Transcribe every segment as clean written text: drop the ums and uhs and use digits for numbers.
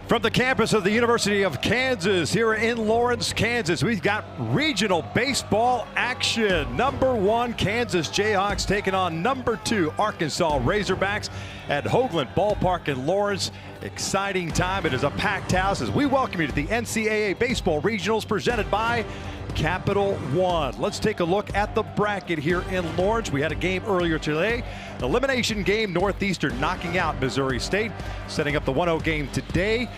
From the campus of the University of Kansas here in Lawrence, Kansas, we've got regional baseball action. Number 1 Kansas Jayhawks taking on number 2 Arkansas Razorbacks at Hoagland Ballpark in Lawrence. Exciting time. It is a packed house as we welcome you to the NCAA Baseball Regionals presented by Capital One. Let's take a look at the bracket here in Lawrence. We had a game earlier today. Elimination game, Northeastern knocking out Missouri State. Setting up the 1-0 game today.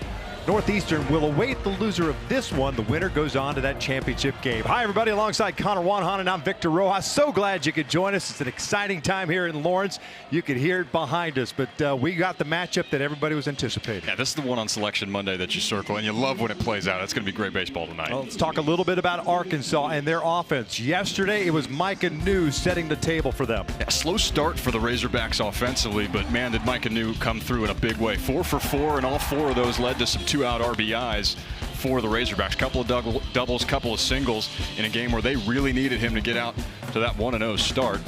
Northeastern will await the loser of this one. The winner goes on to that championship game. Hi, everybody. Alongside Connor Wanhan, and I'm Victor Rojas. So glad you could join us. It's an exciting time here in Lawrence. You can hear it behind us, but we got the matchup that everybody was anticipating. Yeah, this is the one on Selection Monday that you circle, and you love when it plays out. It's going to be great baseball tonight. Well, let's talk a little bit about Arkansas and their offense. Yesterday, it was Micah New setting the table for them. Yeah, slow start for the Razorbacks offensively, but man, did Micah New come through in a big way. 4 for 4, and all 4 of those led to some 2-out RBIs for the Razorbacks. Couple of doubles, couple of singles in a game where they really needed him to get out to that 1-0 start.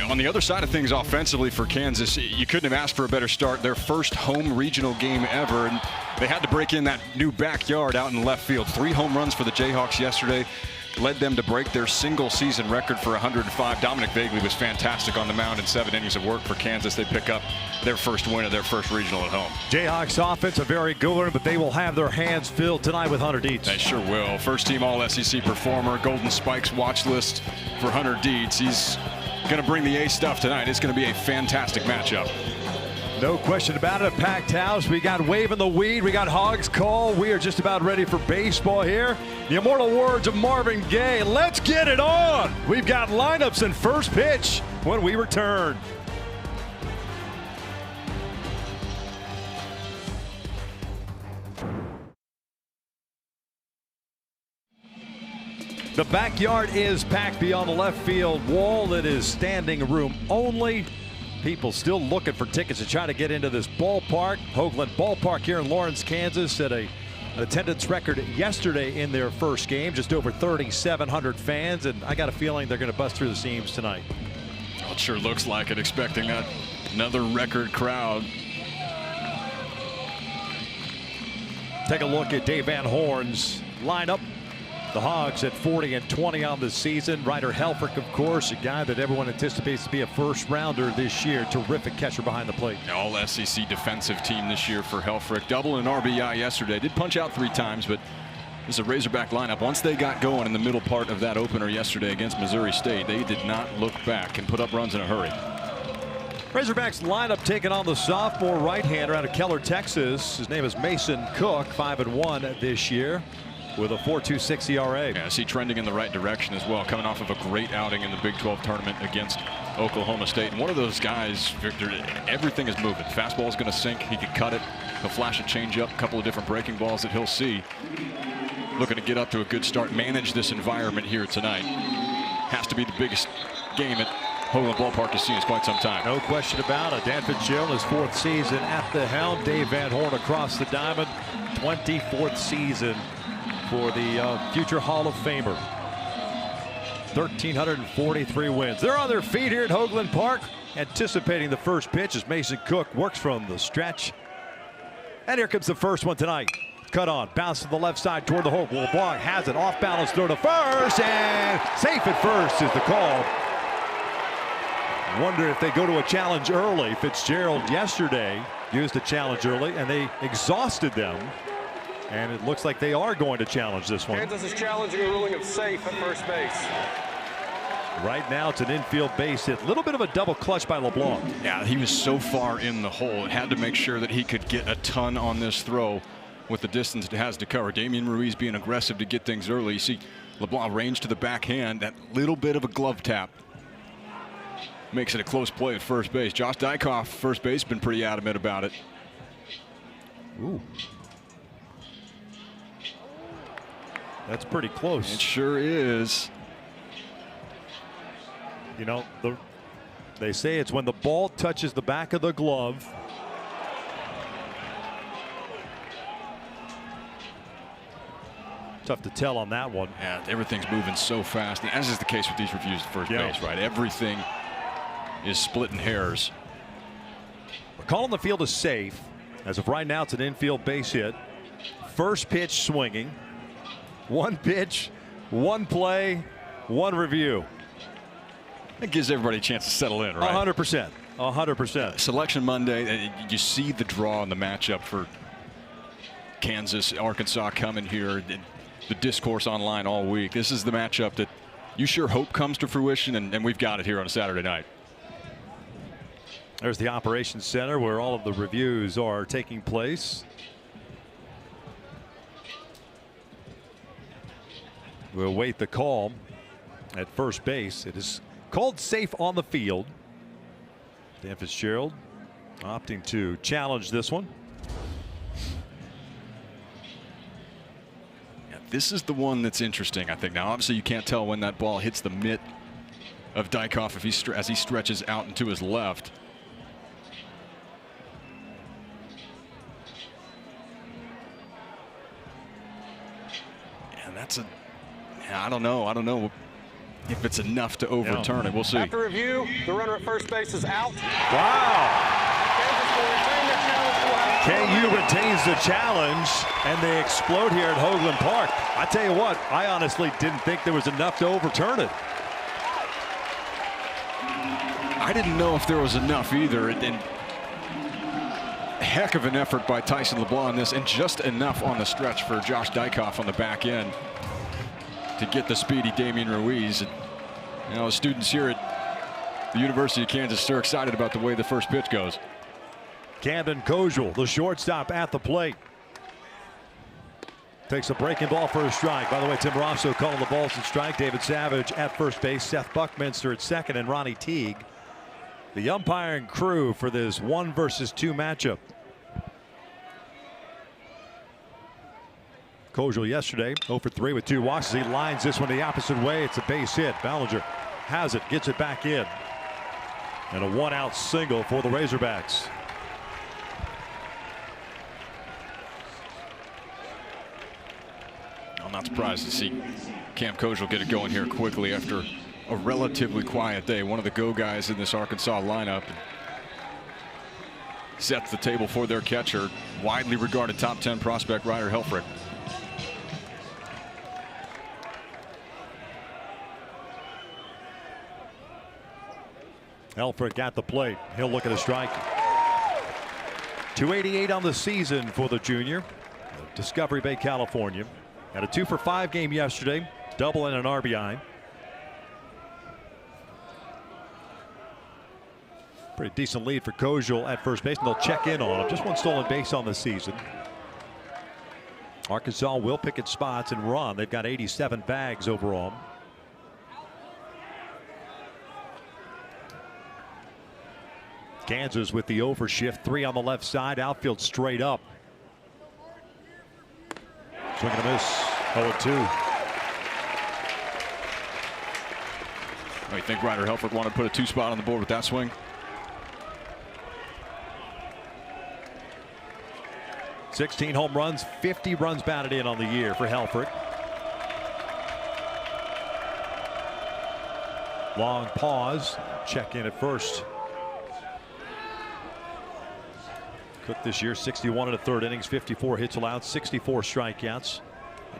On the other side of things offensively for Kansas, you couldn't have asked for a better start. Their first home regional game ever, and they had to break in that new backyard out in left field. 3 home runs for the Jayhawks yesterday led them to break their single season record for 105. Dominic Vagley was fantastic on the mound in 7 innings of work for Kansas. They pick up their first win of their first regional at home. Jayhawks offense a very good one, but they will have their hands filled tonight with Hunter Dietz. They sure will. First team All-SEC performer, Golden Spikes watch list for Hunter Dietz. He's going to bring the A stuff tonight. It's going to be a fantastic matchup. No question about it. A packed house. We got Waving the Weed. We got Hogs Call. We are just about ready for baseball here. The immortal words of Marvin Gaye. Let's get it on. We've got lineups and first pitch when we return. The backyard is packed beyond the left field wall. It is standing room only. People still looking for tickets to try to get into this ballpark. Hoagland Ballpark here in Lawrence, Kansas set an attendance record yesterday in their first game. Just over 3,700 fans, and I got a feeling they're going to bust through the seams tonight. Well, it sure looks like it, expecting another record crowd. Take a look at Dave Van Horn's lineup. The Hogs at 40-20 on the season. Ryder Helfrich, of course, a guy that everyone anticipates to be a first-rounder this year. Terrific catcher behind the plate. All-SEC defensive team this year for Helfrich. Double an RBI yesterday. Did punch out 3 times, but this is a Razorback lineup. Once they got going in the middle part of that opener yesterday against Missouri State, they did not look back and put up runs in a hurry. Razorbacks lineup taking on the sophomore right-hander out of Keller, Texas. His name is Mason Cook, 5-1 this year, with a 4.26 ERA. Yeah, I see trending in the right direction as well, coming off of a great outing in the Big 12 tournament against Oklahoma State. And one of those guys, Victor, everything is moving. Fastball is going to sink. He could cut it. He'll flash a changeup, a couple of different breaking balls that he'll see. Looking to get up to a good start, manage this environment here tonight. Has to be the biggest game at Hoagland Ballpark has seen in quite some time. No question about it. Dan Fitzgerald, his 4th season at the helm. Dave Van Horn across the diamond, 24th season for the future Hall of Famer. 1,343 wins. They're on their feet here at Hoagland Park, anticipating the first pitch as Mason Cook works from the stretch. And here comes the first one tonight. Cut on, bounce to the left side toward the hole. LeBlanc has it, off balance, throw to first, and safe at first is the call. Wonder if they go to a challenge early. Fitzgerald yesterday used a challenge early, and they exhausted them. And it looks like they are going to challenge this one. Kansas is challenging a ruling of safe at first base. Right now it's an infield base hit. A little bit of a double clutch by LeBlanc. Yeah, he was so far in the hole. Had to make sure that he could get a ton on this throw with the distance it has to cover. Damian Ruiz being aggressive to get things early. You see LeBlanc range to the backhand. That little bit of a glove tap makes it a close play at first base. Josh Dykoff, first base, been pretty adamant about it. Ooh. That's pretty close. It sure is. You know, they say it's when the ball touches the back of the glove. Tough to tell on that one. Yeah, everything's moving so fast, and as is the case with these reviews at first base, right? Everything is splitting hairs. We're calling the field is safe. As of right now, it's an infield base hit. first pitch swinging. One pitch, one play, one review. It gives everybody a chance to settle in, right? 100%. 100%. Selection Monday, you see the draw in the matchup for Kansas, Arkansas coming here. The discourse online all week. This is the matchup that you sure hope comes to fruition, and we've got it here on a Saturday night. There's the operations center where all of the reviews are taking place. We'll await the call at first base. It is called safe on the field. Dan Fitzgerald opting to challenge this one. Yeah, this is the one that's interesting, I think. Now, obviously, you can't tell when that ball hits the mitt of Dykhoff as he stretches out and to his left. And that's a, I don't know if it's enough to overturn it. We'll see. After review, the runner at first base is out. Wow. Kansas will retain the challenge. KU retains the challenge, and they explode here at Hoagland Park. I tell you what, I honestly didn't think there was enough to overturn it. I didn't know if there was enough either. And heck of an effort by Tyson LeBlanc on this, and just enough on the stretch for Josh Dykhoff on the back end to get the speedy Damian Ruiz. And, you know, students here at the University of Kansas are excited about the way the first pitch goes. Camden Kojul, the shortstop, at the plate. Takes a breaking ball for a strike. By the way, Tim Rosso calling the balls and strike. David Savage at first base. Seth Buckminster at second, and Ronnie Teague, the umpiring crew for this 1 versus 2 matchup. Kojul yesterday 0 for 3 with 2 walks. He lines this one the opposite way. It's a base hit. Ballinger has it, gets it back in, and a 1-out single for the Razorbacks. I'm not surprised to see Cam Kojul get it going here quickly after a relatively quiet day. One of the go guys in this Arkansas lineup. Sets the table for their catcher, widely regarded top 10 prospect Ryder Helfrich. Helfrich at the plate. He'll look at a strike. 288 on the season for the junior. Discovery Bay, California. Had a 2 for 5 game yesterday. Double and an RBI. Pretty decent lead for Kojul at first base, and they'll check in on him. Just 1 stolen base on the season. Arkansas will pick its spots and run. They've got 87 bags overall. Kansas with the over shift, 3 on the left side, outfield straight up. Swing and a miss. 0-2. Oh, you think Ryder Helfrich wanted to put a 2 spot on the board with that swing? $16 home runs, 50 runs batted in on the year for Helfrich. Long pause. Check in at first. Cook this year 61 in the 3rd innings, 54 hits allowed, 64 strikeouts,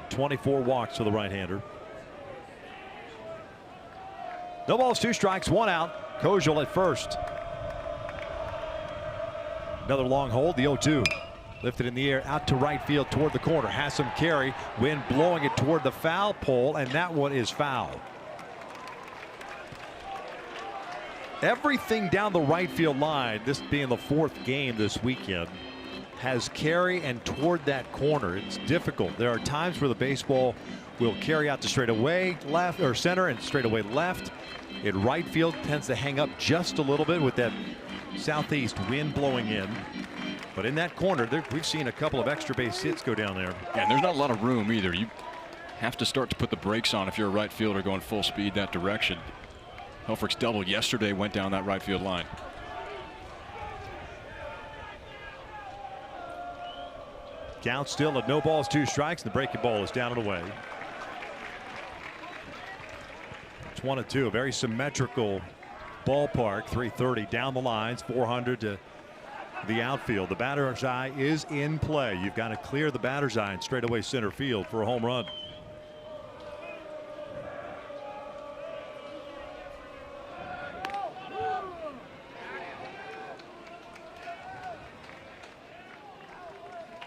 24 walks to the right-hander. No balls, 2 strikes, 1 out. Kojul at first. Another long hold, the 0-2. Lifted in the air out to right field toward the corner. Has some carry. Wind blowing it toward the foul pole, and that one is foul. Everything down the right field line, this being the 4th game this weekend, has carry and toward that corner. It's difficult. There are times where the baseball will carry out to straightaway left or center and straightaway left. In right field tends to hang up just a little bit with that southeast wind blowing in. But in that corner, we've seen a couple of extra base hits go down there. Yeah, and there's not a lot of room either. You have to start to put the brakes on if you're a right fielder going full speed that direction. Helfrich's double yesterday went down that right field line. Count still at no balls, 2 strikes. The breaking ball is down and away. It's 1-2. A very symmetrical ballpark. 330 down the lines, 400 to the outfield. The batter's eye is in play. You've got to clear the batter's eye and straightaway center field for a home run.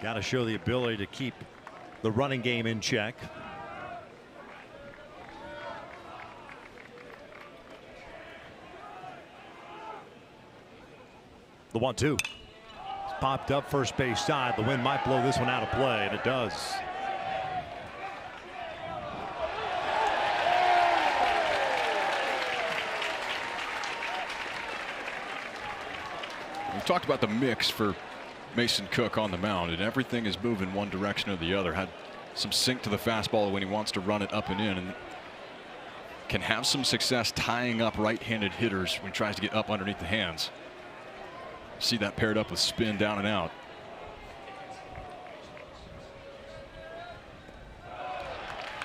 Got to show the ability to keep the running game in check. The 1-2. Popped up first base side. The wind might blow this one out of play, and it does. We talked about the mix for Mason Cook on the mound, and everything is moving one direction or the other. Had some sink to the fastball when he wants to run it up and in, and can have some success tying up right-handed hitters when he tries to get up underneath the hands. See that paired up with spin down and out.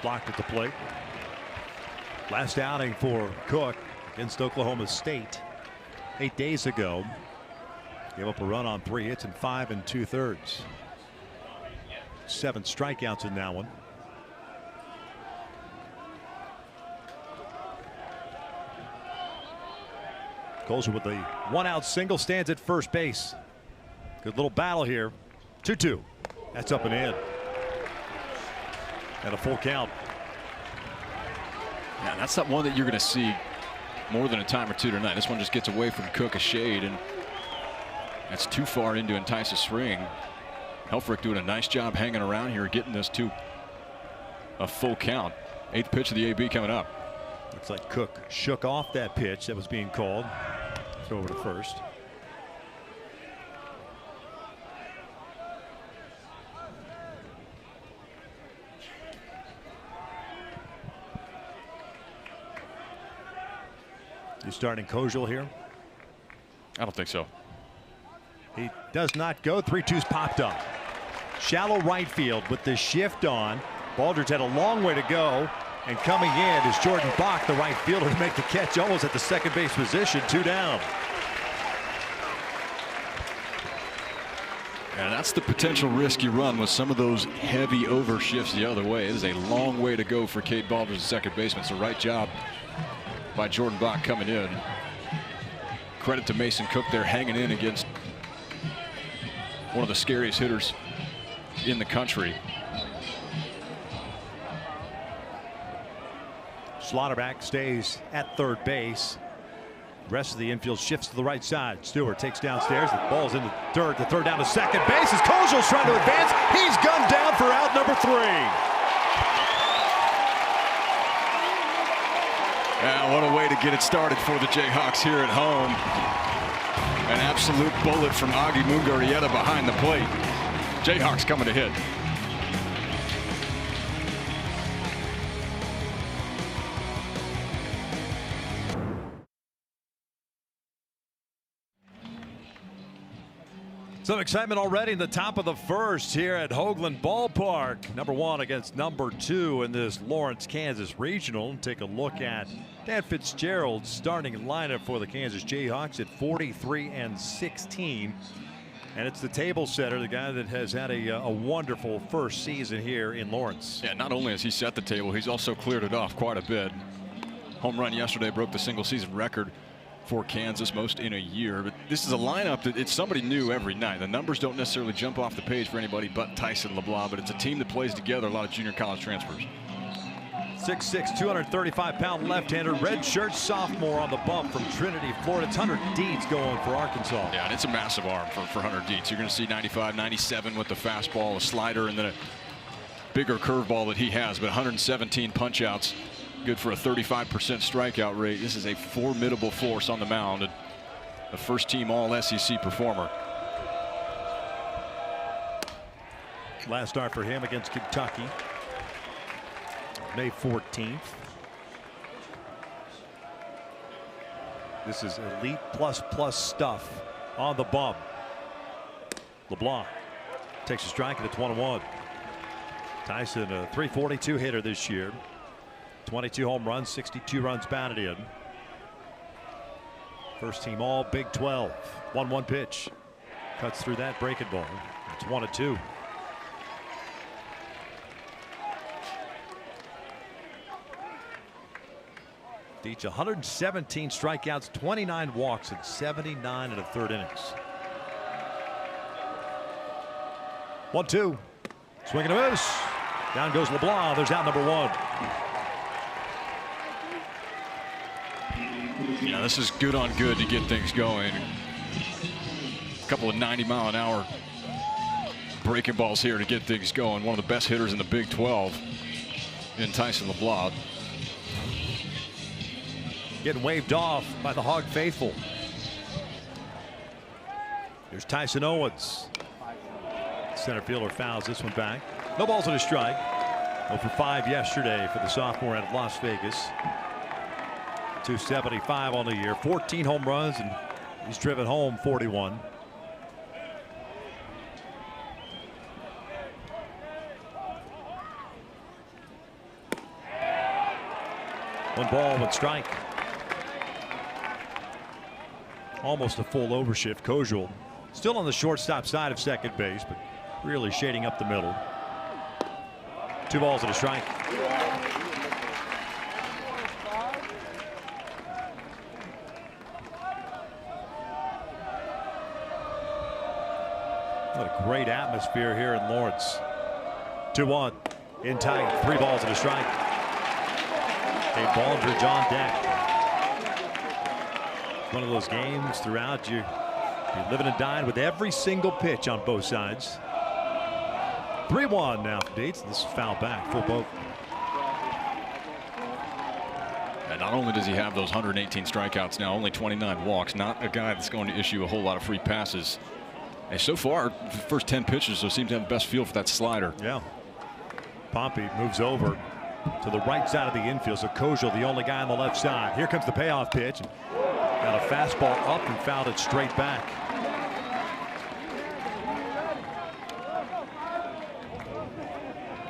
Blocked at the plate. Last outing for Cook against Oklahoma State 8 days ago. Gave up a run on 3 hits and 5 2/3. 7 strikeouts in that one. Colson with the 1-out single stands at first base. Good little battle here. 2-2. That's up and in. And a full count. Yeah, that's not one that you're going to see more than a time or two tonight. This one just gets away from Cook a shade, and that's too far into entice a swing. Helfrich doing a nice job hanging around here, getting this to a full count. 8th pitch of the AB coming up. Looks like Cook shook off that pitch that was being called. Throw over to first. You starting Kojal here? I don't think so. He does not go. 3-2's popped up. Shallow right field with the shift on. Baldridge had a long way to go. And coming in is Jordan Bach, the right fielder, to make the catch almost at the second base position. 2 down. And that's the potential risk you run with some of those heavy over shifts the other way. It is a long way to go for Cade Baldridge, the second baseman. It's the right job by Jordan Bach coming in. Credit to Mason Cook there, hanging in against one of the scariest hitters in the country. Slaughterback stays at third base. The rest of the infield shifts to the right side. Stewart takes downstairs. The ball's in the dirt. The throw down to second base as Kojal's trying to advance. He's gunned down for out number 3. Yeah, what a way to get it started for the Jayhawks here at home. An absolute bullet from Augie Mungarieta behind the plate. Jayhawks coming to hit. Some excitement already in the top of the first here at Hoagland Ballpark. Number 1 against number 2 in this Lawrence, Kansas regional. Take a look at Dan Fitzgerald's starting lineup for the Kansas Jayhawks at 43-16. And it's the table setter, the guy that has had a wonderful first season here in Lawrence. Yeah, not only has he set the table, he's also cleared it off quite a bit. Home run yesterday broke the single season record for Kansas, most in a year. But this is a lineup that it's somebody new every night. The numbers don't necessarily jump off the page for anybody but Tyson LeBlanc, but it's a team that plays together, a lot of junior college transfers. 6'6", 235-pound left-hander, redshirt sophomore on the bump from Trinity, Florida. It's Hunter Dietz going for Arkansas. Yeah, and it's a massive arm for Hunter Dietz. You're going to see 95, 97 with the fastball, a slider, and then a bigger curveball that he has. But 117 punch-outs. Good for a 35% strikeout rate. This is a formidable force on the mound, and a first-team All-SEC performer. Last start for him against Kentucky, May 14th. This is elite plus stuff on the bump. LeBlanc takes a strike, and it's 1-1. Tyson, a .342 hitter this year. 22 home runs, 62 runs batted in. First team all Big 12. 1-1 pitch. Cuts through that breaking ball. It's 1-2. Deach 117 strikeouts, 29 walks, and 79 in the third innings. 1-2. Swing and a miss. Down goes LeBlanc. There's out number 1. Yeah, this is good on good to get things going. A couple of 90-mile-an-hour breaking balls here to get things going. One of the best hitters in the Big 12 in Tyson LeBlanc. Getting waved off by the Hog faithful. Here's Tyson Owens. Center fielder fouls this one back. No balls and a strike. 0 for 5 yesterday for the sophomore out of Las Vegas. 275 on the year, 14 home runs, and he's driven home 41. One ball, one strike. Almost a full overshift. Kojul still on the shortstop side of second base, but really shading up the middle. 2 balls and a strike. What a great atmosphere here in Lawrence. 2-1 in tight. 3 balls and a strike. A Baldridge on deck. One of those games throughout you live and die with every single pitch on both sides. 3-1 now for Dietz. This is foul back, full boat. And not only does he have those 118 strikeouts now, only 29 walks, not a guy that's going to issue a whole lot of free passes. And so far, the first 10 pitches, so seems to have the best feel for that slider. Yeah. Pompey moves over to the right side of the infield. So Kojul, the only guy on the left side. Here comes the payoff pitch. Got a fastball up and fouled it straight back.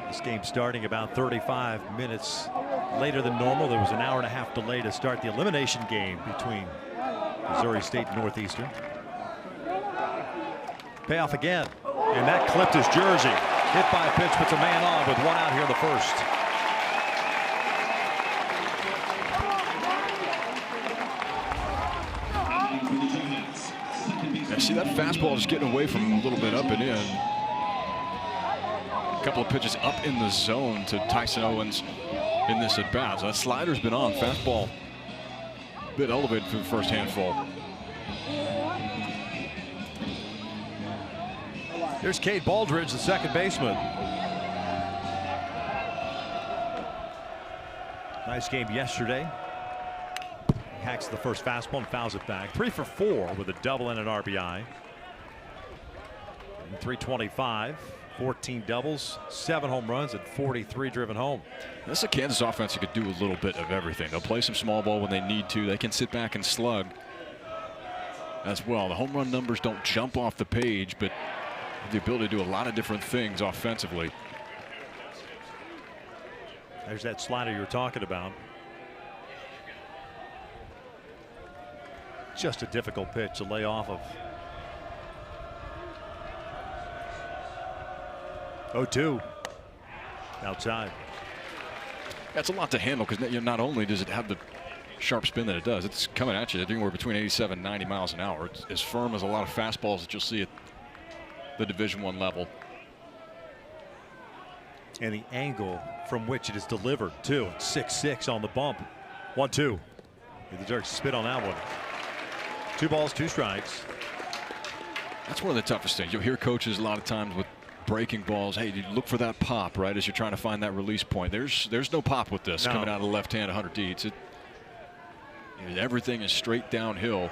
This game starting about 35 minutes later than normal. There was an hour-and-a-half delay to start the elimination game between Missouri State and Northeastern. Payoff again, and that clipped his jersey. Hit by a pitch, puts a man on with 1 out here in the first. See that fastball just getting away from him a little bit up and in. A couple of pitches up in the zone to Tyson Owens in this at bat. So that slider's been on. Fastball a bit elevated for the first handful. Here's Cade Baldridge, the second baseman. Nice game yesterday. Hacks the first fastball and fouls it back. 3 for 4 with a double and an RBI. And 325, 14 doubles, 7 home runs, and 43 driven home. This is a Kansas offense that could do a little bit of everything. They'll play some small ball when they need to. They can sit back and slug as well. The home run numbers don't jump off the page, but the ability to do a lot of different things offensively. There's that slider you were talking about. Just a difficult pitch to lay off of. 0-2 outside. That's a lot to handle because not only does it have the sharp spin that it does, it's coming at you anywhere between 87 and 90 miles an hour. It's as firm as a lot of fastballs that you'll see at the Division I level. And the angle from which it is delivered too. 6-6 on the bump. 1-2. The Dirk spit on that one. 2 balls, 2 strikes. That's one of the toughest things. You'll hear coaches a lot of times with breaking balls. Hey, you look for that pop, right, as you're trying to find that release point. There's no pop with this coming out of the left hand of Hunter Dietz. Everything is straight downhill.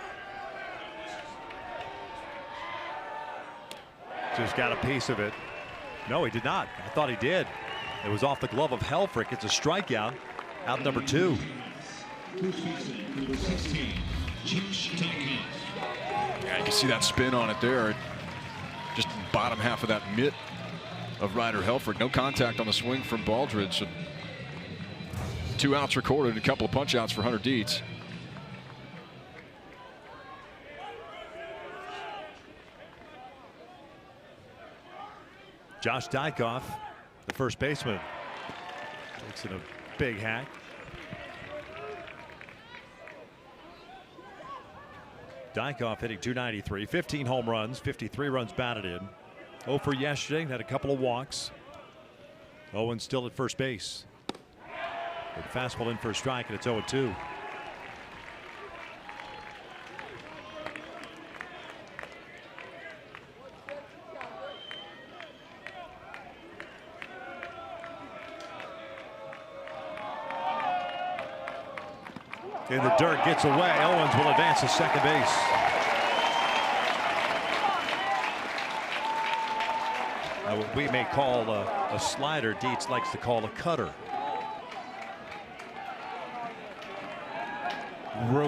Just got a piece of it. No, he did not. I thought he did. It was off the glove of Helfrich. It's a strikeout. Out number 2. Yeah, you can see that spin on it there. Just bottom half of that mitt of Ryder Helfrich. No contact on the swing from Baldridge. So 2 outs recorded, a couple of punch outs for Hunter Dietz. Josh Dykoff, the first baseman, makes it a big hack. Dykoff hitting .293, 15 home runs, 53 runs batted in. 0 for yesterday, had a couple of walks. Owen still at first base. With the fastball in for a strike, and it's 0-2. In the dirt, gets away. Owens will advance to second base. What we may call a slider, Dietz likes to call a cutter.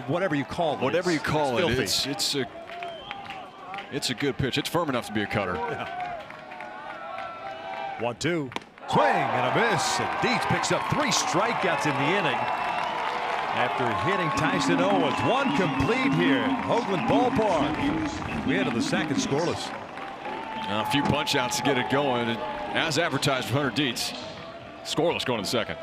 Whatever you call it. Whatever you call it, filthy. it's a good pitch. It's firm enough to be a cutter. Yeah. 1-2. Swing and a miss. And Dietz picks up 3 strikeouts in the inning after hitting Tyson Owens. 1 complete here at Hoagland Ballpark. We enter the second scoreless. A few punch outs to get it going. And as advertised for Hunter Dietz, scoreless going to the second.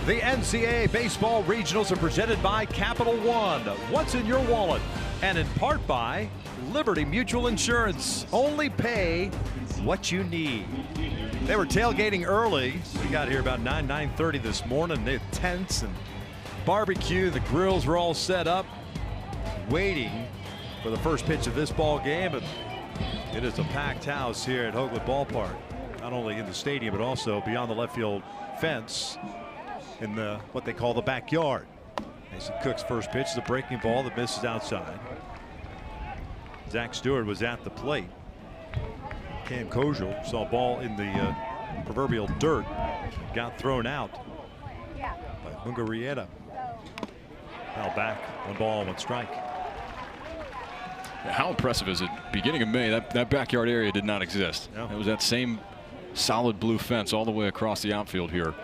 The NCAA Baseball Regionals are presented by Capital One. What's in your wallet? And in part by Liberty Mutual Insurance. Only pay what you need. They were tailgating early. We got here about 9:30 this morning. They had tents and barbecue. The grills were all set up, waiting for the first pitch of this ball game. And it is a packed house here at Hoagland Ballpark. Not only in the stadium, but also beyond the left field fence in what they call the backyard. Mason Cook's first pitch is a breaking ball that misses outside. Zach Stewart was at the plate. Cam Kojal saw a ball in the proverbial dirt, got thrown out by Mungarieta. Now back, 1 ball, 1 strike. How impressive is it? Beginning of May, that backyard area did not exist. No. It was that same solid blue fence all the way across the outfield here.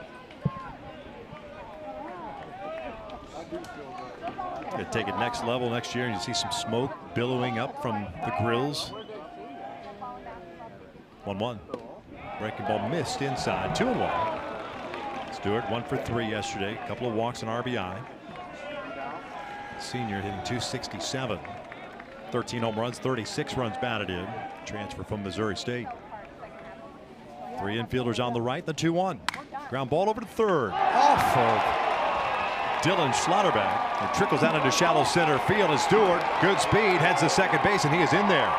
They take it next level next year, and you see some smoke billowing up from the grills. 1-1. Breaking ball missed inside. 2-1. Stewart 1 for 3 yesterday. A couple of walks and RBI. Senior hitting .267. 13 home runs, 36 runs batted in. Transfer from Missouri State. 3 infielders on the right. The 2-1. Ground ball over to third. Off of Dylan Schlotterbeck. It trickles out into shallow center field. And Stewart, good speed, heads to second base, and he is in there.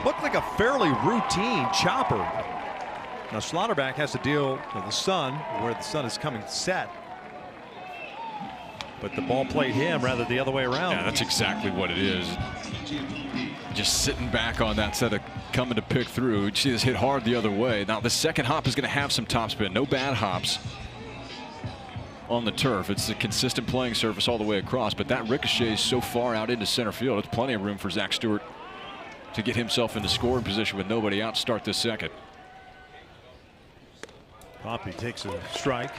Looked like a fairly routine chopper. Now Schlotterbeck has to deal with the sun, where the sun is coming set. But the ball played him rather the other way around. Yeah, that's exactly what it is. Just sitting back on that instead of coming to pick through. You see this hit hard the other way. Now the second hop is going to have some topspin. No bad hops on the turf. It's a consistent playing surface all the way across, but that ricochets so far out into center field. It's plenty of room for Zach Stewart to get himself into scoring position with nobody out to start this second. Poppy takes a strike.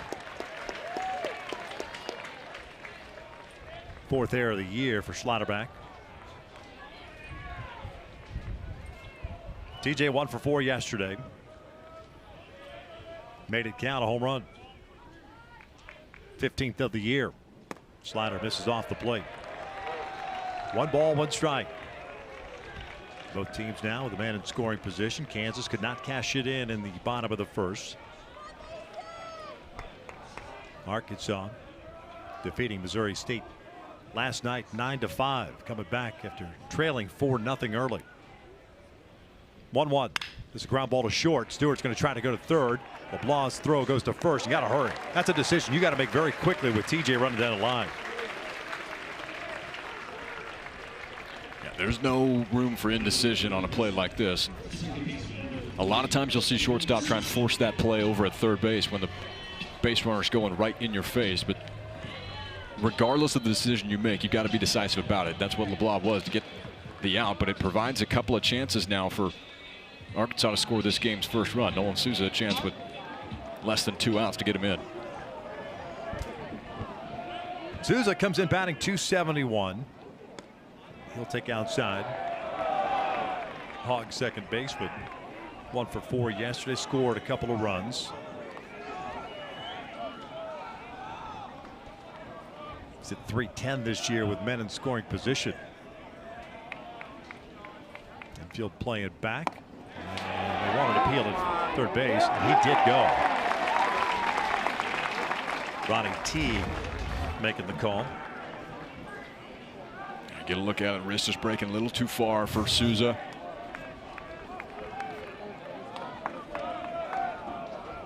4th error of the year for Schlotterbeck. TJ 1 for 4 yesterday. Made it count, a home run. 15th of the year. Slider misses off the plate. 1 ball, 1 strike. Both teams now with a man in scoring position. Kansas could not cash it in the bottom of the first. Arkansas defeating Missouri State last night 9-5, coming back after trailing 4-0 early. 1-1. This is a ground ball to short. Stewart's going to try to go to third. LeBlanc's throw goes to first. You got to hurry. That's a decision you got to make very quickly with TJ running down the line. Yeah, there's no room for indecision on a play like this. A lot of times you'll see shortstop try and force that play over at third base when the base runner's going right in your face. But regardless of the decision you make, you got to be decisive about it. That's what LeBlanc was to get the out, but it provides a couple of chances now for Arkansas to score this game's first run. Nolan Souza a chance with less than 2 outs to get him in. Souza comes in batting .271. He'll take outside. Hogg, second baseman, 1 for 4 yesterday, scored a couple of runs. He's at .310 this year with men in scoring position. Infield playing it back. And they wanted to peel at third base, and he did go. Ronnie T making the call. Get a look at it. Wrist is breaking a little too far for Souza.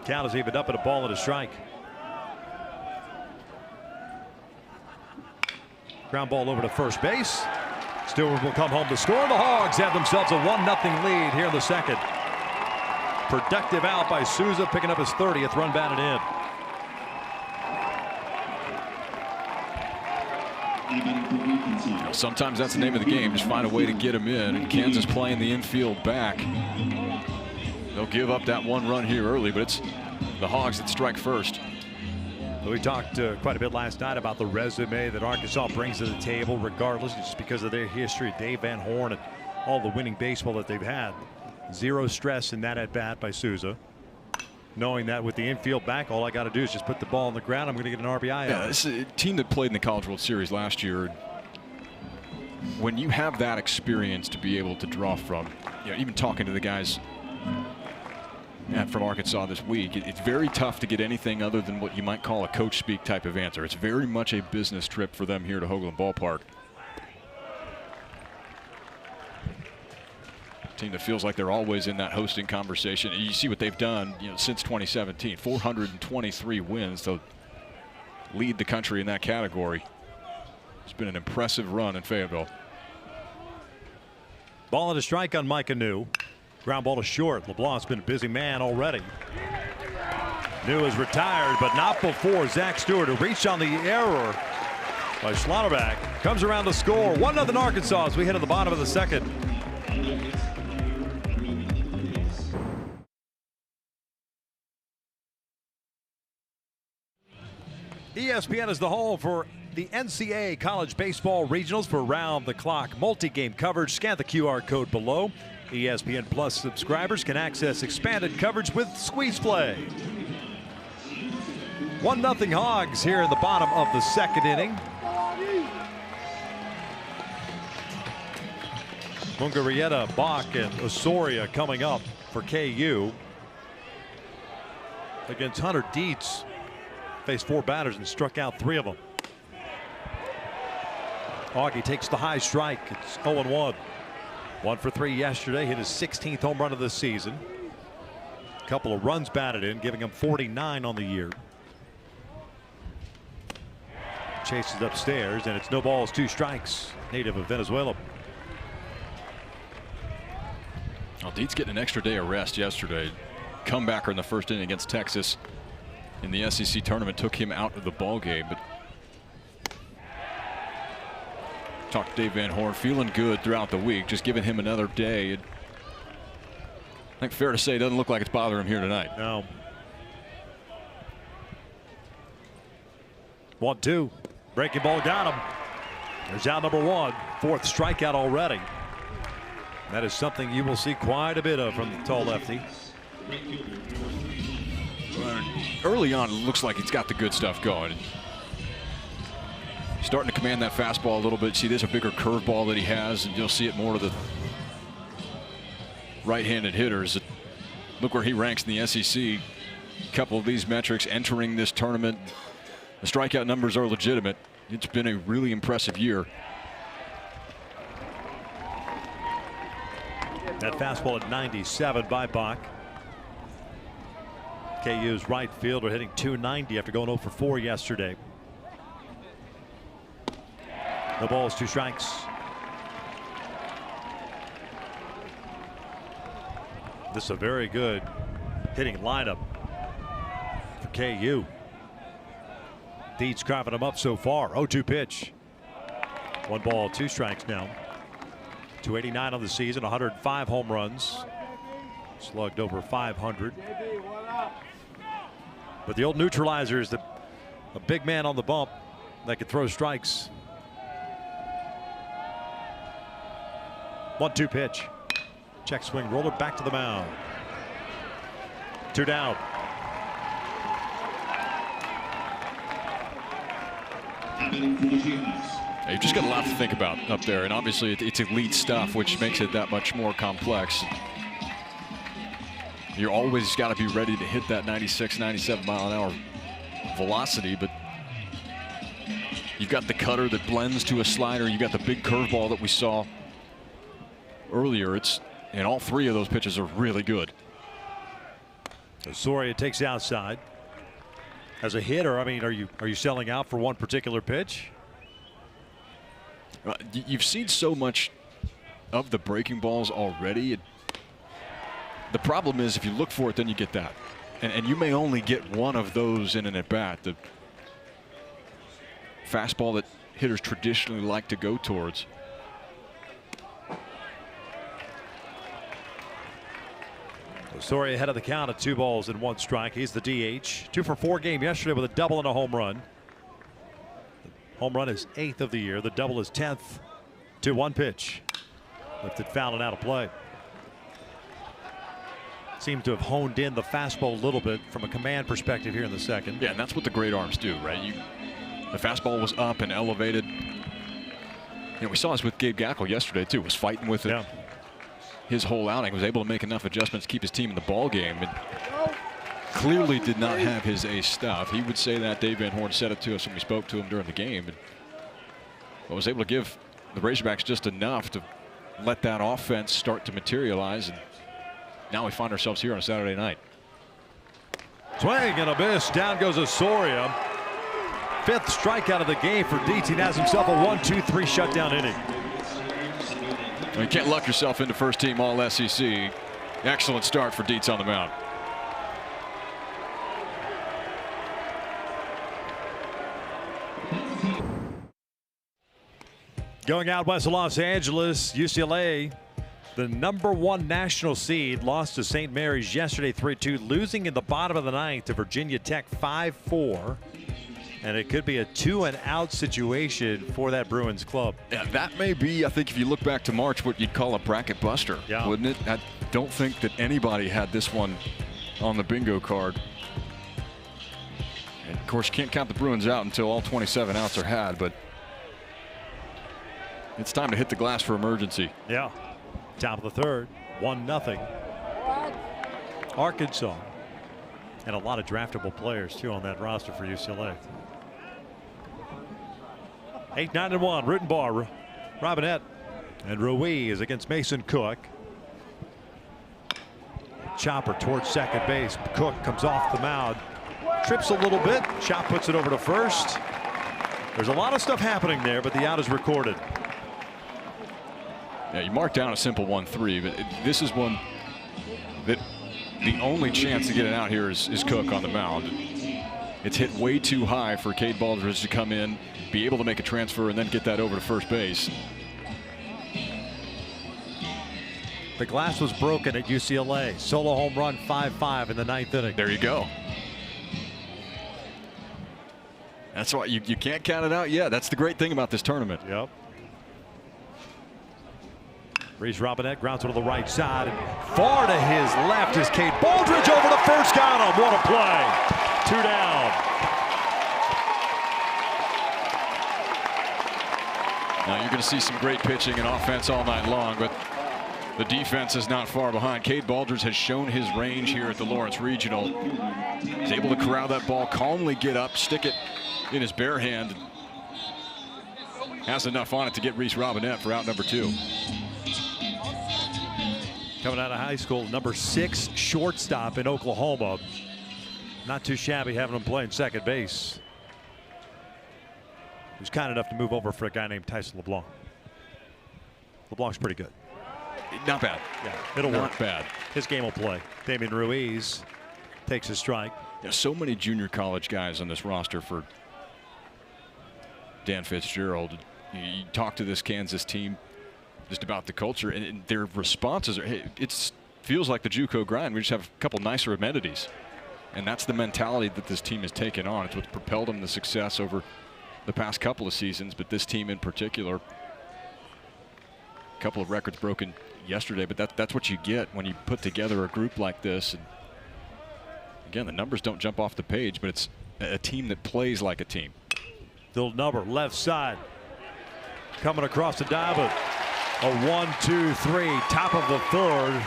Count is evened up at a ball and a strike. Ground ball over to first base. Stewart will come home to score. The Hogs have themselves a 1-0 lead here in the second. Productive out by Souza, picking up his 30th run batted in. Sometimes that's the name of the game. Just find a way to get him in. And Kansas playing the infield back. They'll give up that 1 run here early, but it's the Hogs that strike first. We talked quite a bit last night about the resume that Arkansas brings to the table, regardless, just because of their history. Dave Van Horn and all the winning baseball that they've had. Zero stress in that at bat by Souza, knowing that with the infield back, all I got to do is just put the ball on the ground. I'm going to get an RBI. Yeah, this is a team that played in the College World Series last year. When you have that experience to be able to draw from, even talking to the guys from Arkansas this week, it's very tough to get anything other than what you might call a coach speak type of answer. It's very much a business trip for them here to Hoagland Ballpark. Team that feels like they're always in that hosting conversation. And you see what they've done, since 2017, 423 wins. They'll lead the country in that category. It's been an impressive run in Fayetteville. Ball and a strike on Micah New. Ground ball to short. LeBlanc's been a busy man already. New is retired, but not before Zach Stewart, who reached on the error by Schlotterbeck, comes around to score. 1-0 Arkansas as we head to the bottom of the second. ESPN is the home for the NCAA College Baseball Regionals for round-the-clock multi-game coverage. Scan the QR code below. ESPN Plus subscribers can access expanded coverage with Squeeze Play. 1-0 Hogs here in the bottom of the second inning. Mungarieta, Bach, and Osoria coming up for KU. Against Hunter Dietz. Faced 4 batters and struck out 3 of them. Augie takes the high strike. It's 0-1. 1 for 3 yesterday. Hit his 16th home run of the season. A couple of runs batted in, giving him 49 on the year. Chases upstairs, and it's no balls, 2 strikes. Native of Venezuela. Well, Dietz getting an extra day of rest yesterday. Comebacker in the first inning against Texas in the SEC tournament took him out of the ball game, but talked to Dave Van Horn, feeling good throughout the week, just giving him another day. I think fair to say it doesn't look like it's bothering him here tonight. No. 1-2. Breaking ball got him. There's out number 1. 4th strikeout already. That is something you will see quite a bit of from the tall lefty. Early on, it looks like he's got the good stuff going. Starting to command that fastball a little bit. See, there's a bigger curveball that he has, and you'll see it more to the right-handed hitters. Look where he ranks in the SEC. A couple of these metrics entering this tournament. The strikeout numbers are legitimate. It's been a really impressive year. That fastball at 97 by Bach. KU's right fielder hitting .290 after going 0 for 4 yesterday. The ball is 2 strikes. This is a very good hitting lineup for KU. Dietz carving them up so far. 0-2 pitch. 1 ball, 2 strikes now. 289 on the season, 105 home runs. Slugged over 500. But the old neutralizer is a big man on the bump. that could throw strikes. 1-2 pitch. Check swing, roller back to the mound. 2 down. You've just got a lot to think about up there, and obviously it's elite stuff, which makes it that much more complex. You're always got to be ready to hit that 96, 97 mile an hour velocity, but you've got the cutter that blends to a slider. You got the big curveball that we saw earlier. And all 3 of those pitches are really good. Soria takes outside. As a hitter, I mean, are you selling out for one particular pitch? You've seen so much of the breaking balls already. The problem is if you look for it, then you get that. And you may only get one of those in an at-bat. The fastball that hitters traditionally like to go towards. Soria ahead of the count at 2 balls and 1 strike. He's the DH. 2 for 4 game yesterday with a double and a home run. The home run is 8th of the year. The double is 10th. 2-1 pitch. Lifted foul and out of play. Seemed to have honed in the fastball a little bit from a command perspective here in the second. Yeah, and that's what the great arms do, right? The fastball was up and elevated. We saw this with Gabe Gackel yesterday too. Was fighting with it. Yeah. His whole outing, was able to make enough adjustments to keep his team in the ball game, and clearly did not have his ace stuff. He would say that. Dave Van Horn said it to us when we spoke to him during the game, but was able to give the Razorbacks just enough to let that offense start to materialize, and now we find ourselves here on a Saturday night. Swing and a miss. Down goes Soria. 5th strikeout of the game for Dietz. He has himself a 1-2-3 shutdown inning. You can't luck yourself into first team all SEC. Excellent start for Dietz on the mound. Going out west of Los Angeles, UCLA, the #1 national seed, lost to St. Mary's yesterday 3-2, losing in the bottom of the 9th to Virginia Tech 5-4. And it could be a 2-and-out situation for that Bruins club. Yeah, that may be, I think, if you look back to March, what you'd call a bracket buster, wouldn't it? I don't think that anybody had this one on the bingo card. And of course, you can't count the Bruins out until all 27 outs are had, but it's time to hit the glass for emergency. Yeah. Top of the 3rd, 1-0. Arkansas. And a lot of draftable players, too, on that roster for UCLA. 8-9-1. Rutenbar, Robinette, and Ruiz against Mason Cook. Chopper towards second base. Cook comes off the mound. Trips a little bit. Chop puts it over to first. There's a lot of stuff happening there, but the out is recorded. Yeah, you mark down a simple 1-3, but this is one that the only chance to get it out here is Cook on the mound. It's hit way too high for Cade Baldridge to come in, be able to make a transfer, and then get that over to first base. The glass was broken at UCLA. Solo home run, 5-5 in the 9th inning. There you go. That's why you can't count it out yet. That's the great thing about this tournament. Yep. Reese Robinette grounds it to the right side, and far to his left is Cade Baldridge over to first. Got him. What a play. 2 down. Now you're going to see some great pitching and offense all night long, but the defense is not far behind. Cade Baldridge has shown his range here at the Lawrence Regional. He's able to corral that ball, calmly get up, stick it in his bare hand. Has enough on it to get Reese Robinette for out number 2. Coming out of high school, number 6 shortstop in Oklahoma. Not too shabby having him playing second base. He was kind enough to move over for a guy named Tyson LeBlanc. LeBlanc's pretty good. Not bad. Yeah, it'll work. Not bad. His game will play. Damian Ruiz takes a strike. There's so many junior college guys on this roster for Dan Fitzgerald. You talk to this Kansas team just about the culture, and their responses are, hey, it feels like the JUCO grind. We just have a couple nicer amenities. And that's the mentality that this team has taken on. It's what's propelled them to success over the past couple of seasons, but this team in particular, a couple of records broken yesterday, but that's what you get when you put together a group like this. And again, the numbers don't jump off the page, but it's a team that plays like a team. Still number left side. Coming across the diamond. A 1-2-3, top of the third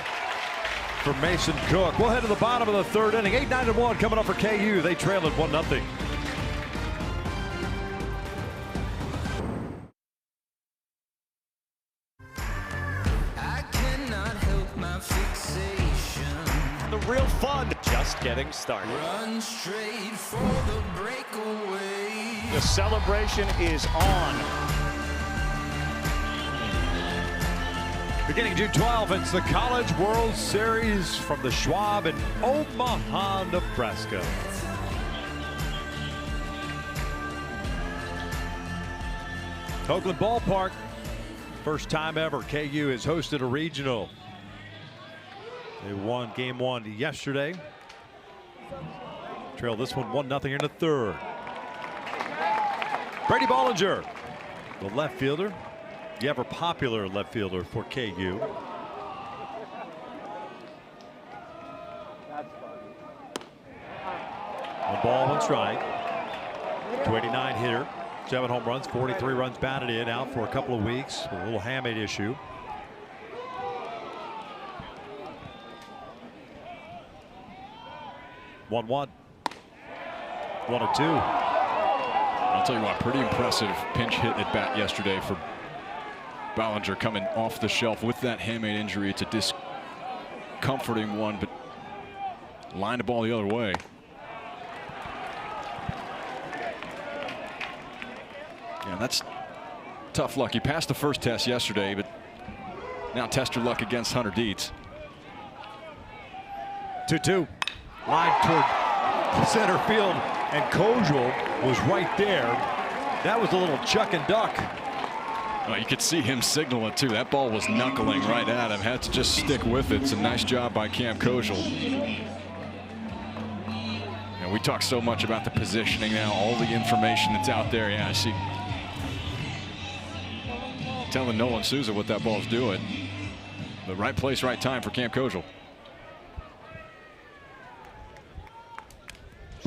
for Mason Cook. We'll head to the bottom of the third inning. 8-9-1 coming up for KU. They trail at 1-0. The real fun just getting started. Run straight for the breakaway. The celebration is on. Beginning June 12th, it's the College World Series from the Schwab in Omaha, Nebraska. Oakland Ballpark, first time ever KU has hosted a regional. They won game one yesterday. Trail this one 1-0 in the third. Brady Bollinger, the left fielder, the ever popular left fielder for KU. One ball, one strike. 289 hitter, 7 home runs, 43 runs batted in, out for a couple of weeks with a little hamate issue. One, 1-2. I'll tell you what, pretty impressive pinch hit at bat yesterday for Bollinger, coming off the shelf with that hamate injury. It's a discomforting one, but line the ball the other way. Yeah, that's tough luck. He passed the first test yesterday, but now test your luck against Hunter Dietz. 2-2. Line toward center field, and Kojal was right there. That was a little chuck and duck. Well, you could see him signal it too. That ball was knuckling right at him. Had to just stick with it. It's a nice job by Cam Kojal. And we talk so much about the positioning now, all the information that's out there. Yeah, I see. Telling Nolan Souza what that ball's doing. The right place, right time for Cam Kojal.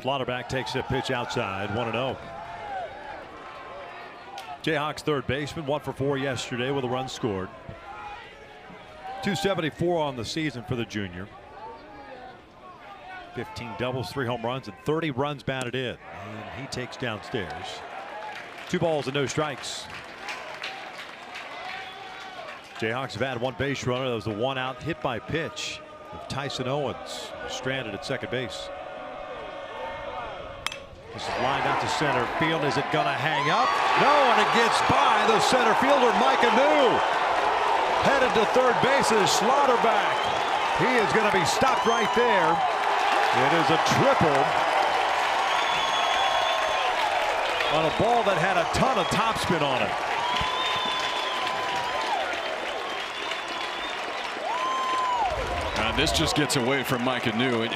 Slaughterback takes a pitch outside, 1-0. Jayhawks third baseman, 1 for 4 yesterday with a run scored. 274 on the season for the junior. 15 doubles, 3 home runs, and 30 runs batted in. And he takes downstairs. 2 balls and no strikes. Jayhawks have had 1 base runner. That was the 1 out hit by pitch of Tyson Owens, stranded at second base. This is lined out to center field. Is it going to hang up? No, and it gets by the center fielder, Micah New. Headed to third base is Slaughterback. He is going to be stopped right there. It is a triple on a ball that had a ton of topspin on it. This just gets away from Micah New.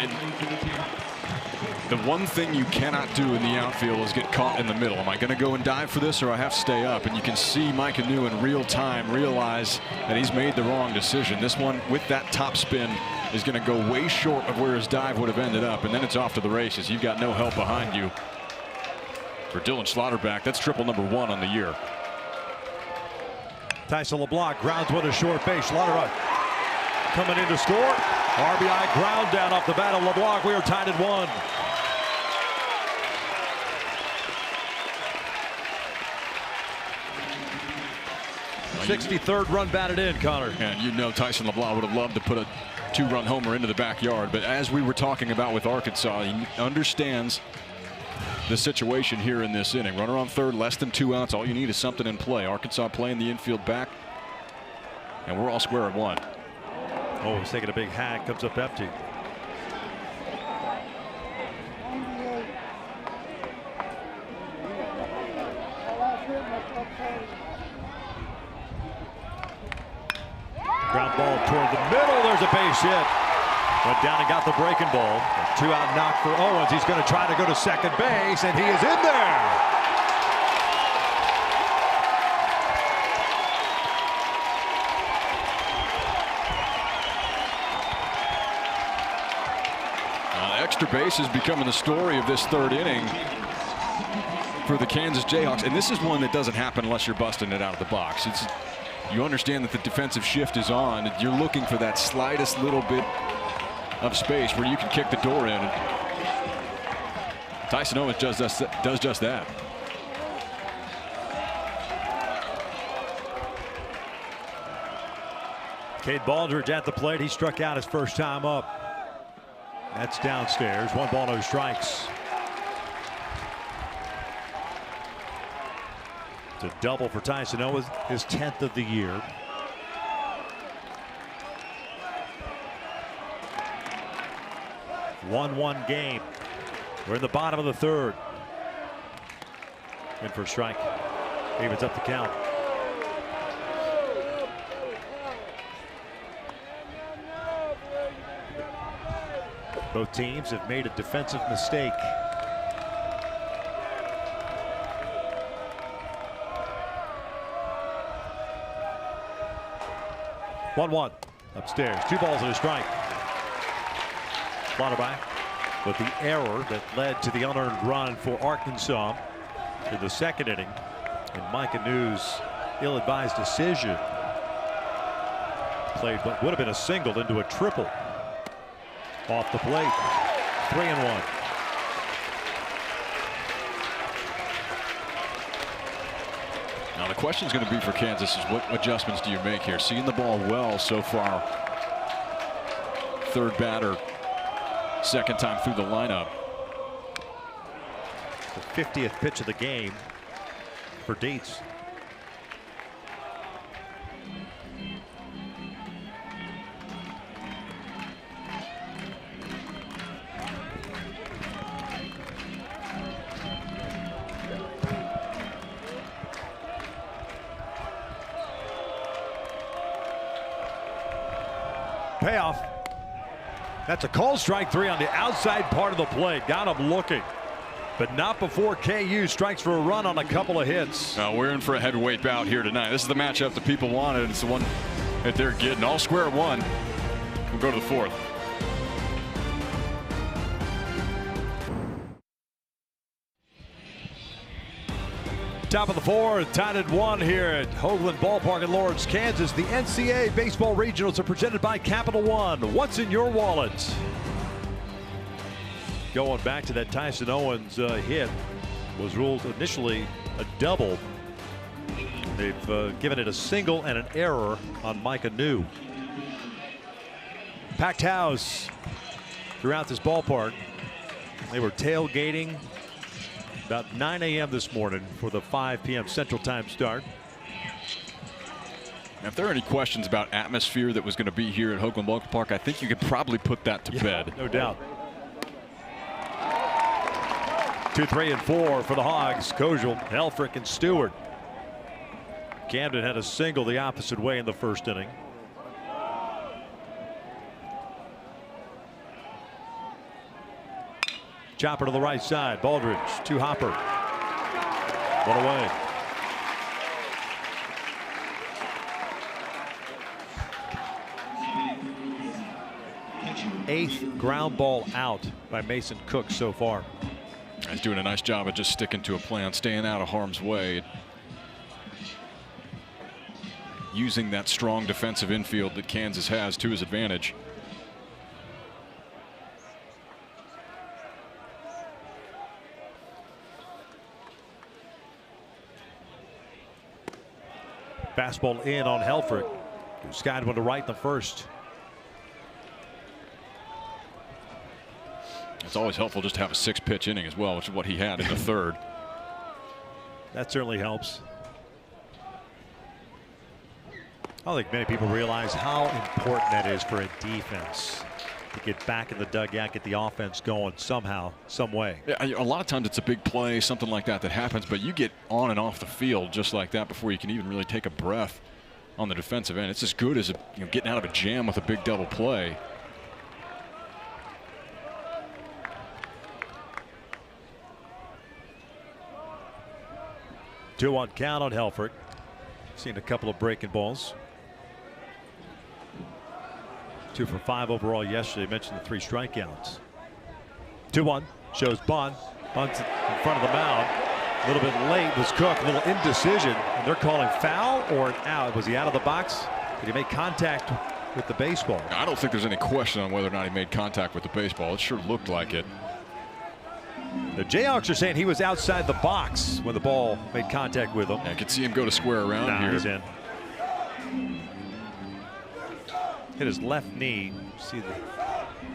The one thing you cannot do in the outfield is get caught in the middle. Am I going to go and dive for this, or I have to stay up? And you can see Micah New in real time realize that he's made the wrong decision. This one with that top spin is going to go way short of where his dive would have ended up, and then it's off to the races. You've got no help behind you. For Dylan Slaughterback, that's triple number 1 on the year. Tyson LeBlanc grounds one to short base. Slaughterback coming in to score. RBI ground down off the bat of LeBlanc. We are tied at 1. 63rd run batted in, Connor. And you know Tyson LeBlanc would have loved to put a 2-run homer into the backyard. But as we were talking about with Arkansas, he understands the situation here in this inning. Runner on third, less than 2 outs. All you need is something in play. Arkansas playing the infield back. And we're all square at 1. Oh, he's taking a big hack. Comes up empty. Ground ball toward the middle. There's a base hit. Went down and got the breaking ball. A 2-out knock for Owens. He's going to try to go to second base, and he is in there. Extra base is becoming the story of this third inning for the Kansas Jayhawks, and this is one that doesn't happen unless you're busting it out of the box. You understand that the defensive shift is on. You're looking for that slightest little bit of space where you can kick the door in. And Tyson Owens does just that. Cade Baldridge at the plate. He struck out his first time up. That's downstairs. 1 ball, no strikes. It's a double for Tyson Owens, his 10th of the year. One game. We're in the bottom of the third. In for a strike. Evens up the count. Both teams have made a defensive mistake. One upstairs. 2 balls and a strike. Schlotterbeck with the error that led to the unearned run for Arkansas in the second inning, and Micah New's ill-advised decision played what would have been a single into a triple. Off the plate. 3-1. Now the question is going to be for Kansas is what adjustments do you make here? Seeing the ball well so far. Third batter, second time through the lineup. The 50th pitch of the game for Dietz. Payoff. That's a called strike 3 on the outside part of the plate. Got him looking, but not before KU strikes for a run on a couple of hits. We're in for a heavyweight bout here tonight. This is the matchup that people wanted. It's the one that they're getting. All square one. We'll go to the fourth. Top of the fourth, tied at 1 here at Hoagland Ballpark in Lawrence, Kansas. The NCAA Baseball Regionals are presented by Capital One. What's in your wallet? Going back to that Tyson Owens hit, was ruled initially a double. They've given it a single and an error on Micah New. Packed house throughout this ballpark. They were tailgating about 9 a.m. this morning for the 5 p.m. Central Time start. If there are any questions about atmosphere that was going to be here at Hoagland Ballpark, I think you could probably put that to bed. No doubt. 2, 3, and 4 for the Hogs. Kojal, Helfrich, and Stewart. Camden had a single the opposite way in the first inning. Chopper to the right side. Baldridge to Hopper. 1 away. Eighth ground ball out by Mason Cook so far. He's doing a nice job of just sticking to a plan, staying out of harm's way. Using that strong defensive infield that Kansas has to his advantage. Fastball in on Helfrich, who skied one to right in the first. It's always helpful just to have a 6-pitch inning as well, which is what he had in the third. That certainly helps. I don't think many people realize how important that is for a defense to get back in the dugout, get the offense going somehow, some way. Yeah, a lot of times it's a big play, something like that happens, but you get on and off the field just like that before you can even really take a breath on the defensive end. It's as good as getting out of a jam with a big double play. Two on count on Helfrich. Seen a couple of breaking balls. 2 for 5 overall yesterday. Mentioned the 3 strikeouts. 2-1 shows Bond. Bond's in front of the mound. A little bit late was Cook, a little indecision. And they're calling foul or an out. Was he out of the box? Did he make contact with the baseball? I don't think there's any question on whether or not he made contact with the baseball. It sure looked like it. The Jayhawks are saying he was outside the box when the ball made contact with him. I could see him go to square around here. He's in. Hit his left knee. See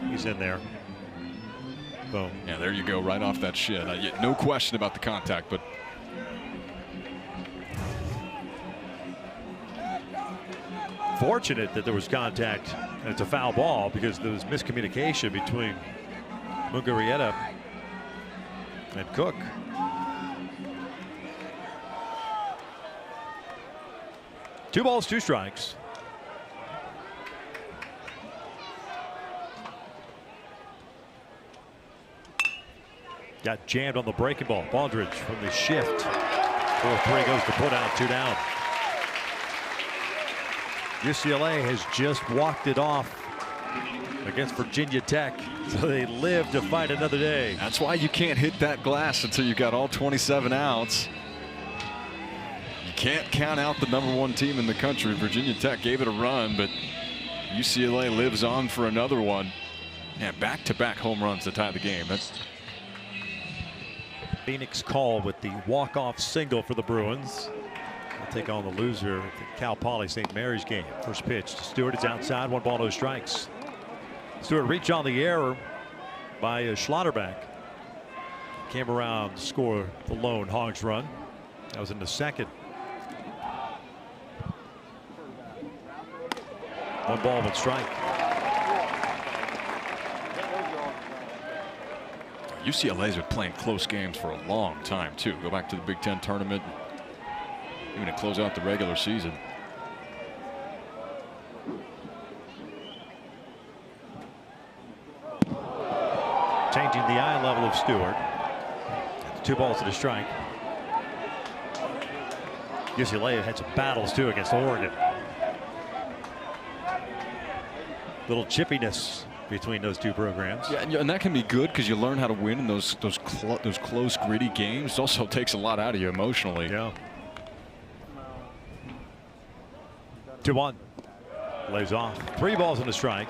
he's in there. Boom. Yeah, there you go, right off that shin. No question about the contact, but fortunate that there was contact and it's a foul ball because there was miscommunication between Mugarieta and Cook. Two balls, two strikes. Got jammed on the breaking ball. Baldridge from the shift. 4-3 goes to put out, 2 down. UCLA has just walked it off against Virginia Tech, so they live to fight another day. that's why you can't hit that glass until you got all 27 outs. You can't count out the #1 team in the country. Virginia Tech gave it a run, but UCLA lives on for another one. Yeah, back-to-back home runs to tie the game. That's Phoenix call with the walk-off single for the Bruins. They'll take on the loser at the Cal Poly St. Mary's game. First pitch to Stewart. It's outside. 1 ball, no strikes. Stewart reached on the error by Schlotterbeck. Came around to score the lone Hogs run. That was in the second. 1 ball, 1 strike. UCLA's been playing close games for a long time too. Go back to the Big Ten tournament, even to close out the regular season. Changing the eye level of Stewart. 2 balls to the strike. UCLA had some battles too against Oregon. Little chippiness between those two programs. Yeah, and that can be good because you learn how to win in those close, gritty games. It also takes a lot out of you emotionally. Yeah. 2-1. Lays off. 3 balls and a strike.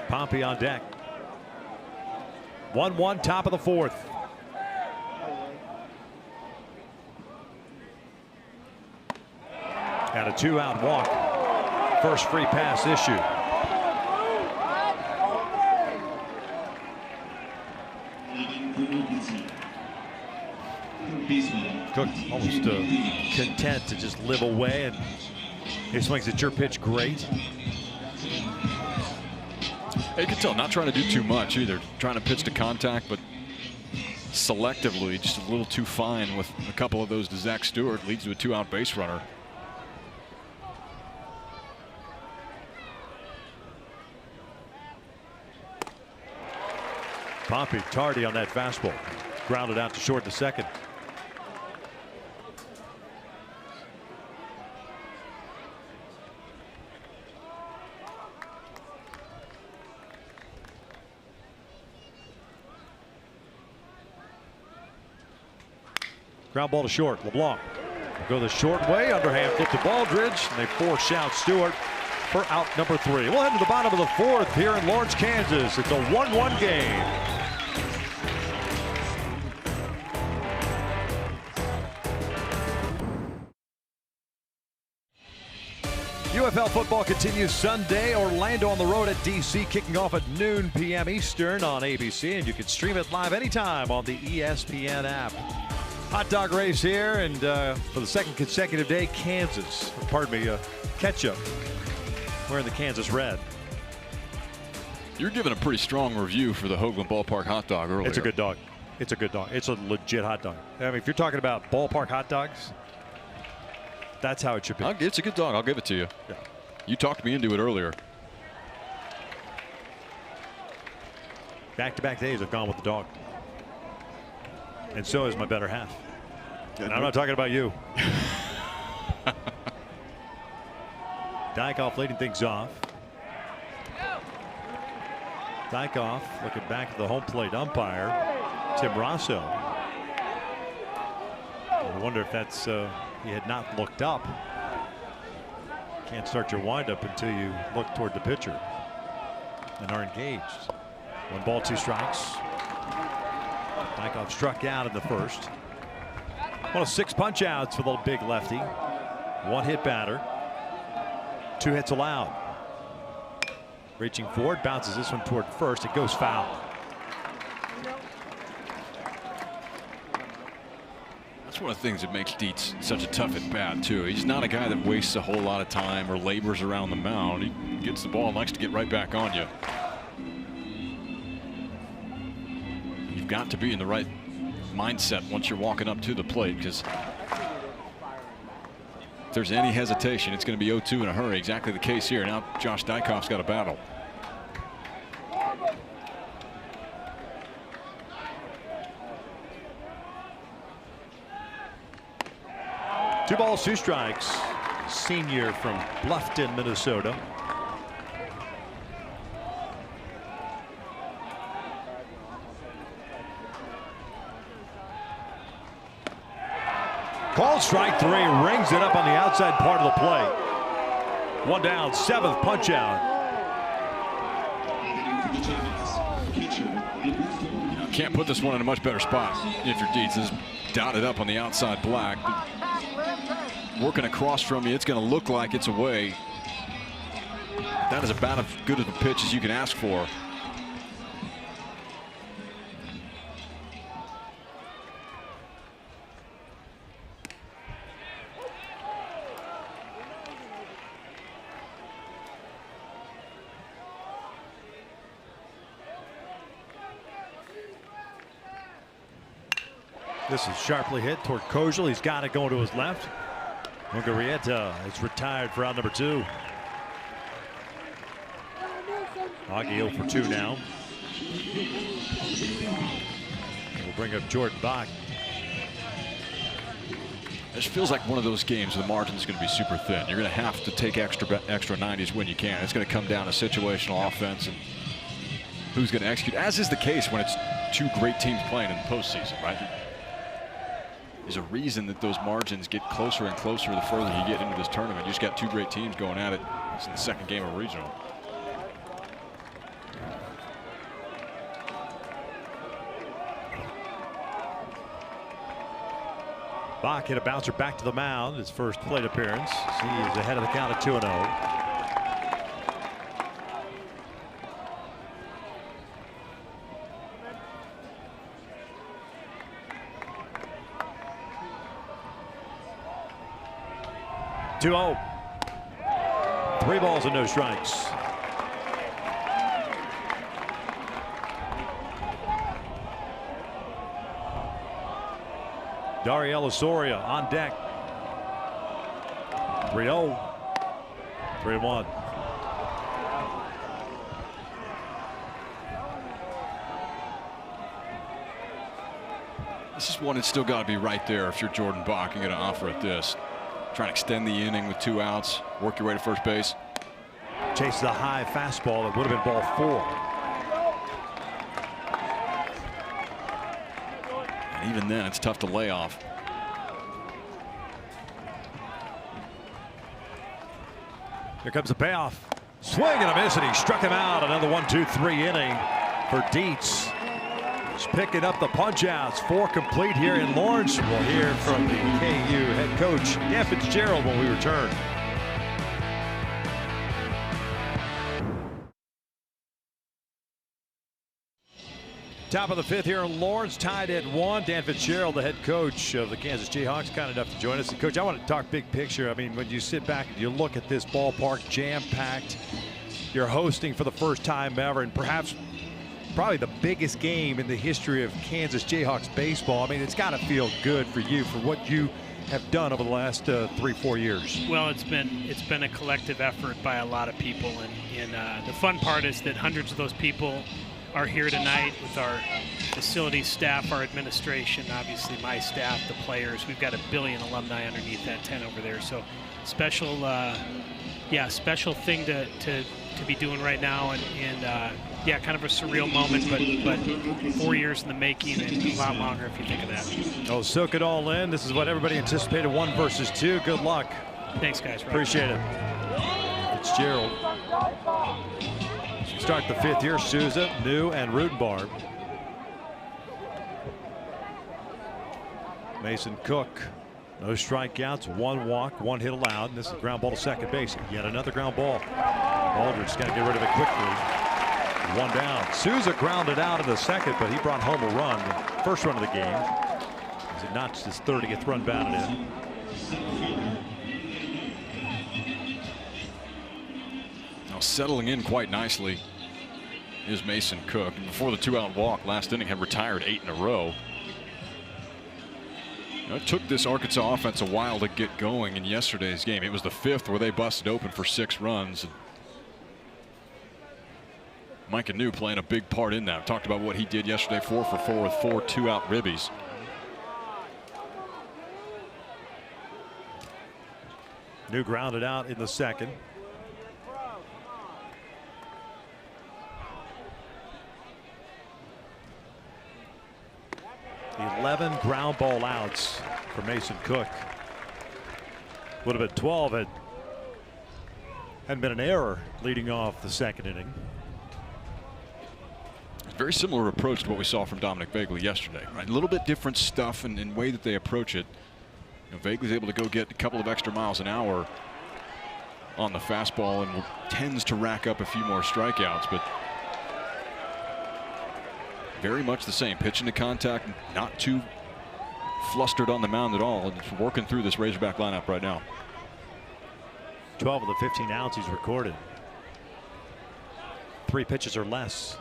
Pompey on deck. 1-1, top of the 4th. Got a 2-out walk. First free pass issue. Cook almost content to just live away, and he swings at your pitch great. You can tell not trying to do too much either. Trying to pitch to contact, but selectively just a little too fine with a couple of those to Zach Stewart. Leads to a 2-out base runner. Pompey tardy on that fastball. Grounded out to short in the second. Ground ball to short. LeBlanc will go the short way. Underhand flip to Baldridge, and they force out Stewart for out number 3. We'll head to the bottom of the 4th here in Lawrence, Kansas. It's a 1-1 game. UFL football continues Sunday. Orlando on the road at DC, kicking off at noon p.m. Eastern on ABC, and you can stream it live anytime on the ESPN app. Hot dog race here, and for the second consecutive day, Kansas, Ketchup, wearing the Kansas red. You're giving a pretty strong review for the Hoagland Ballpark hot dog earlier. It's a good dog. It's a good dog. It's a legit hot dog. I mean, if you're talking about ballpark hot dogs, that's how it should be. It's a good dog. I'll give it to you. Yeah. You talked me into it earlier. Back-to-back days I've gone with the dog. And so is my better half. And I'm not talking about you. Dykhoff leading things off. Dykhoff looking back at the home plate umpire, Tim Rosso. I wonder if that's he had not looked up. Can't start your windup until you look toward the pitcher and are engaged. 1 ball, 2 strikes. Dykhoff struck out in the first. 1 of 6 punch outs for the big lefty. 1 hit batter. 2 hits allowed. Reaching forward, bounces this one toward first. It goes foul. That's one of the things that makes Dietz such a tough at bat too. He's not a guy that wastes a whole lot of time or labors around the mound. He gets the ball and likes to get right back on you. You've got to be in the right mindset once you're walking up to the plate, because if there's any hesitation, it's going to be 0-2 in a hurry. Exactly the case here. Now Josh Dykhoff's got a battle. Two balls, 2 strikes. Senior from Bluffton, Minnesota. Called strike 3, rings it up on the outside part of the plate. 1 down, 7th punch out. Can't put this one in a much better spot if you're Dietz. This is dotted up on the outside black. Working across from you, it's going to look like it's away. That is about as good of a pitch as you can ask for. This is sharply hit toward Kojal. He's got it going to his left. Mugarieta is retired for out number 2. Augie 0 for 2 now. We'll bring up Jordan Bach. This feels like one of those games where the margin is going to be super thin. You're going to have to take extra 90s when you can. It's going to come down to situational offense and who's going to execute, as is the case when it's 2 great teams playing in the postseason, right? There's a reason that those margins get closer and closer the further you get into this tournament. You just got 2 great teams going at it. It's in the 2nd game of regional. Bach hit a bouncer back to the mound. His first plate appearance. He is ahead of the count at 2-0. Two 0. 3 balls and no strikes. Dariel Osorio on deck. 3-0. 3-1. This is one that's still got to be right there if you're Jordan Bach and going to offer at this. Trying to extend the inning with 2 outs, work your way to first base. Chases a high fastball that would have been ball 4. And even then, it's tough to lay off. Here comes the payoff. Swing and a miss, and he struck him out. Another 1-2-3 inning for Dietz. He's picking up the punch outs. 4 complete here in Lawrence. We'll hear from the KU head coach, Dan Fitzgerald, when we return. Top of the 5th here in Lawrence, tied at 1. Dan Fitzgerald, the head coach of the Kansas Jayhawks, kind enough to join us. And Coach, I want to talk big picture. I mean, when you sit back and you look at this ballpark, jam-packed, you're hosting for the first time ever, and perhaps probably the biggest game in the history of Kansas Jayhawks baseball. I mean, it's got to feel good for you for what you have done over the last 3-4 years. Well, it's been a collective effort by a lot of people, and the fun part is that hundreds of those people are here tonight with our facility staff, our administration, obviously my staff, the players. We've got 1 billion alumni underneath that tent over there. So special, special thing to be doing right now, and yeah, kind of a surreal moment, but 4 years in the making and a lot longer if you think of that. Oh, soak it all in. This is what everybody anticipated, 1 versus 2. Good luck. Thanks, guys. Rob. Appreciate it. Fitzgerald. Start the 5th year, Souza, New, and Rutenbar. Mason Cook, no strikeouts, 1 walk, 1 hit allowed, and this is a ground ball to second base. Yet another ground ball. Aldridge got to get rid of it quickly. 1 down. Souza grounded out in the second, but he brought home a run, the first run of the game, as he notched his 30th run batted in. Now settling in quite nicely is Mason Cook. Before the 2-out walk last inning, had retired 8 in a row. It took this Arkansas offense a while to get going in yesterday's game. It was the 5th where they busted open for 6 runs. Mike Anu playing a big part in that. Talked about what he did yesterday, 4 for 4 with 4 2-out ribbies. New grounded out in the second. The 11 ground ball outs for Mason Cook. Would have been 12 hadn't been an error leading off the second inning. Very similar approach to what we saw from Dominic Vagley yesterday. Right? A little bit different stuff in way that they approach it. Vagley's able to go get a couple of extra miles an hour on the fastball and tends to rack up a few more strikeouts, but very much the same. Pitching to contact, not too flustered on the mound at all, and it's working through this Razorback lineup right now. 12 of the 15 outs he's recorded. 3 pitches or less.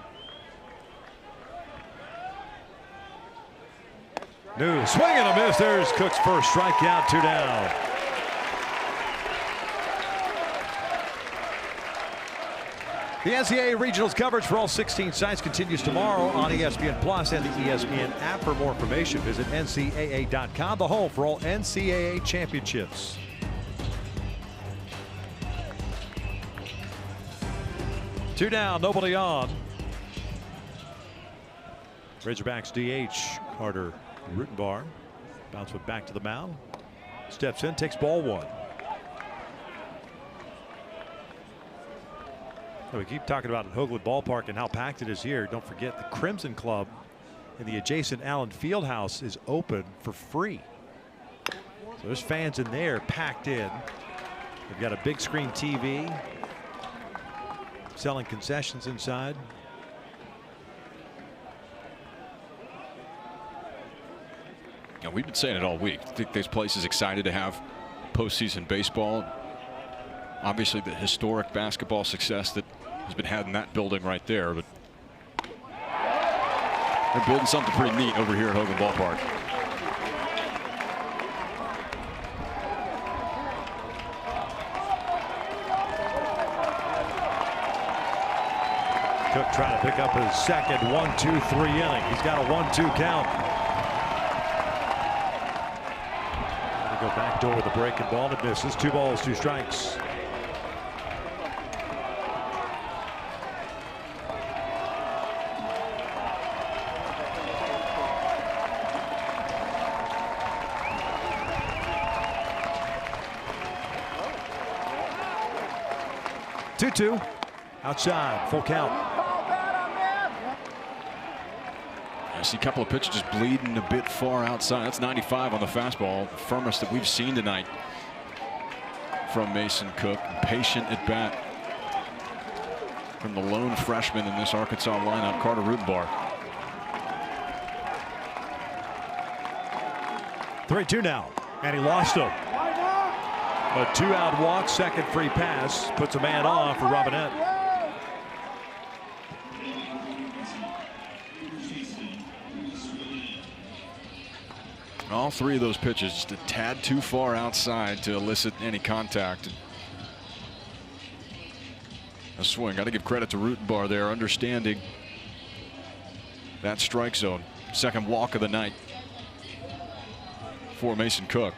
New swing and a miss. There's Cook's first strikeout, 2 down. The NCAA Regionals coverage for all 16 sites continues tomorrow on ESPN Plus and the ESPN app. For more information, visit ncaa.com, the home for all NCAA championships. Two down, nobody on. Razorbacks DH Carter Rutenbar. Bounce it back to the mound. Steps in, takes ball 1. We keep talking about Hoagland Ballpark and how packed it is here. Don't forget the Crimson Club in the adjacent Allen Fieldhouse is open for free. So there's fans in there packed in. They've got a big screen TV. Selling concessions inside. Yeah, we've been saying it all week. I think this place is excited to have postseason baseball. Obviously the historic basketball success that has been had in that building right there, but they're building something pretty neat over here at Hoagland Ballpark. Cook trying to pick up his second 1-2-3 inning. He's got a 1-2 count. Going to go back door with a breaking ball. It misses. 2 balls, 2 strikes. Two outside, full count. I see a couple of pitches just bleeding a bit far outside. That's 95 on the fastball, the firmest that we've seen tonight from Mason Cook. Patient at bat from the lone freshman in this Arkansas lineup, Carter Rutenbar. 3-2 now, and he lost him. A 2-out walk, second free pass, puts a man on for Robinette. All 3 of those pitches just a tad too far outside to elicit any contact. A swing. Got to give credit to Rutenbar there, understanding that strike zone. Second walk of the night for Mason Cook.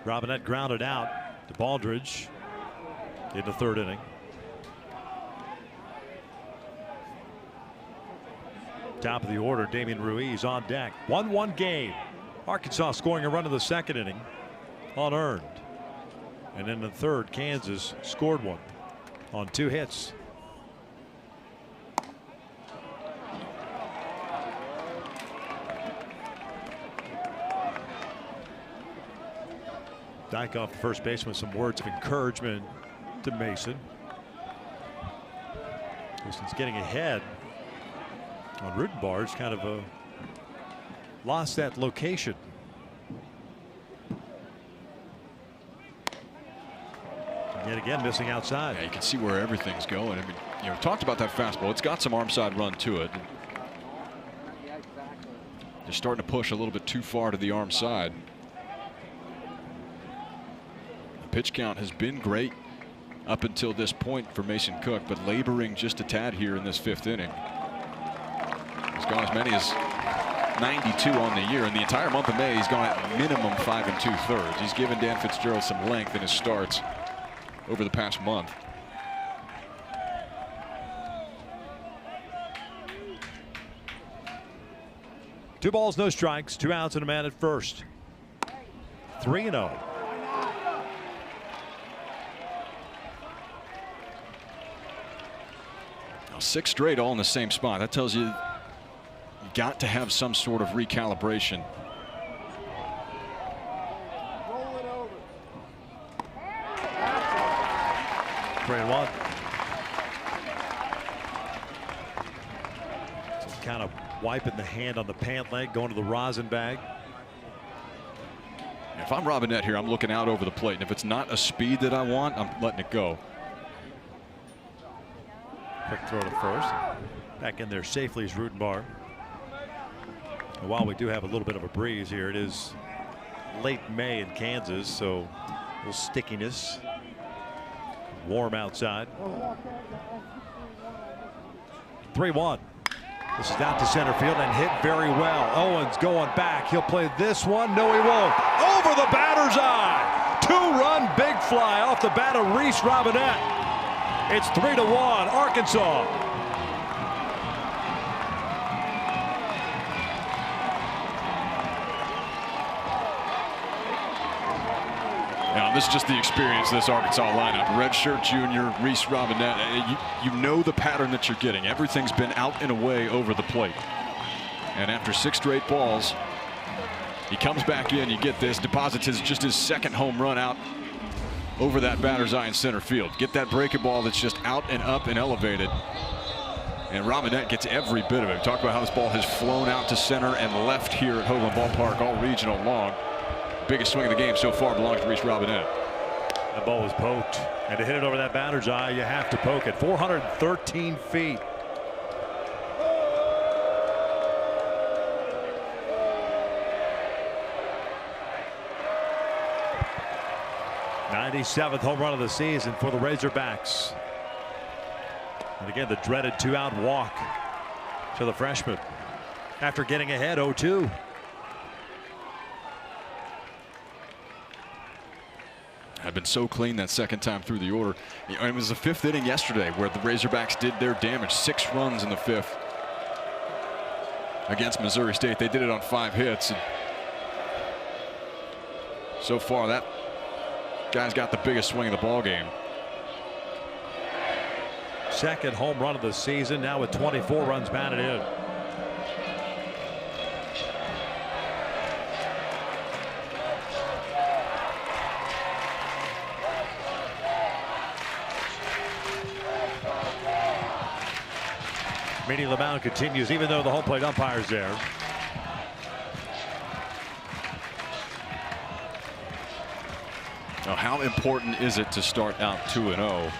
Robinette grounded out to Baldridge in the third inning. Top of the order, Damian Ruiz on deck. 1-1 game. Arkansas scoring a run in the second inning, unearned. And in the third, Kansas scored one on 2 hits. Dykoff, the first baseman, some words of encouragement to Mason. Mason's getting ahead on Rudenbar. It's kind of lost that location. And yet again, missing outside. Yeah, you can see where everything's going. I mean, you know, talked about that fastball. It's got some arm side run to it. They're starting to push a little bit too far to the arm side. The pitch count has been great up until this point for Mason Cook, but laboring just a tad here in this 5th inning. He's gone as many as 92 on the year. In the entire month of May, he's gone at minimum 5 2/3. He's given Dan Fitzgerald some length in his starts over the past month. Two balls, no strikes, 2 outs and a man at first. 3-0. Now 6 straight all in the same spot. That tells you you got to have some sort of recalibration. Three and one. Just kind of wiping the hand on the pant leg, going to the rosin bag. If I'm Robinette here, I'm looking out over the plate, and if it's not a speed that I want, I'm letting it go. Quick throw to first. Back in there safely is Rudenbar. And while we do have a little bit of a breeze here, it is late May in Kansas, so a little stickiness. Warm outside. 3-1. This is down to center field and hit very well. Owens going back. He'll play this one. No, he won't. Over the batter's eye. 2-run big fly off the bat of Reese Robinette. It's 3-1 Arkansas. Now, this is just the experience of this Arkansas lineup. Redshirt junior, Reese Robinette. You know the pattern that you're getting. Everything's been out and away over the plate. And after 6 straight balls, he comes back in. You get this. Deposits just his 2nd home run out over that batter's eye in center field. Get that breaking ball that's just out and up and elevated. And Robinette gets every bit of it. We talked about how this ball has flown out to center and left here at Hoagland Ballpark all regional long. Biggest swing of the game so far belongs to Reese Robinette. That ball was poked, and to hit it over that batter's eye, you have to poke it. 413 feet. '97th home run of the season for the Razorbacks. And again, the dreaded 2-out walk to the freshman after getting ahead 0-2. Had been so clean that 2nd time through the order. It was the 5th inning yesterday where the Razorbacks did their damage. 6 runs in the 5th against Missouri State. They did it on 5 hits. And so far, that guy's got the biggest swing of the ball game. 2nd home run of the season, now with 24 runs batted in. Meeting the mound continues, even though the home plate umpire's there. Now, how important is it to start out 2-0?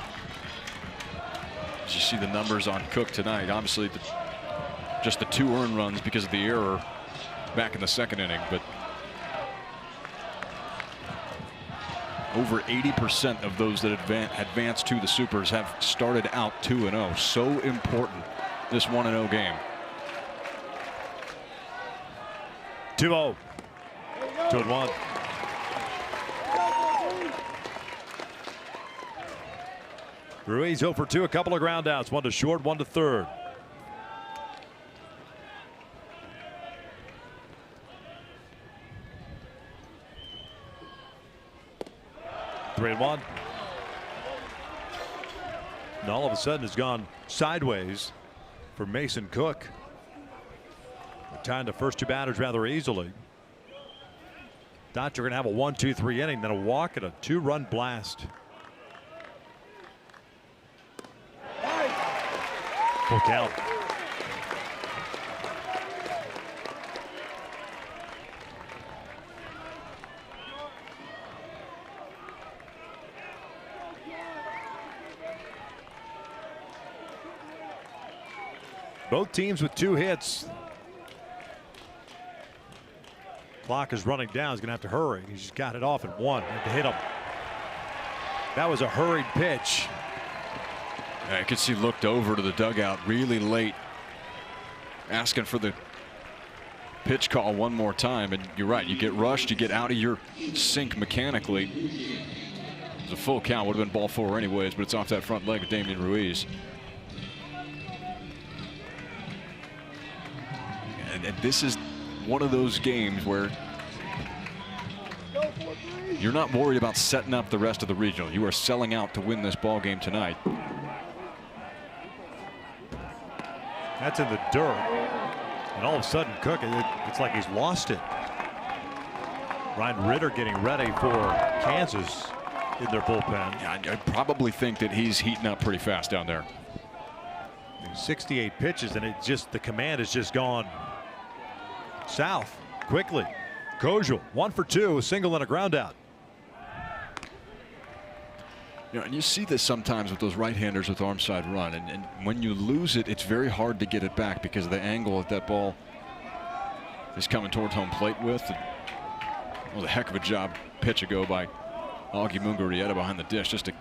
As you see the numbers on Cook tonight, obviously just the 2 earned runs because of the error back in the 2nd inning, but over 80% of those that advance to the Supers have started out 2-0. So important, this 1-0 game. 2-0. 2-1. Ruiz 0 for 2, a couple of ground outs, one to short, one to third. Three and one. And all of a sudden it's gone sideways for Mason Cook. Tying the first two batters rather easily. Thought you're going to have a 1-2-3 inning, then a walk and a 2-run blast. Full count. Both teams with 2 hits. Clock is running down. He's going to have to hurry. He's got it off at 1. Have to hit him. That was a hurried pitch. I could see looked over to the dugout really late, asking for the pitch call one more time. And you're right, you get rushed, you get out of your sync mechanically. It was a full count, would have been ball 4 anyways, but it's off that front leg of Damian Ruiz. And this is one of those games where you're not worried about setting up the rest of the regional. You are selling out to win this ball game tonight. That's in the dirt. And all of a sudden, Cook, it's like he's lost it. Ryan Ritter getting ready for Kansas in their bullpen. Yeah, I probably think that he's heating up pretty fast down there. 68 pitches, and the command has just gone south quickly. Kojul 1 for 2, a single and a ground out. You know, and you see this sometimes with those right-handers with arm side run, and when you lose it, it's very hard to get it back because of the angle that ball is coming towards home plate with. It was a heck of a job pitch ago by Augie Mungarieta behind the dish just to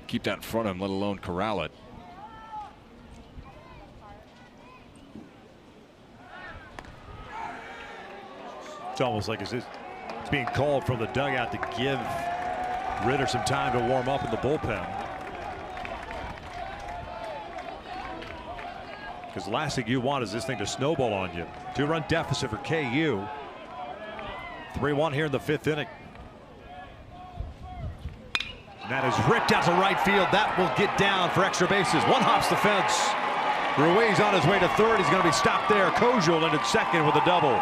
keep that in front of him, let alone corral it. It's almost like it's being called from the dugout to give Ritter some time to warm up in the bullpen. Because the last thing you want is this thing to snowball on you. 2-run deficit for KU. 3-1 here in the 5th inning. And that is ripped out to right field. That will get down for extra bases. One hops the fence. Ruiz on his way to third. He's going to be stopped there. Kojul in at second with a double.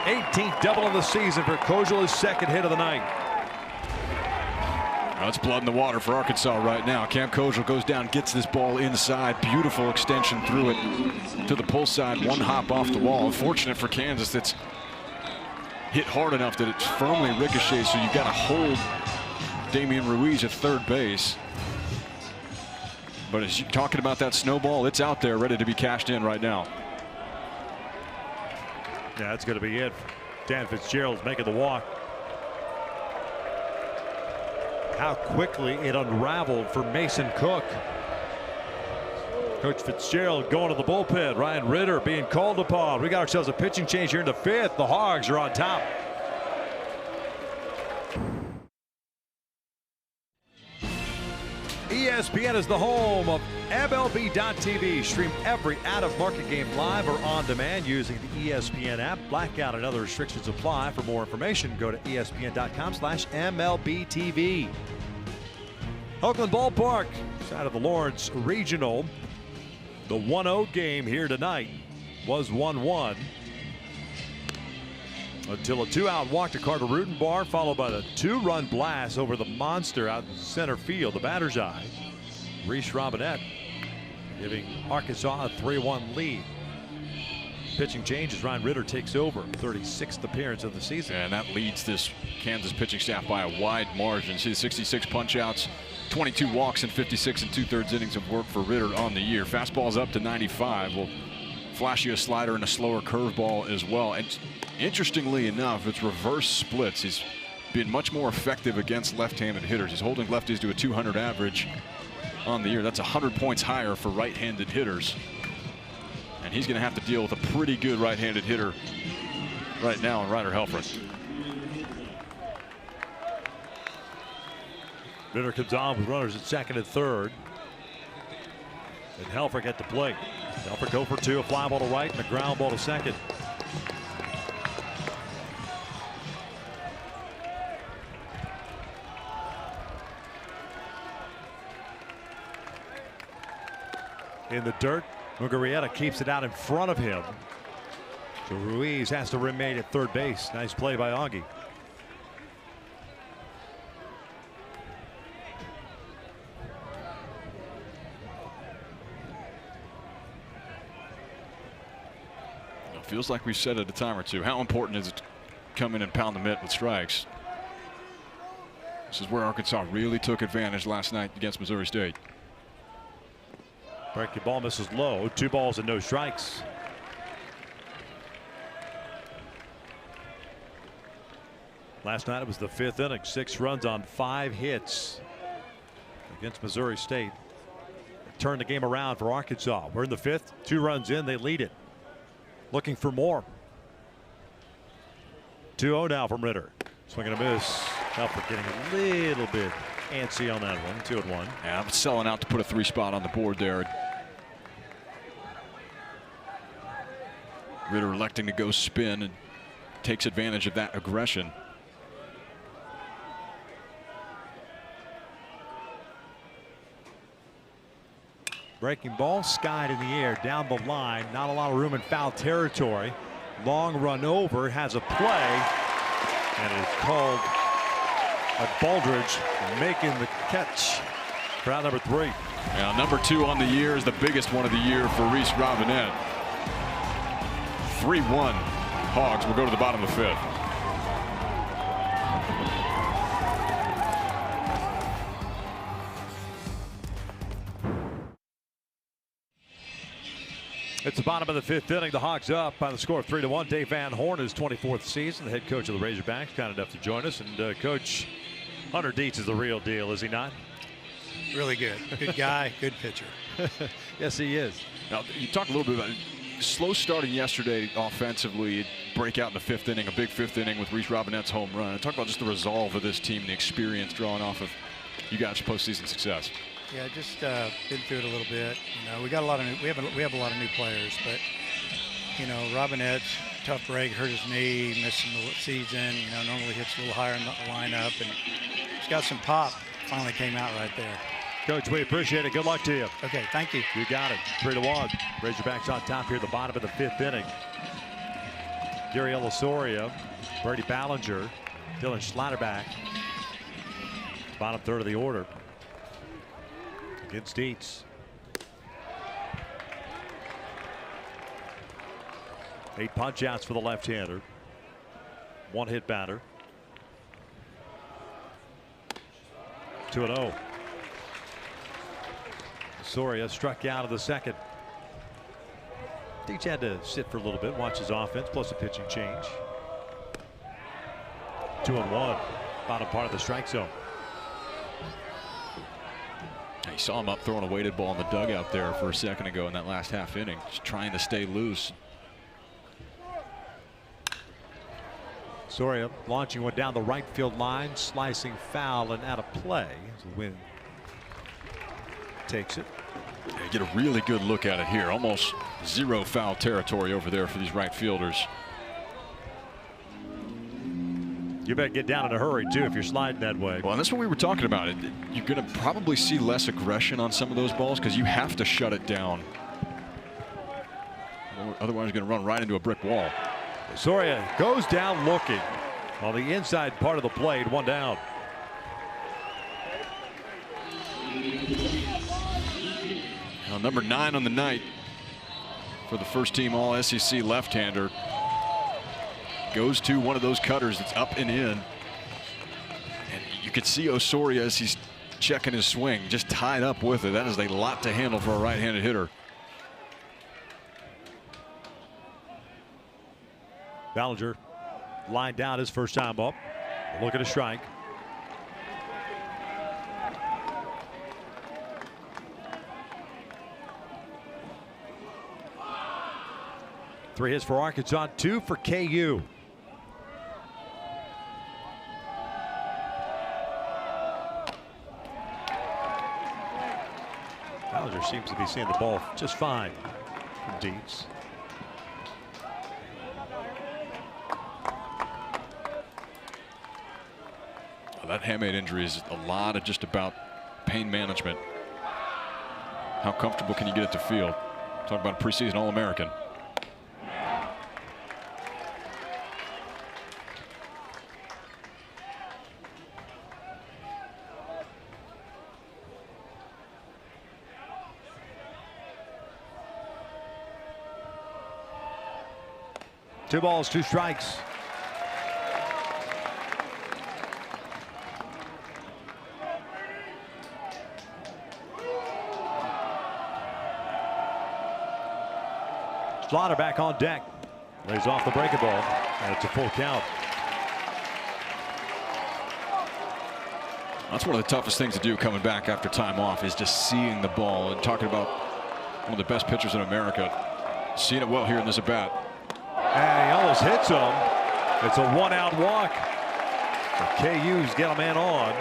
18th double of the season for Kojul, his second hit of the night. Well, it's blood in the water for Arkansas right now. Cam Kojul goes down, gets this ball inside. Beautiful extension through it to the pull side. One hop off the wall. Unfortunate for Kansas, that's hit hard enough that it's firmly ricocheted, so you've got to hold Damian Ruiz at third base. But as you're talking about that snowball, it's out there ready to be cashed in right now. Yeah, that's going to be it. Dan Fitzgerald's making the walk. How quickly it unraveled for Mason Cook. Coach Fitzgerald going to the bullpen. Ryan Ritter being called upon. We got ourselves a pitching change here in the 5th. The Hogs are on top. ESPN is the home of MLB.TV. Stream every out-of-market game live or on demand using the ESPN app. Blackout and other restrictions apply. For more information, go to ESPN.com/MLBTV. Oakland Ballpark, side of the Lawrence Regional. The 1-0 game here tonight was 1-1. Until a 2-out walk to Carter Rutenbar, followed by the 2-run blast over the monster out in center field, the batter's eye. Reese Robinette giving Arkansas a 3-1 lead. Pitching change as Ryan Ritter takes over. 36th appearance of the season. And that leads this Kansas pitching staff by a wide margin. See 66 punch outs, 22 walks, and 56 2/3 innings of work for Ritter on the year. Fastball's up to 95. Well, flashier slider and a slower curveball as well. And interestingly enough, it's reverse splits. He's been much more effective against left-handed hitters. He's holding lefties to a 200 average on the year. That's 100 points higher for right-handed hitters. And he's going to have to deal with a pretty good right-handed hitter right now in Ryder Helfrich. Ritter comes on with runners at second and third. And Helfrich at the plate. Helfrich 0 for 2, a fly ball to right and a ground ball to second. In the dirt, Mugarieta keeps it out in front of him. So Ruiz has to remain at third base. Nice play by Augie. Feels like we've said it a time or two. How important is it to come in and pound the mitt with strikes? This is where Arkansas really took advantage last night against Missouri State. Breaking ball misses low. 2 balls and no strikes. Last night it was the 5th inning. 6 runs on 5 hits against Missouri State. Turned the game around for Arkansas. We're in the 5th. 2 runs in. They lead it. Looking for more. 2-0 now from Ritter. Swing and a miss. Helfrich getting a little bit antsy on that one. 2-1. Yeah, I'm selling out to put a 3 spot on the board there. Ritter electing to go spin and takes advantage of that aggression. Breaking ball skied in the air down the line. Not a lot of room in foul territory. Long run over, has a play, and it's called by Baldridge making the catch for out number 3. Now, number 2 on the year is the biggest one of the year for Reese Robinette. 3-1. Hogs will go to the bottom of the 5th. It's the bottom of the 5th inning. The Hawks up by the score of 3-1. Dave Van Horn, his 24th season, the head coach of the Razorbacks, kind enough to join us. And Coach Hunter Dietz is the real deal, is he not? Really good. Good guy, good pitcher. Yes, he is. Now, you talk a little bit about it. Slow starting yesterday offensively, break out in the 5th inning, a big 5th inning with Reese Robinette's home run. Talk about just the resolve of this team and the experience drawn off of you guys' postseason success. Yeah, just been through it a little bit. You know, we got a lot of new, we have a lot of new players, but you know, Robinette's tough break, hurt his knee, missing the season. You know, normally hits a little higher in the lineup, and he's got some pop. Finally came out right there. Coach, we appreciate it. Good luck to you. Okay, thank you. You got it. 3-1. Razorbacks on top here at the bottom of the 5th inning. Gary Elasoria, Brady Ballinger, Dylan Schlatterback. Bottom 3rd of the order. Against Dietz. 8 punch outs for the left-hander. 1 hit batter. 2-0. Soria struck out of the 2nd. Dietz had to sit for a little bit, watch his offense, plus a pitching change. 2-1. Bottom part of the strike zone. You saw him up throwing a weighted ball in the dugout there for a second ago in that last half inning, just trying to stay loose. Soria launching one down the right field line, slicing foul and out of play. The wind takes it. You get a really good look at it here. Almost 0 foul territory over there for these right fielders. You better get down in a hurry too if you're sliding that way. Well, and that's what we were talking about. You're going to probably see less aggression on some of those balls because you have to shut it down. Otherwise, you're going to run right into a brick wall. Soria goes down looking on the inside part of the plate. 1 down. Now, number 9 on the night for the first team all SEC left-hander goes to one of those cutters that's up and in. And you could see Osorio as he's checking his swing, just tied up with it. That is a lot to handle for a right-handed hitter. Ballinger lined down his first time up. Look at a strike. Three hits for Arkansas, 2 for KU. Ballinger seems to be seeing the ball just fine from Dietz. Well, that hamate injury is a lot of just about pain management. How comfortable can you get it to field? Talk about a preseason All-American. Two balls, 2 strikes. Slaughter back on deck. Lays off the breaking ball, and it's a full count. That's one of the toughest things to do coming back after time off, is just seeing the ball. And talking about one of the best pitchers in America, seeing it well here in this at bat. And he almost hits him. It's a 1-out walk. The KU's get a man on.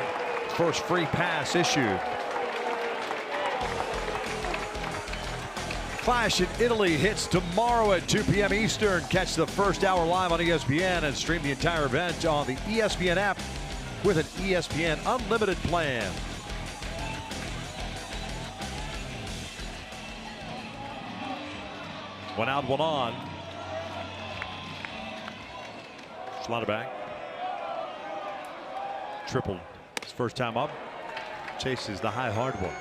First free pass issued. Clash in Italy hits tomorrow at 2 p.m. Eastern. Catch the first hour live on ESPN and stream the entire event on the ESPN app with an ESPN Unlimited plan. One out, one on. Slaughter back. Tripled his first time up. Chases the high hard one.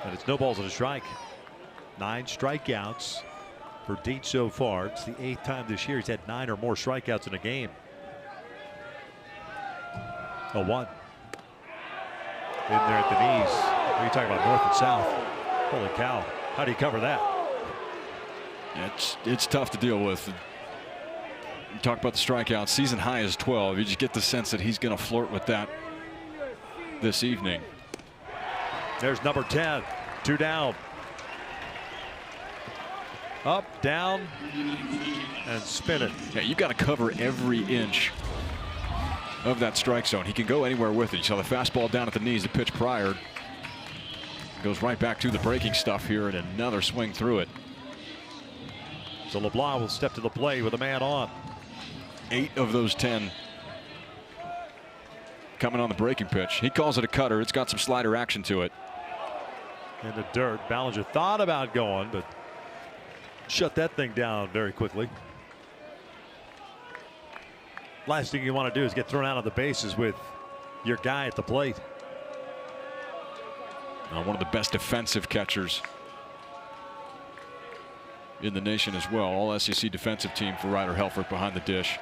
And it's no balls and a strike. 9 strikeouts for Dietz so far. It's the 8th time this year he's had 9 or more strikeouts in a game. 0-1. In there at the knees. What are you talking about, north and south? Holy cow. How do you cover that? It's tough to deal with. You talk about the strikeouts. Season high is 12. You just get the sense that he's going to flirt with that this evening. There's number 10. 2 down. Up, down, and spin it. Yeah, you've got to cover every inch of that strike zone. He can go anywhere with it. You saw the fastball down at the knees, the pitch prior. Goes right back to the breaking stuff here, and another swing through it. So LeBlanc will step to the plate with a man on. 8 of those 10 coming on the breaking pitch. He calls it a cutter. It's got some slider action to it. In the dirt. Ballinger thought about going, but shut that thing down very quickly. Last thing you want to do is get thrown out of the bases with your guy at the plate. One of the best defensive catchers in the nation as well. All SEC defensive team for Ryder Helfrich behind the dish.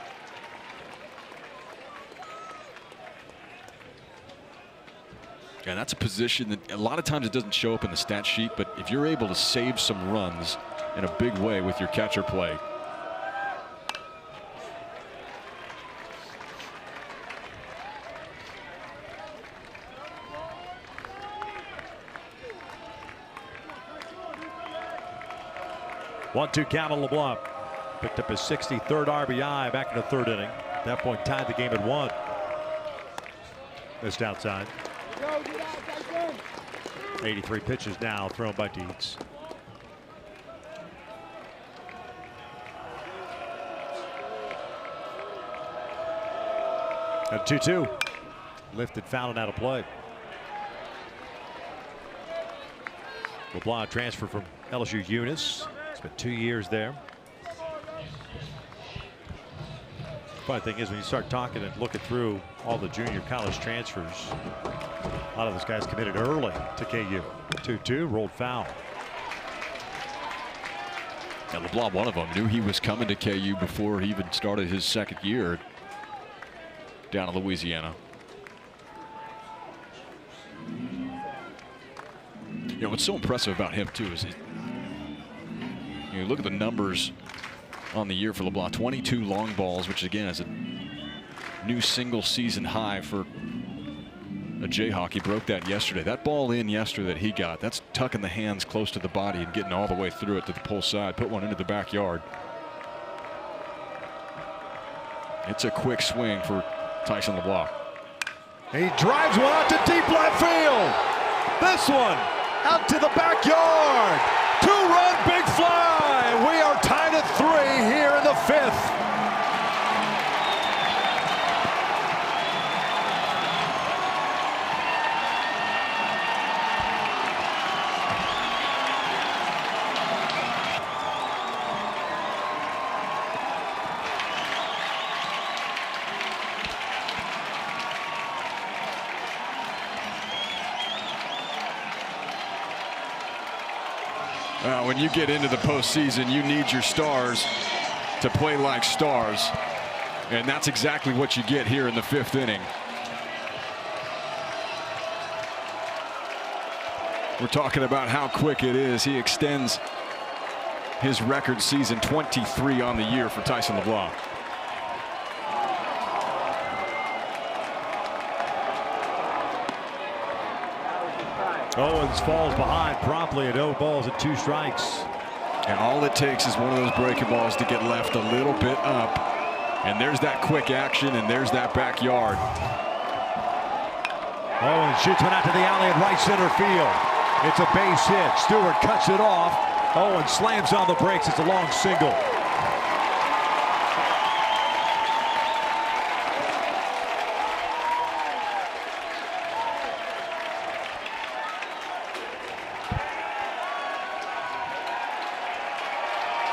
And that's a position that a lot of times it doesn't show up in the stat sheet, but if you're able to save some runs in a big way with your catcher play. One-two count on LeBlanc. Picked up his 63rd RBI back in the 3rd inning. At that point, tied the game at 1. Missed outside. 83 pitches now thrown by Dietz. And 2-2. Lifted, foul, and out of play. LeBlanc transfer from LSU Eunice. Spent 2 years there. Funny thing is, when you start talking and looking through all the junior college transfers, a lot of those guys committed early to KU. 2-2, rolled foul. And LeBlanc, one of them, knew he was coming to KU before he even started his 2nd year down in Louisiana. You know, what's so impressive about him too is you look at the numbers on the year for LeBlanc. 22 long balls, which again is a new single season high for a Jayhawk. He broke that yesterday. That ball in yesterday that he got, that's tucking the hands close to the body and getting all the way through it to the pull side. Put one into the backyard. It's a quick swing for Tyson LeBlanc. He drives one out to deep left field. This one out to the backyard. 2-run big fly. We are tied at 3 here in the 5th. When you get into the postseason, you need your stars to play like stars. And that's exactly what you get here in the 5th inning. We're talking about how quick it is. He extends his record season, 23 on the year for Tyson LeBlanc. Owens falls behind promptly at 0 balls and 2 strikes. And all it takes is one of those breaking balls to get left a little bit up. And there's that quick action, and there's that backyard. Owens shoots one out to the alley in right center field. It's a base hit. Stewart cuts it off. Owens slams on the brakes. It's a long single.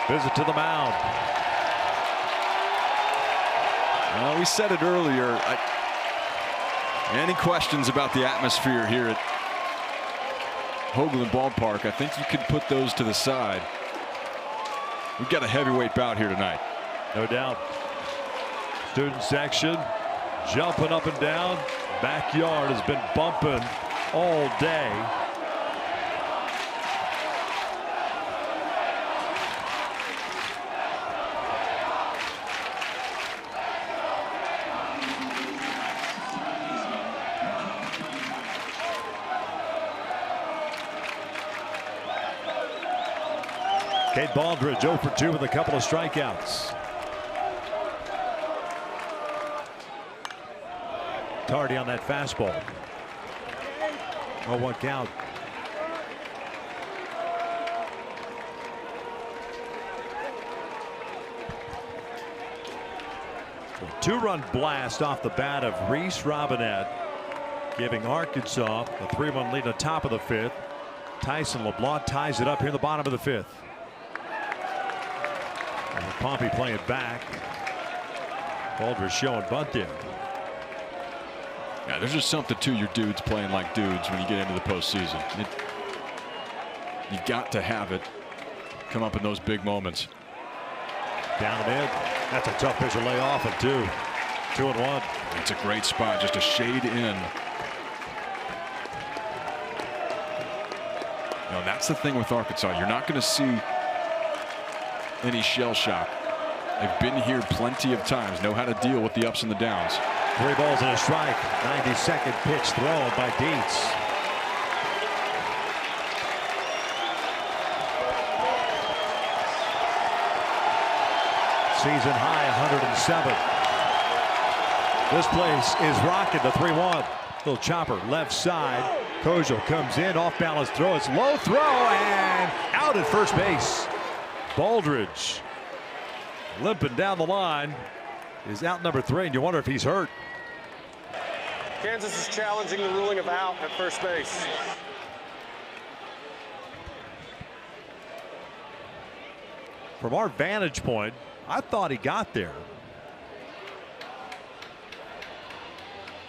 Visit to the mound. Well, we said it earlier. Any questions about the atmosphere here at Hoagland Ballpark? I think you could put those to the side. We've got a heavyweight bout here tonight. No doubt. Student section jumping up and down. Backyard has been bumping all day. Cade Baldridge 0 for 2 with a couple of strikeouts. Tardy on that fastball. 0-1 count. A 2-run blast off the bat of Reese Robinette, giving Arkansas a 3-1 lead on top of the 5th. Tyson LeBlanc ties it up here in the bottom of the 5th. Pompey playing back. Baldridge showing bunt in. Yeah, there's just something to your dudes playing like dudes when you get into the postseason. You got to have it come up in those big moments. Down and in. That's a tough pitch to lay off at 2. 2-1. It's a great spot, just a shade in. No, that's the thing with Arkansas. You're not going to see any shell shock. They've been here plenty of times, know how to deal with the ups and the downs. 3 balls and a strike. 92nd pitch thrown by Dietz. Season high 107. This place is rocking. The 3-1. Little chopper left side. Kozel comes in, off balance throw. It's low throw and out at first base. Baldridge limping down the line is out number 3, and you wonder if he's hurt. Kansas is challenging the ruling of out at first base. From our vantage point, I thought he got there.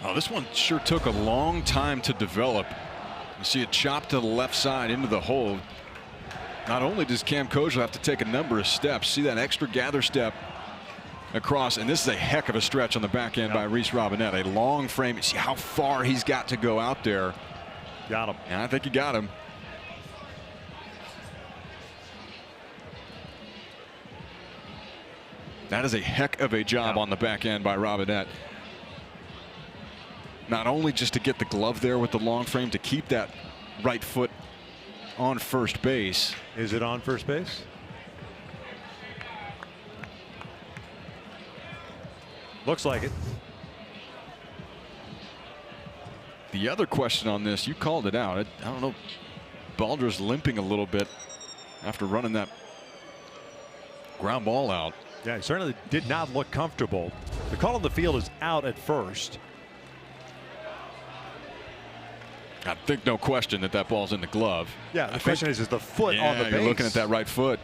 Oh, this one sure took a long time to develop. You see it chopped to the left side into the hole. Not only does Cam Kozel have to take a number of steps, see that extra gather step across, and this is a heck of a stretch on the back end by Reese Robinette. A long frame. You see how far he's got to go out there. Got him. And I think he got him. That is a heck of a job on the back end by Robinette. Not only just to get the glove there with the long frame, to keep that right foot on first base. Is it on first base? Looks like it. The other question on this, you called it out. I don't know. Baldr's limping a little bit after running that ground ball out. Yeah, he certainly did not look comfortable. The call on the field is out at first. I think no question that ball's in the glove. Yeah, the question is the foot on the base? You're looking at that right foot.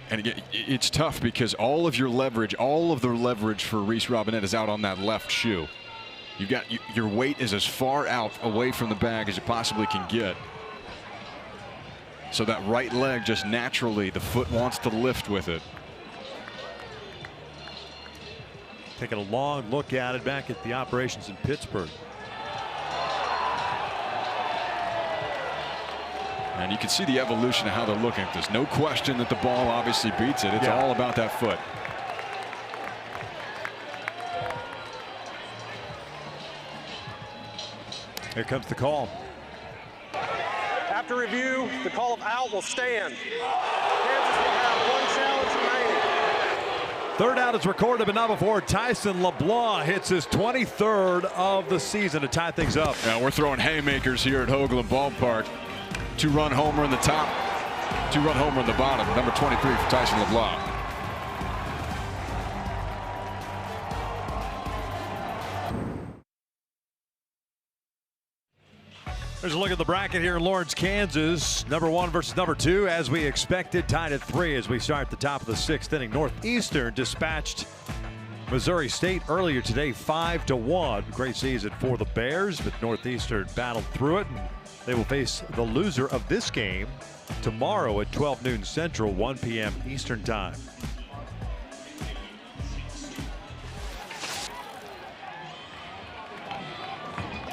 And again, it's tough because all of your leverage, all of the leverage for Reese Robinette is out on that left shoe. You've got your weight is as far out away from the bag as you possibly can get. So that right leg just naturally, the foot wants to lift with it. Taking a long look at it back at the operations in Pittsburgh. And you can see the evolution of how they're looking at this. No question that the ball obviously beats it. It's all about that foot. Here comes the call. After review, the call of out will stand. Kansas will have one challenge remaining. Third out is recorded, but not before Tyson LeBlanc hits his 23rd of the season to tie things up. Now we're throwing haymakers here at Hoagland Ballpark. 2-run homer in the top, 2-run homer in the bottom. Number 23 for Tyson LeBlanc. There's a look at the bracket here in Lawrence, Kansas. Number 1 versus number 2, as we expected, tied at 3 as we start the top of the 6th inning. Northeastern dispatched Missouri State earlier today, 5-1. Great season for the Bears, but Northeastern battled through it, and they will face the loser of this game tomorrow at 12 noon Central, 1 p.m. Eastern Time.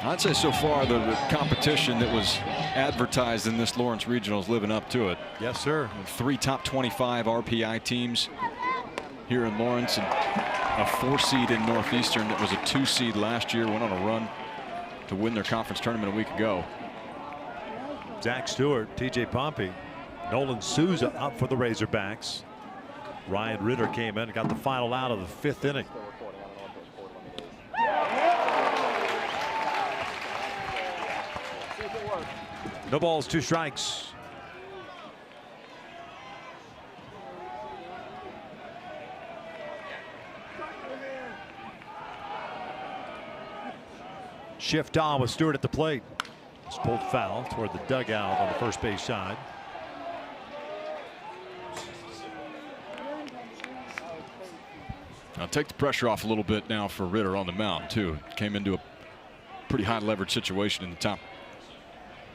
I'd say so far the competition that was advertised in this Lawrence Regional is living up to it. Yes, sir. 3 top 25 RPI teams here in Lawrence, and a 4 seed in Northeastern that was a 2 seed last year, went on a run to win their conference tournament a week ago. Zach Stewart, TJ Pompey, Nolan Souza up for the Razorbacks. Ryan Ritter came in and got the final out of the 5th inning. No balls, 2 strikes. Shift on with Stewart at the plate. It's pulled foul toward the dugout on the first base side. I'll take the pressure off a little bit now for Ritter on the mound too. Came into a pretty high leverage situation in the top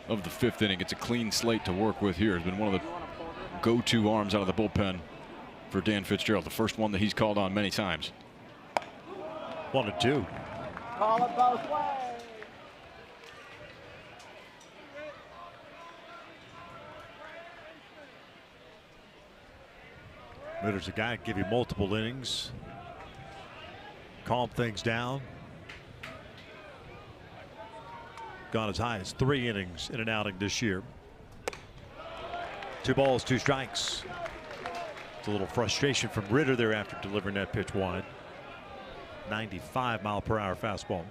of the 5th inning. It's a clean slate to work with here. It's been one of the go-to arms out of the bullpen for Dan Fitzgerald. The first one that he's called on many times. 1-2. Call it both ways. Ritter's a guy who can give you multiple innings, calm things down. Gone as high as 3 innings in an outing this year. 2 balls, 2 strikes. It's a little frustration from Ritter there after delivering that pitch wide. 95-mile-per-hour fastball.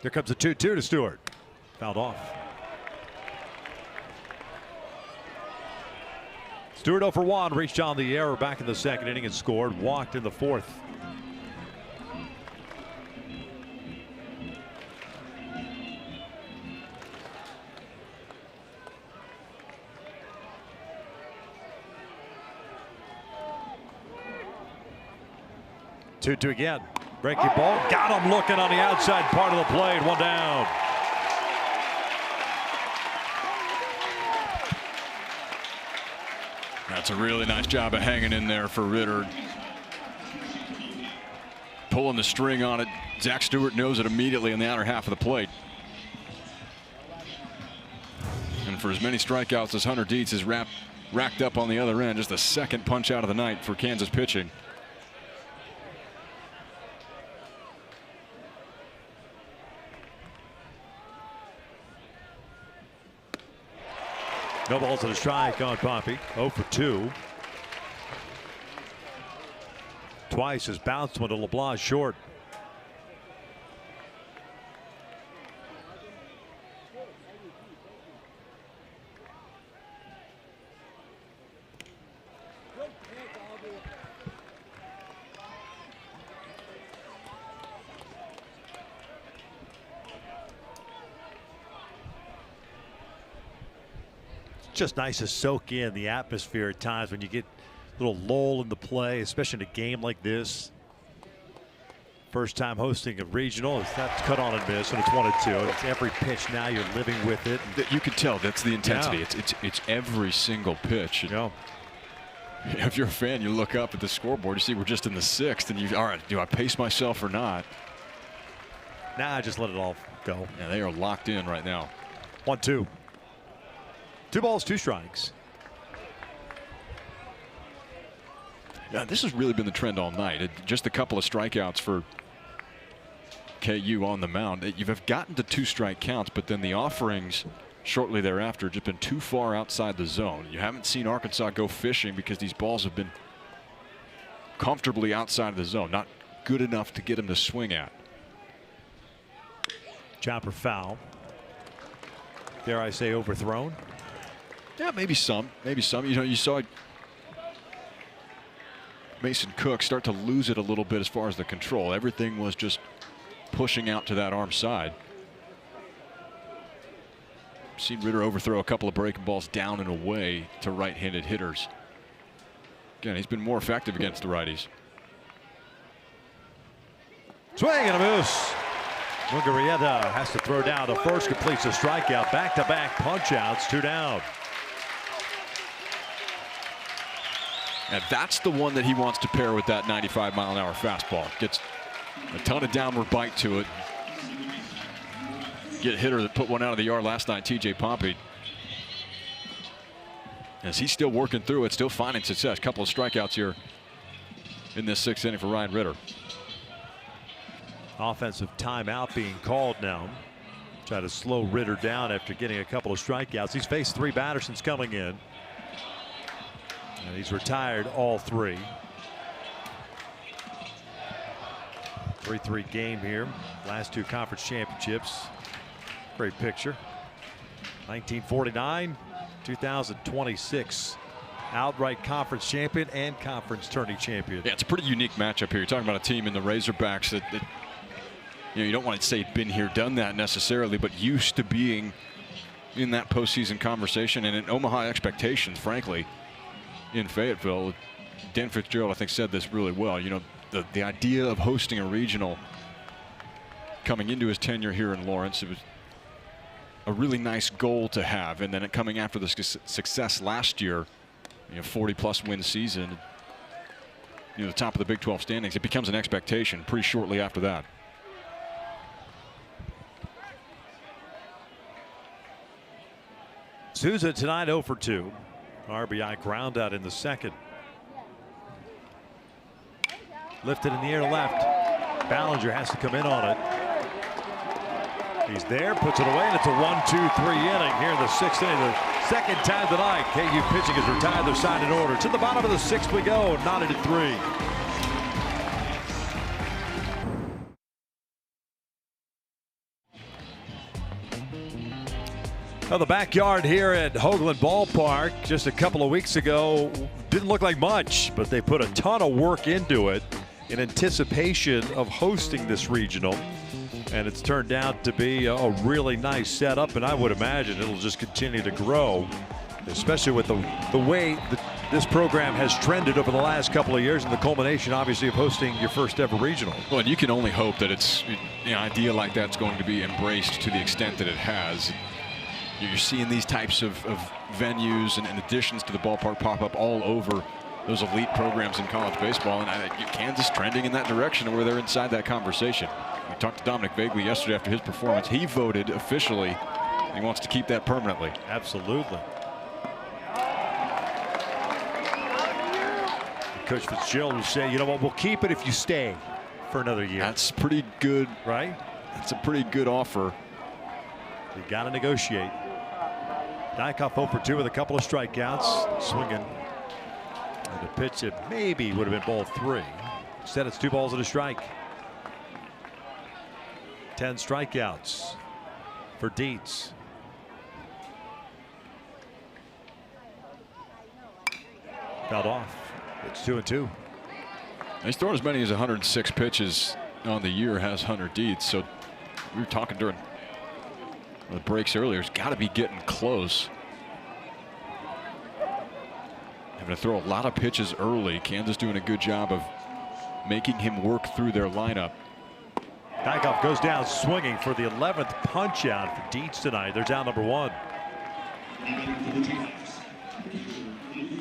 There comes a 2-2 to Stewart. Fouled off. Stewart 0 for 1, reached on the error back in the 2nd inning and scored. Walked in the 4th. Two again. Breaking ball. Got him looking on the outside part of the plate. 1 down. That's a really nice job of hanging in there for Ritter. pulling the string on it. Zach Stewart knows it immediately in the outer half of the plate. And for as many strikeouts as Hunter Dietz has racked up on the other end, just the second punch out of the night for Kansas pitching. No balls and a strike on Poppy. 0 for 2. Twice has bounced one to LeBlanc short. Just nice to soak in the atmosphere at times when you get a little lull in the play, especially in a game like this. First time hosting a regional. That's cut on and miss, and it's 1-2. It's every pitch now. You're living with it. You can tell that's the intensity. Yeah. It's every single pitch. Yeah. If you're a fan, you look up at the scoreboard, you see we're just in the 6th, and you, all right, do I pace myself or not? Nah, just let it all go. Yeah, they are locked in right now. 1-2. 2 balls, 2 strikes. Yeah, this has really been the trend all night. Just a couple of strikeouts for KU on the mound. You've gotten to 2-strike counts, but then the offerings shortly thereafter have just been too far outside the zone. You haven't seen Arkansas go fishing because these balls have been comfortably outside of the zone, not good enough to get them to swing at. Chopper foul. Dare I say overthrown? Yeah, maybe some. Maybe some. You know, you saw Mason Cook start to lose it a little bit as far as the control. Everything was just pushing out to that arm side. Seen Ritter overthrow a couple of breaking balls down and away to right-handed hitters. Again, he's been more effective against the righties. Swing and a miss. Mugarieta has to throw down the first, completes a strikeout. Back-to-back punch-outs, 2 down. And that's the one that he wants to pair with that 95-mile-an-hour fastball. Gets a ton of downward bite to it. Get a hitter that put one out of the yard last night, TJ Pompey. As he's still working through it, still finding success. A couple of strikeouts here in this 6th inning for Ryan Ritter. Offensive timeout being called now. Try to slow Ritter down after getting a couple of strikeouts. He's faced 3 batters since coming in. And he's retired all 3. 3-3 game here. Last 2 conference championships. Great picture. 1949, 2026. Outright conference champion and conference tourney champion. Yeah, it's a pretty unique matchup here. You're talking about a team in the Razorbacks that you know, you don't want to say been here, done that necessarily, but used to being in that postseason conversation and in Omaha expectations, frankly, in Fayetteville. Dan Fitzgerald, I think, said this really well. You know, the idea of hosting a regional coming into his tenure here in Lawrence, it was a really nice goal to have. And then coming after the success last year, you know, 40-plus win season, you know, the top of the Big 12 standings, it becomes an expectation pretty shortly after that. Souza tonight 0 for 2. RBI ground out in the 2nd. Lifted in the air to left. Ballinger has to come in on it. He's there, puts it away, and it's a 1-2-3 inning here in the 6th inning. The 2nd time tonight, KU pitching has retired their side in order. To the bottom of the 6th we go, knotted at 3. Well, the backyard here at Hoagland Ballpark just a couple of weeks ago didn't look like much, but they put a ton of work into it in anticipation of hosting this regional. And it's turned out to be a really nice setup, and I would imagine it'll just continue to grow, especially with the way that this program has trended over the last couple of years, and the culmination, obviously, of hosting your first ever regional. Well, and you can only hope that it's an idea like that's going to be embraced to the extent that it has. You're seeing these types of venues and additions to the ballpark pop up all over those elite programs in college baseball, and Kansas trending in that direction where they're inside that conversation. We talked to Dominic Vagley yesterday after his performance. He voted officially he wants to keep that permanently. Absolutely. Coach Fitzgerald would say, you know what, we'll keep it if you stay for another year. That's pretty good. Right? That's a pretty good offer. You got to negotiate. Dykhoff 0 for 2 with a couple of strikeouts. Swinging. And a pitch that maybe would have been ball 3. Instead, it's 2 balls and a strike. 10 strikeouts for Dietz. Fouled off. It's 2-2. He's thrown as many as 106 pitches on the year, has Hunter Dietz. So we were talking during the breaks earlier. He's got to be getting close. Having to throw a lot of pitches early. Kansas doing a good job of making him work through their lineup. Dykhoff goes down swinging for the 11th punch out for Dietz tonight. They're down number 1.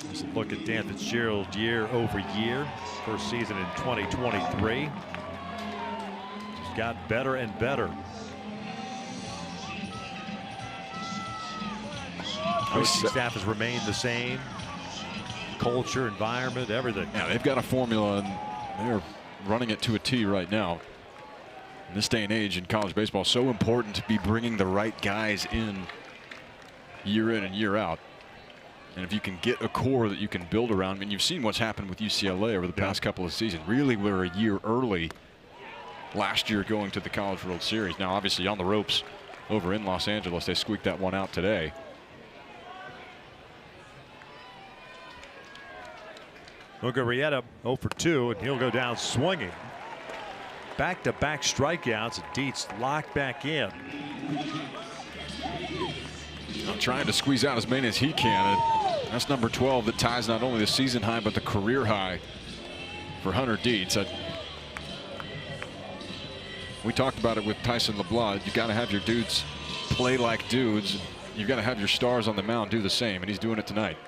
Let's look at Dan Fitzgerald year over year. First season in 2023. Just got better and better. Coaching staff has remained the same. Culture, environment, everything. Yeah, they've got a formula and they're running it to a T right now. In this day and age in college baseball, so important to be bringing the right guys in and year out. And if you can get a core that you can build around, I mean, you've seen what's happened with UCLA over the past couple of seasons. Really, we're a year early last year going to the College World Series. Now, obviously, on the ropes over in Los Angeles, they squeaked that one out today. Mugarieta 0 for 2, and he'll go down swinging. Back-to-back strikeouts, and Dietz locked back in. Trying to squeeze out as many as he can. And that's number 12 that ties not only the season high but the career high for Hunter Dietz. We talked about it with Tyson LeBlanc. You got to have your dudes play like dudes. You've got to have your stars on the mound do the same, and he's doing it tonight.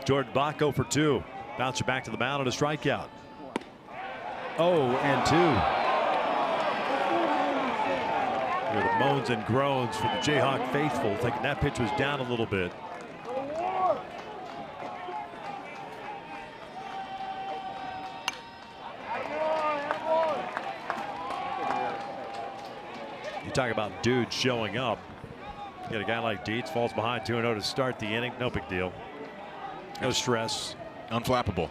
Jordan Bach 0 for 2. Bouncer back to the mound on a strikeout. 0-2. The moans and groans for the Jayhawk faithful, thinking that pitch was down a little bit. You talk about dudes showing up. You get a guy like Dietz, falls behind 2-0 to start the inning. No big deal. No stress. Unflappable.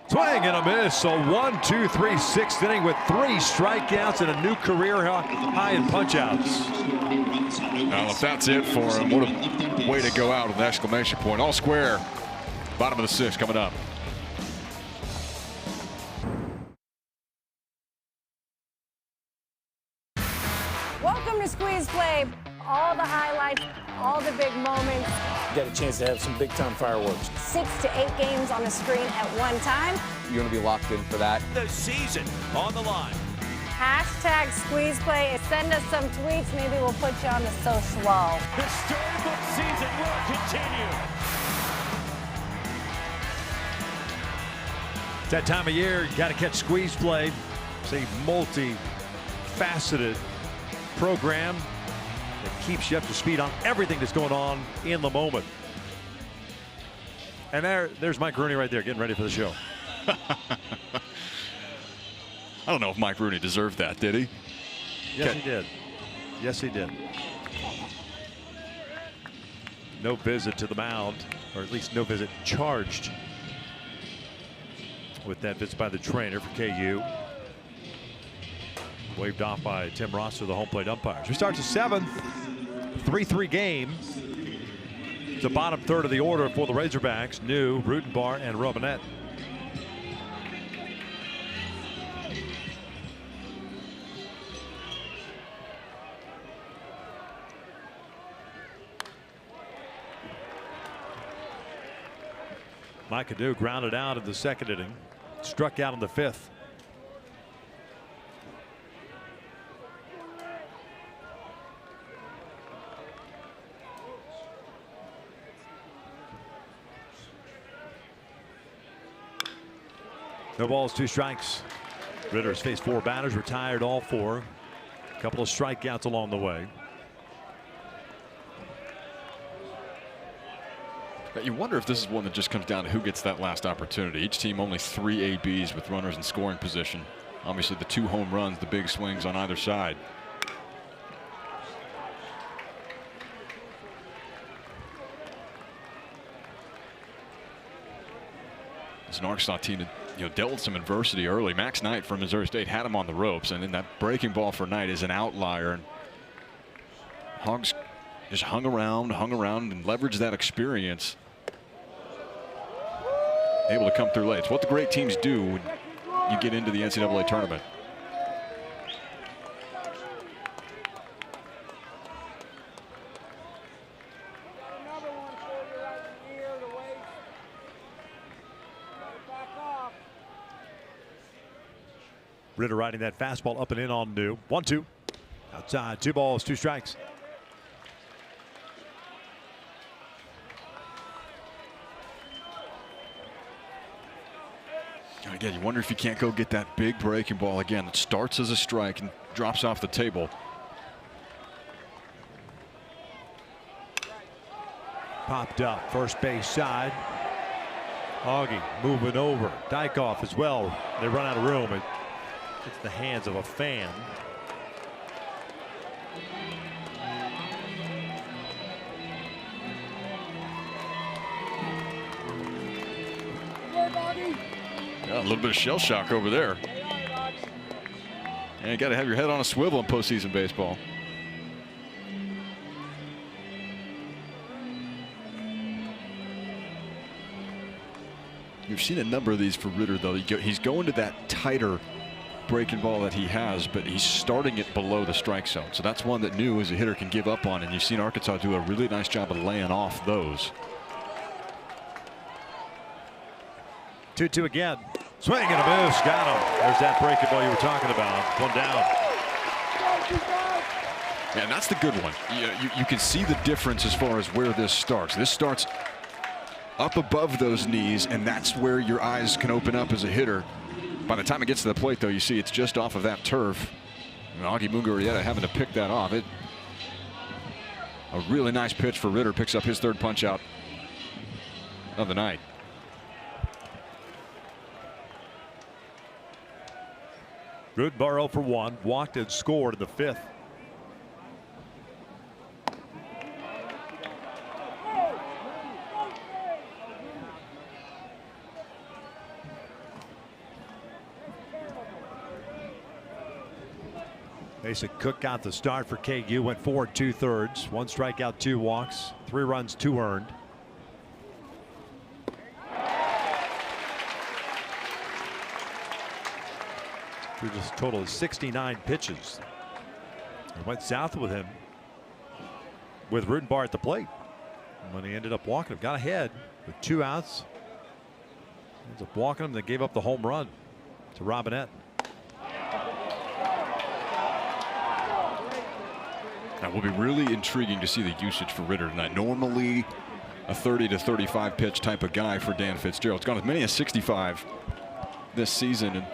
Swing and a miss. So 1, 2, 3, 6th inning with 3 strikeouts and a new career high in punchouts. Well, if that's it for him, what a way to go out with an exclamation point. All square. Bottom of the 6th coming up. Welcome to Squeeze Play. All the highlights, all the big moments. You got a chance to have some big time fireworks. 6 to 8 games on the screen at one time. You're going to be locked in for that. The season on the line. Hashtag Squeeze Play. Send us some tweets. Maybe we'll put you on the social wall. The storybook season will continue. It's that time of year, you got to catch Squeeze Play. It's a multi-faceted program that keeps you up to speed on everything that's going on in the moment. And there's Mike Rooney right there getting ready for the show. I don't know if Mike Rooney deserved that, did he? Yes, he did. Yes, he did. No visit to the mound, or at least no visit charged with that visit by the trainer for KU. Waved off by Tim Rosser, the home plate umpires. We start the 7th, 3-3 game. The bottom third of the order for the Razorbacks: New, Rutenbar, and Robinette. Mike Adu grounded out in the 2nd inning, struck out in the 5th. No balls, 2 strikes. Ritter's faced 4 batters, retired all 4. A couple of strikeouts along the way. You wonder if this is one that just comes down to who gets that last opportunity. Each team only 3 ABs with runners in scoring position. Obviously the 2 home runs, the big swings on either side. It's an Arkansas team that dealt with some adversity early. Max Knight from Missouri State had him on the ropes, and then that breaking ball for Knight is an outlier. And Hogs just hung around and leveraged that experience. Able to come through late. It's what the great teams do when you get into the NCAA tournament. Ritter riding that fastball up and in on New. 1-2. Outside, 2 balls, 2 strikes. Again, you wonder if you can't go get that big breaking ball again. It starts as a strike and drops off the table. Popped up, first base side. Augie moving over. Dykhoff as well. They run out of room. It hits the hands of a fan. Yeah, a little bit of shell shock over there. And you got to have your head on a swivel in postseason baseball. You've seen a number of these for Ritter, though. He's going to that tighter breaking ball that he has, but he's starting it below the strike zone. So that's one that New as a hitter can give up on, and you've seen Arkansas do a really nice job of laying off those. 2-2 again. Swing and a miss. Got him. There's that breaking ball you were talking about. 1 down. Yeah, and that's the good one. You can see the difference as far as where this starts. This starts up above those knees, and that's where your eyes can open up as a hitter. By the time it gets to the plate, though, you see it's just off of that turf. And Augie Mugarieta having to pick that off. A really nice pitch for Ritter. Picks up his 3rd punch out of the night. Goodbar for 1. Walked and scored in the 5th. Mason Cook got the start for KU. Went 4 2/3. 1 strikeout, 2 walks, 3 runs, 2 earned. Through just a total of 69 pitches. It went south with him with Rudenbar at the plate. And when he ended up walking him, got ahead with 2 outs. Ends up walking him, then gave up the home run to Robinette. That will be really intriguing to see the usage for Ritter tonight. Normally a 30 to 35 pitch type of guy for Dan Fitzgerald. It's gone as many as 65 this season and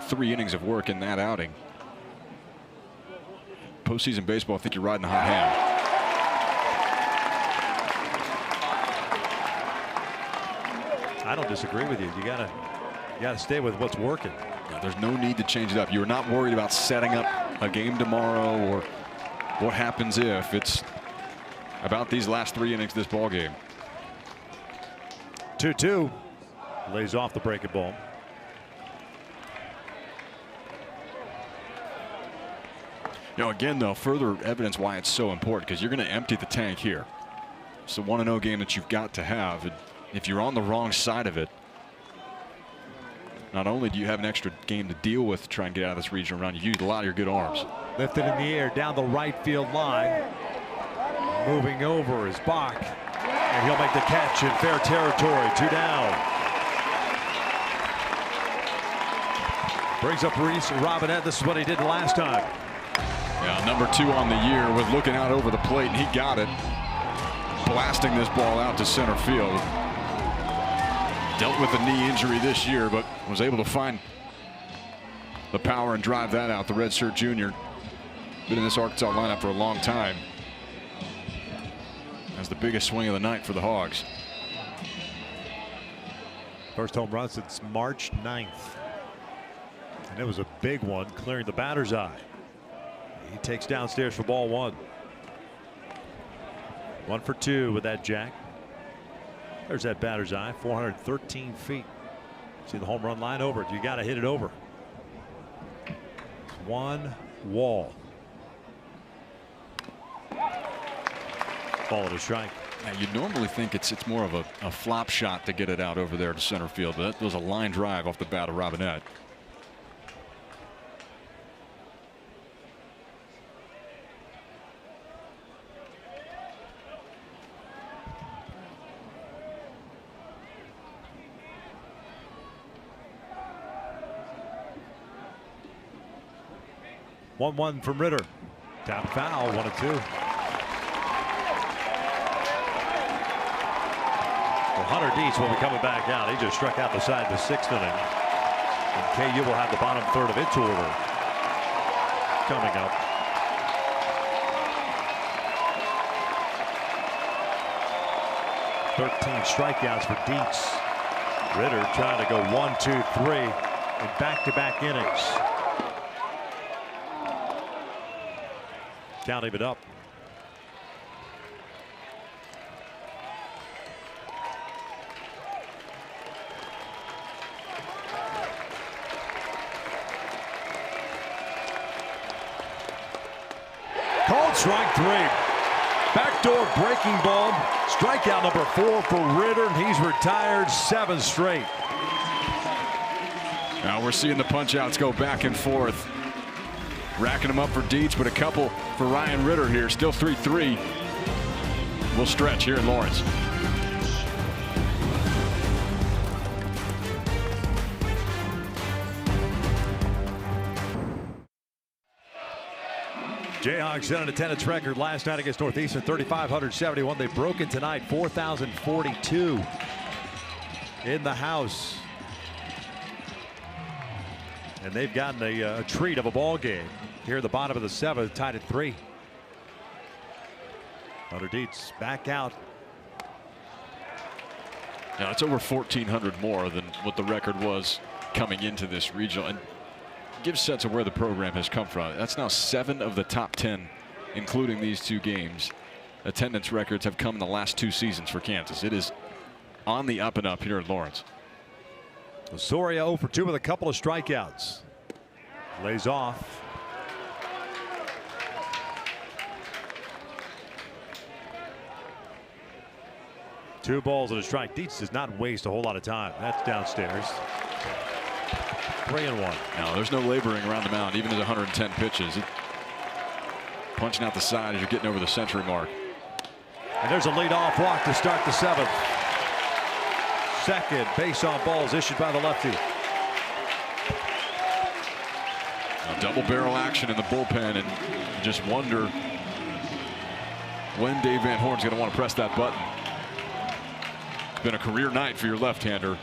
3 innings of work in that outing. Postseason baseball, I think you're riding a hot hand. I don't disagree with you. You gotta stay with what's working. Yeah, there's no need to change it up. You're not worried about setting up a game tomorrow or what happens if. It's about these last 3 innings of this ball game. 2-2. Lays off the breaking ball. Again, though, further evidence why it's so important, because you're going to empty the tank here. It's a 1-0 game that you've got to have. And if you're on the wrong side of it, not only do you have an extra game to deal with to try and get out of this regional round, you've used a lot of your good arms. Lifted in the air down the right field line. Moving over is Bach. And he'll make the catch in fair territory. 2 down. Brings up Reese Robinette. This is what he did last time. Yeah, number 2 on the year was looking out over the plate, and he got it. Blasting this ball out to center field. Dealt with a knee injury this year, but was able to find the power and drive that out. The redshirt junior. Been in this Arkansas lineup for a long time. That's the biggest swing of the night for the Hogs. First home run since March 9th. And it was a big one, clearing the batter's eye. He takes downstairs for ball one. 1 for 2 with that jack. There's that batter's eye, 413 feet. See the home run line over it. You got to hit it over. One wall. Ball to strike. Now, you'd normally think it's more of a flop shot to get it out over there to center field, but that was a line drive off the bat of Robinette. One from Ritter. Tap foul, 1-2. Well, Hunter Dietz will be coming back out. He just struck out the side in the 6th inning. And KU will have the bottom third of its order coming up. .13 strikeouts for Dietz. Ritter trying to go 1, 2, 3 in back-to-back innings. Counting it up. Called strike 3. Backdoor breaking ball. Strikeout number 4 for Ritter, and he's retired 7 straight. Now we're seeing the punch outs go back and forth. Racking them up for Dietz, but a couple for Ryan Ritter here. Still 3-3. We'll stretch here in Lawrence. Jayhawks set an attendance record last night against Northeastern, 3,571. They broke it tonight, 4,042 in the house. And they've gotten a treat of a ball game here at the bottom of the 7th, tied at 3. Hunter Dietz back out. Now it's over 1,400 more than what the record was coming into this regional, and gives sense of where the program has come from. That's now 7 of the top 10, including these 2 games. Attendance records have come in the last 2 seasons for Kansas. It is on the up and up here in Lawrence. Osorio 0 for 2 with a couple of strikeouts. Lays off. Two balls and a strike. Dietz does not waste a whole lot of time. That's downstairs. 3-1. Now there's no laboring around the mound, even at 110 pitches. Punching out the side as you're getting over the century mark. And there's a leadoff walk to start the 7th. Second base on balls issued by the lefty. A double barrel action in the bullpen, and you just wonder when Dave Van Horn's going to want to press that button. It's been a career night for your left-hander.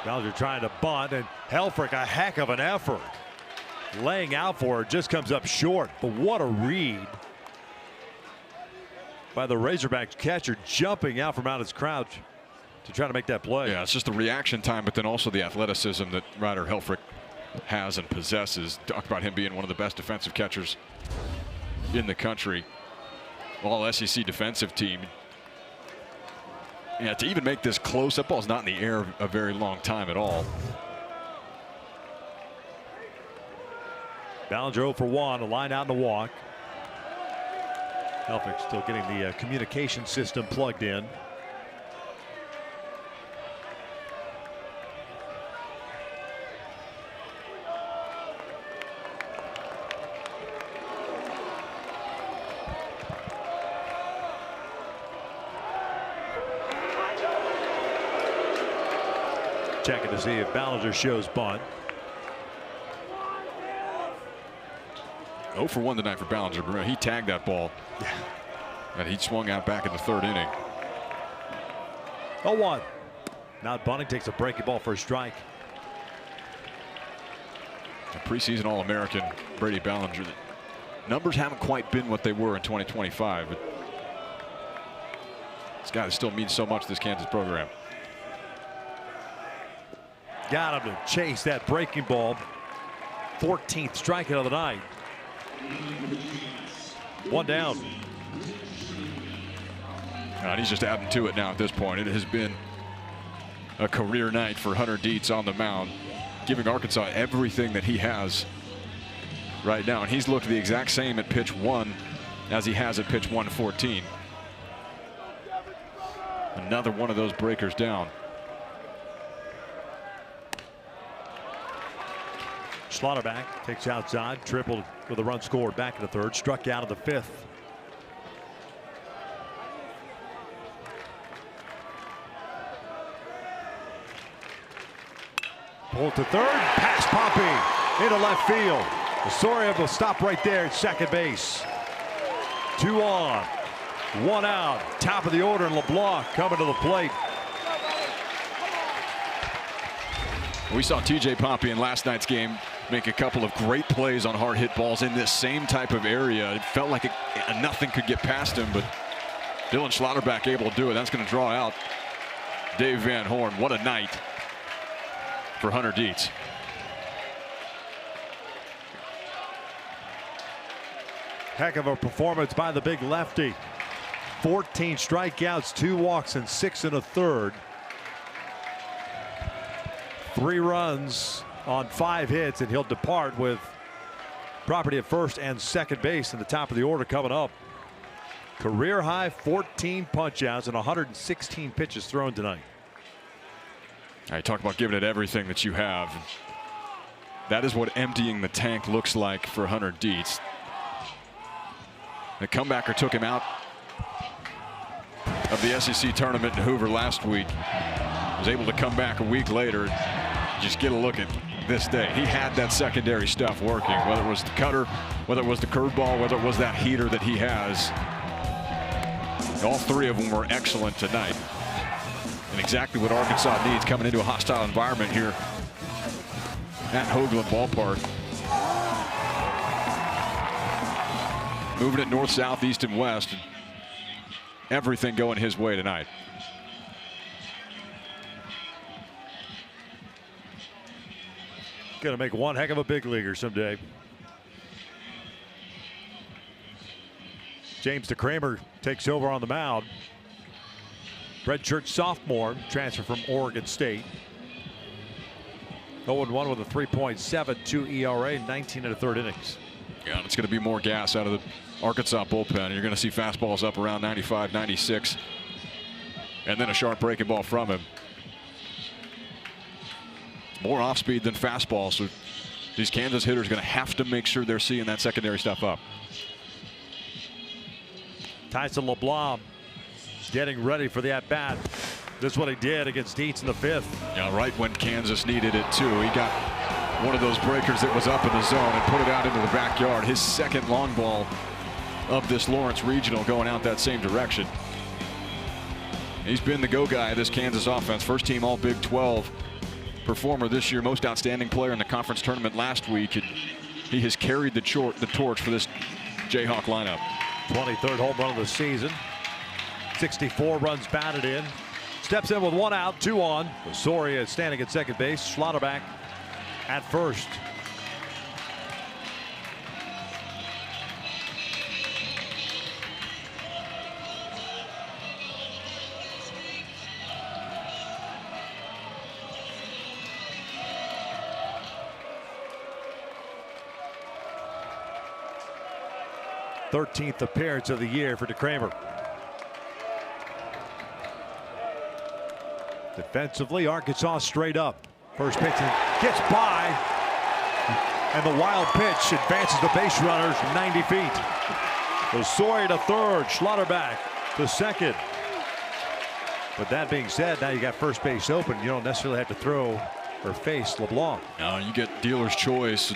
Ballinger trying to bunt, and Helfrich, a heck of an effort. Laying out for it, just comes up short. But what a read by the Razorbacks catcher, jumping out from out his crouch to try to make that play. Yeah, it's just the reaction time, but then also the athleticism that Ryder Helfrich has and possesses. Talk about him being one of the best defensive catchers in the country. All SEC defensive team. Yeah, to even make this close, that ball's not in the air a very long time at all. Ballinger 0 for 1, a line out and a walk. Helfrich still getting the communication system plugged in. checking to see if Ballinger shows bunt. 0 for 1 tonight for Ballinger. Remember, he tagged that ball. Yeah. And he swung out back in the 3rd inning. 0-1. Now bunting, takes a breaking ball for a strike. A preseason All-American Brady Ballinger. The numbers haven't quite been what they were in 2025, but this guy still means so much to this Kansas program. Got him to chase that breaking ball. 14th strikeout of the night. 1 down. And he's just adding to it now at this point. It has been a career night for Hunter Dietz on the mound, giving Arkansas everything that he has right now. And he's looked the exact same at pitch 1 as he has at pitch 114. Another one of those breakers down. Schlotterbeck takes outside, tripled with a run scored back in the 3rd, struck out of the 5th. Pulled to 3rd, pass Poppy into left field. Osorio will stop right there at second base. 2 on, 1 out. Top of the order, and LeBlanc coming to the plate. We saw TJ Poppy in last night's game make a couple of great plays on hard hit balls in this same type of area. It felt like nothing could get past him, but Dylan Schlotterbeck able to do it. That's going to draw out Dave Van Horn. What a night for Hunter Dietz. Heck of a performance by the big lefty. 14 strikeouts, 2 walks, and 6 1/3. 3 runs on 5 hits, and he'll depart with property at first and second base in the top of the order coming up. Career high 14 punch-outs and 116 pitches thrown tonight. I talk about giving it everything that you have. That is what emptying the tank looks like for Hunter Dietz. The comebacker took him out of the SEC tournament in Hoover last week. Was able to come back a week later. Just get a look at this day. He had that secondary stuff working, whether it was the cutter, whether it was the curveball, whether it was that heater that he has. All 3 of them were excellent tonight. And exactly what Arkansas needs coming into a hostile environment here at Hoagland Ballpark. Moving it north, south, east, and west. And everything going his way tonight. Going to make one heck of a big leaguer someday. James DeCramer takes over on the mound. Redshirt sophomore, transfer from Oregon State. 0-1 with a 3.72 ERA, 19 1/3 innings. Yeah, it's going to be more gas out of the Arkansas bullpen. You're going to see fastballs up around 95, 96. And then a sharp breaking ball from him. More off speed than fastball, so these Kansas hitters are going to have to make sure they're seeing that secondary stuff up. Tyson LeBlanc getting ready for the at-bat. This is what he did against Dietz in the 5th. Yeah, right when Kansas needed it too. He got one of those breakers that was up in the zone and put it out into the backyard. His second long ball of this Lawrence Regional going out that same direction. He's been the go guy of this Kansas offense. First team all Big 12 performer this year, most outstanding player in the conference tournament last week. And he has carried the torch for this Jayhawk lineup. 23rd home run of the season. 64 runs batted in. Steps in with 1 out, 2 on. Osorio is standing at second base. Schlotterbeck at first. Thirteenth appearance of the year for DeCramer. Defensively, Arkansas straight up. First pitch gets by, and the wild pitch advances the base runners 90 feet. Osorio to third, Schlotterbeck to second. But that being said, now you got first base open. You don't necessarily have to throw or face LeBlanc. No, you get dealer's choice.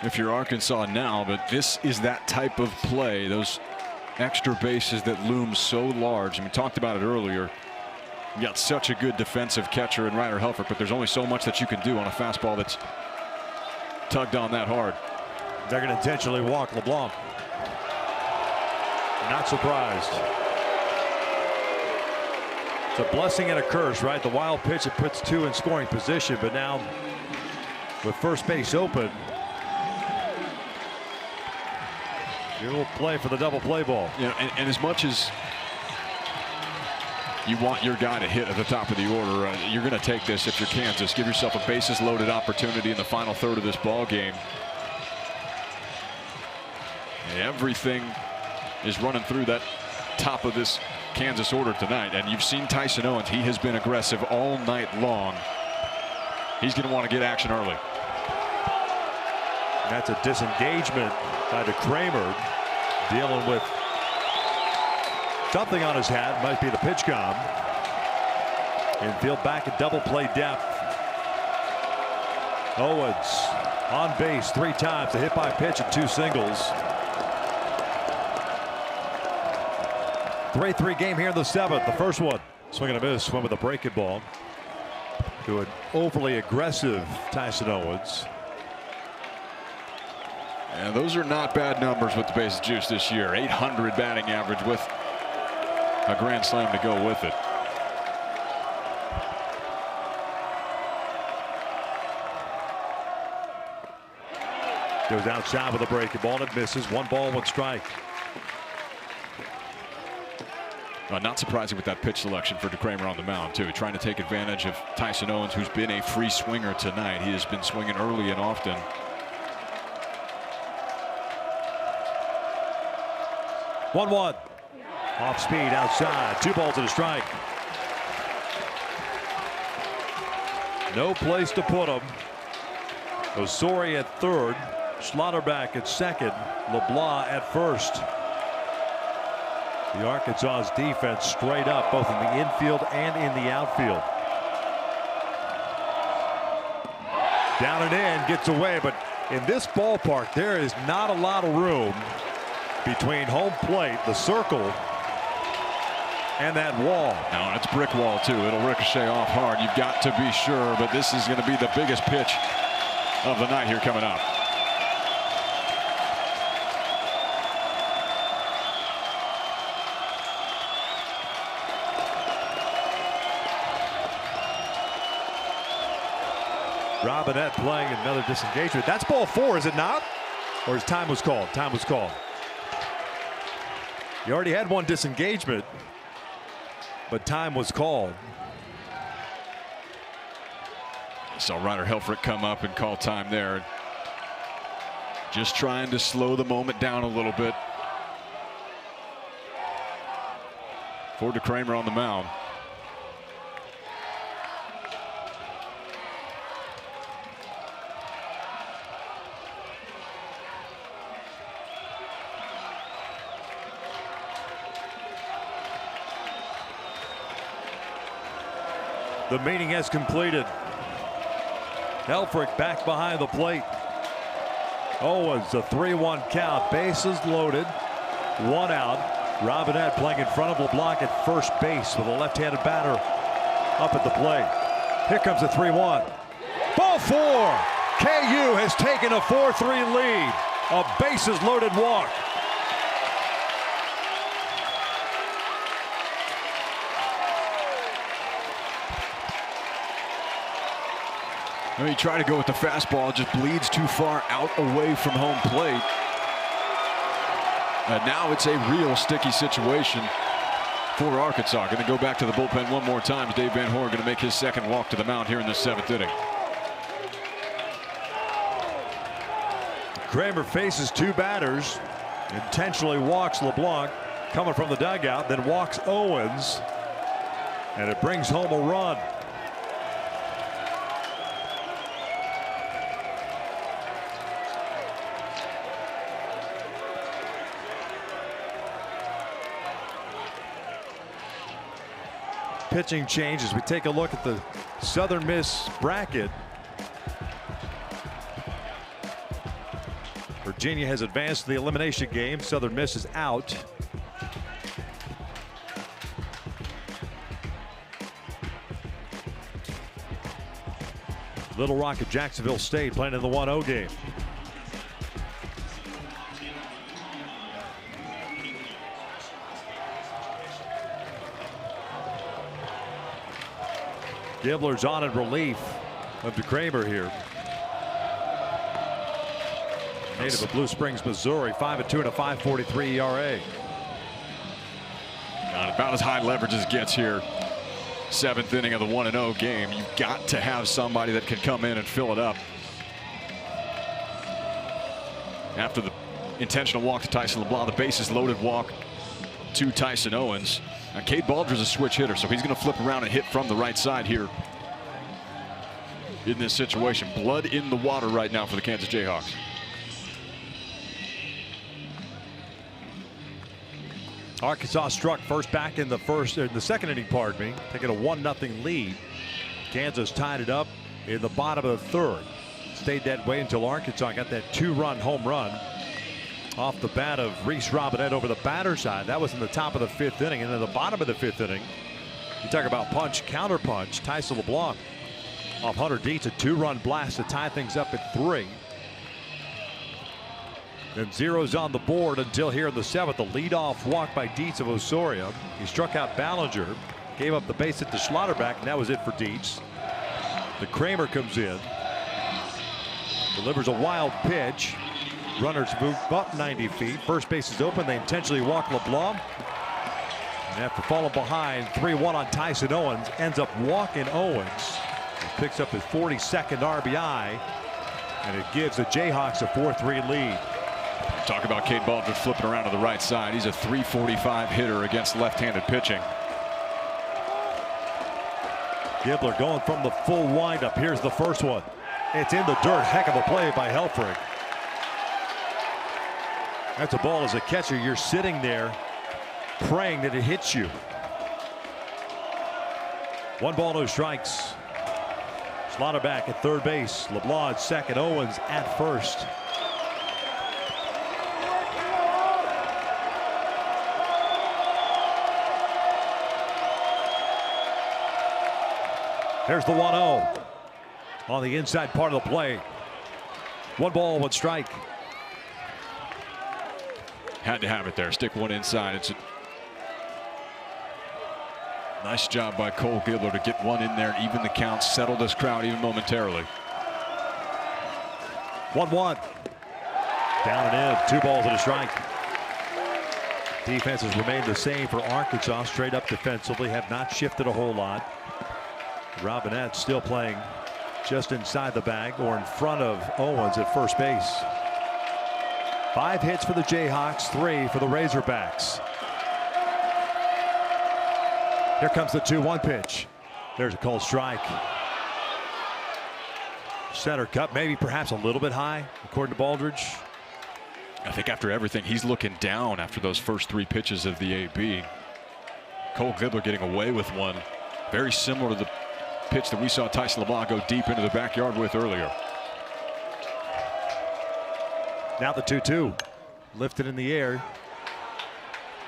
If you're Arkansas now, but this is that type of play, those extra bases that loom so large. I mean, we talked about it earlier. You got such a good defensive catcher in Ryder Helfrich, but there's only so much that you can do on a fastball that's tugged on that hard. They're going to intentionally walk LeBlanc. Not surprised. It's a blessing and a curse, right? The wild pitch, it puts two in scoring position, but now with first base open, you will play for the double play ball. Yeah, and as much as you want your guy to hit at the top of the order, you're going to take this if you're Kansas. Give yourself a bases loaded opportunity in the final third of this ball game. And everything is running through that top of this Kansas order tonight, and you've seen Tyson Owens. He has been aggressive all night long. He's going to want to get action early. And that's a disengagement by DeCramer, dealing with something on his hat. Might be the pitch com. Infield back at double play depth. Owens on base 3 times, a hit by pitch and 2 singles. 3-3 game here in the 7th. The first one, swing and a miss, swing with a breaking ball to an overly aggressive Tyson Owens. And those are not bad numbers with the bases juice this year. 800 batting average with a grand slam to go with it. Goes outside with a breaking ball and it misses. 1 ball, 1 strike. Not surprising with that pitch selection for DeCramer on the mound, too. Trying to take advantage of Tyson Owens, who's been a free swinger tonight. He has been swinging early and often. One. Off speed outside. 2 balls and a strike. No place to put him. Osorio at third. Schlotterbeck at second. LeBlanc at first. The Arkansas's defense straight up, both in the infield and in the outfield. Down and in, gets away, but in this ballpark, there is not a lot of room between home plate, the circle, and that wall. Now, it's brick wall, too. It'll ricochet off hard. You've got to be sure, but this is going to be the biggest pitch of the night here coming up. Robinette playing another disengagement. That's ball 4, is it not? Or his time was called? Time was called. You already had 1 disengagement, but time was called. Saw Ryder Helfrich come up and call time there. Just trying to slow the moment down a little bit for DeCramer on the mound. The meeting has completed. Helfrich back behind the plate. Owens, a 3-1 count. Bases loaded. 1 out. Robinette playing in front of LeBlanc at first base with a left-handed batter up at the plate. Here comes the 3-1. Ball 4. KU has taken a 4-3 lead. A bases loaded walk. He tried to go with the fastball, just bleeds too far out away from home plate. And now it's a real sticky situation for Arkansas. Going to go back to the bullpen one more time. Dave Van Horn going to make his second walk to the mound here in the 7th inning. Kramer faces 2 batters, intentionally walks LeBlanc coming from the dugout, then walks Owens, and it brings home a run. pitching change as we take a look at the Southern Miss bracket. Virginia has advanced to the elimination game. Southern Miss is out. Little Rock at Jacksonville State playing in the 1-0 game. Gibbler's on in relief of DeCramer here. Native of Blue Springs, Missouri, 5-2 and a 5.43 ERA. About as high leverage as it gets here. 7th inning of the 1-0 game. You've got to have somebody that can come in and fill it up. After the intentional walk to Tyson LeBlanc, the bases loaded walk to Tyson Owens. Now, Cade Baldridge is a switch hitter, so he's going to flip around and hit from the right side here in this situation. Blood in the water right now for the Kansas Jayhawks. Arkansas struck first back in the second inning, pardon me, taking a 1-0 lead. Kansas tied it up in the bottom of the third. Stayed that way until Arkansas got that 2-run home run off the bat of Reese Robinette over the batter side. That was in the top of the 5th inning. And in the bottom of the 5th inning, you talk about punch, counter punch. Tyson LeBlanc off Hunter Dietz, a 2-run blast to tie things up at 3. Then zeros on the board until here in the 7th. A leadoff walk by Dietz of Osorio. He struck out Ballinger, gave up the base hit to Schlotterbeck, and that was it for Dietz. DeCramer comes in, delivers a wild pitch. Runners move up 90 feet. First base is open. They intentionally walk LeBlanc. And after falling behind 3-1 on Tyson Owens, ends up walking Owens. He picks up his 42nd RBI, and it gives the Jayhawks a 4-3 lead. Talk about Cade Baldridge flipping around to the right side. He's a .345 hitter against left-handed pitching. Gibbler going from the full windup. Here's the first one. It's in the dirt. Heck of a play by Helfrich. That's a ball as a catcher. You're sitting there praying that it hits you. 1 ball, no strikes. Schlotterbeck at third base. LeBlanc at second. Owens at first. There's the 1-0 on the inside part of the play. 1 ball, 1 strike. Had to have it there. Stick one inside. It's a nice job by Cole Gibbler to get one in there, even the count, settle this crowd even momentarily. 1-1. Down and in. 2 balls and a strike. Defenses remain the same for Arkansas. Straight up defensively, have not shifted a whole lot. Robinette still playing just inside the bag or in front of Owens at first base. 5 hits for the Jayhawks, 3 for the Razorbacks. Here comes the 2-1 pitch. There's a called strike. Center cut, maybe perhaps a little bit high, according to Baldridge. I think after everything, he's looking down after those first 3 pitches of the AB. Cole Gibbler getting away with one. Very similar to the pitch that we saw Tyson LeBlanc go deep into the backyard with earlier. Now the 2-2. Lifted in the air.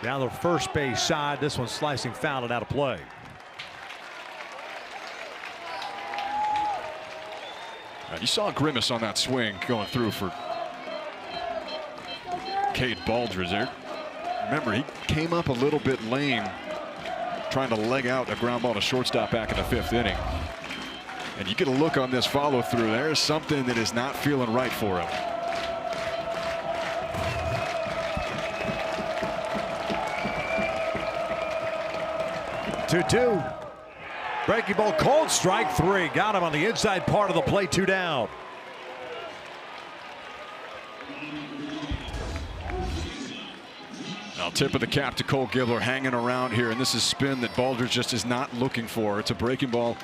Down the first base side. This one slicing foul and out of play. You saw a grimace on that swing going through for Cade Baldridge there. Remember, he came up a little bit lame trying to leg out a ground ball to shortstop back in the 5th inning. And you get a look on this follow through. There's something that is not feeling right for him. Two. Breaking ball, cold strike 3. Got him on the inside part of the plate. 2 down. Now tip of the cap to Cole Gibbler hanging around here, and this is spin that Baldridge just is not looking for. It's a breaking ball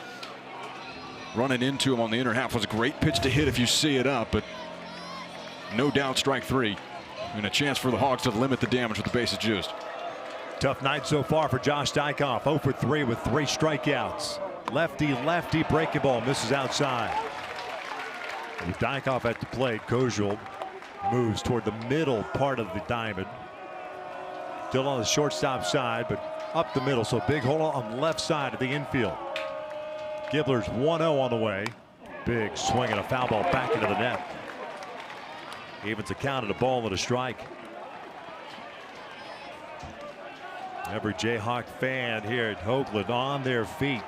running into him on the inner half. Was a great pitch to hit if you see it up, but no doubt strike 3 and a chance for the Hogs to limit the damage with the bases juiced. Tough night so far for Josh Dykoff. 0 for 3 with 3 strikeouts. Lefty breaking ball misses outside. With Dykoff at the plate, Kojul moves toward the middle part of the diamond. Still on the shortstop side, but up the middle. So big hole on the left side of the infield. Gibler's 1-0 on the way. Big swing and a foul ball back into the net. Evens the count at a ball and a strike. Every Jayhawk fan here at Hoagland on their feet.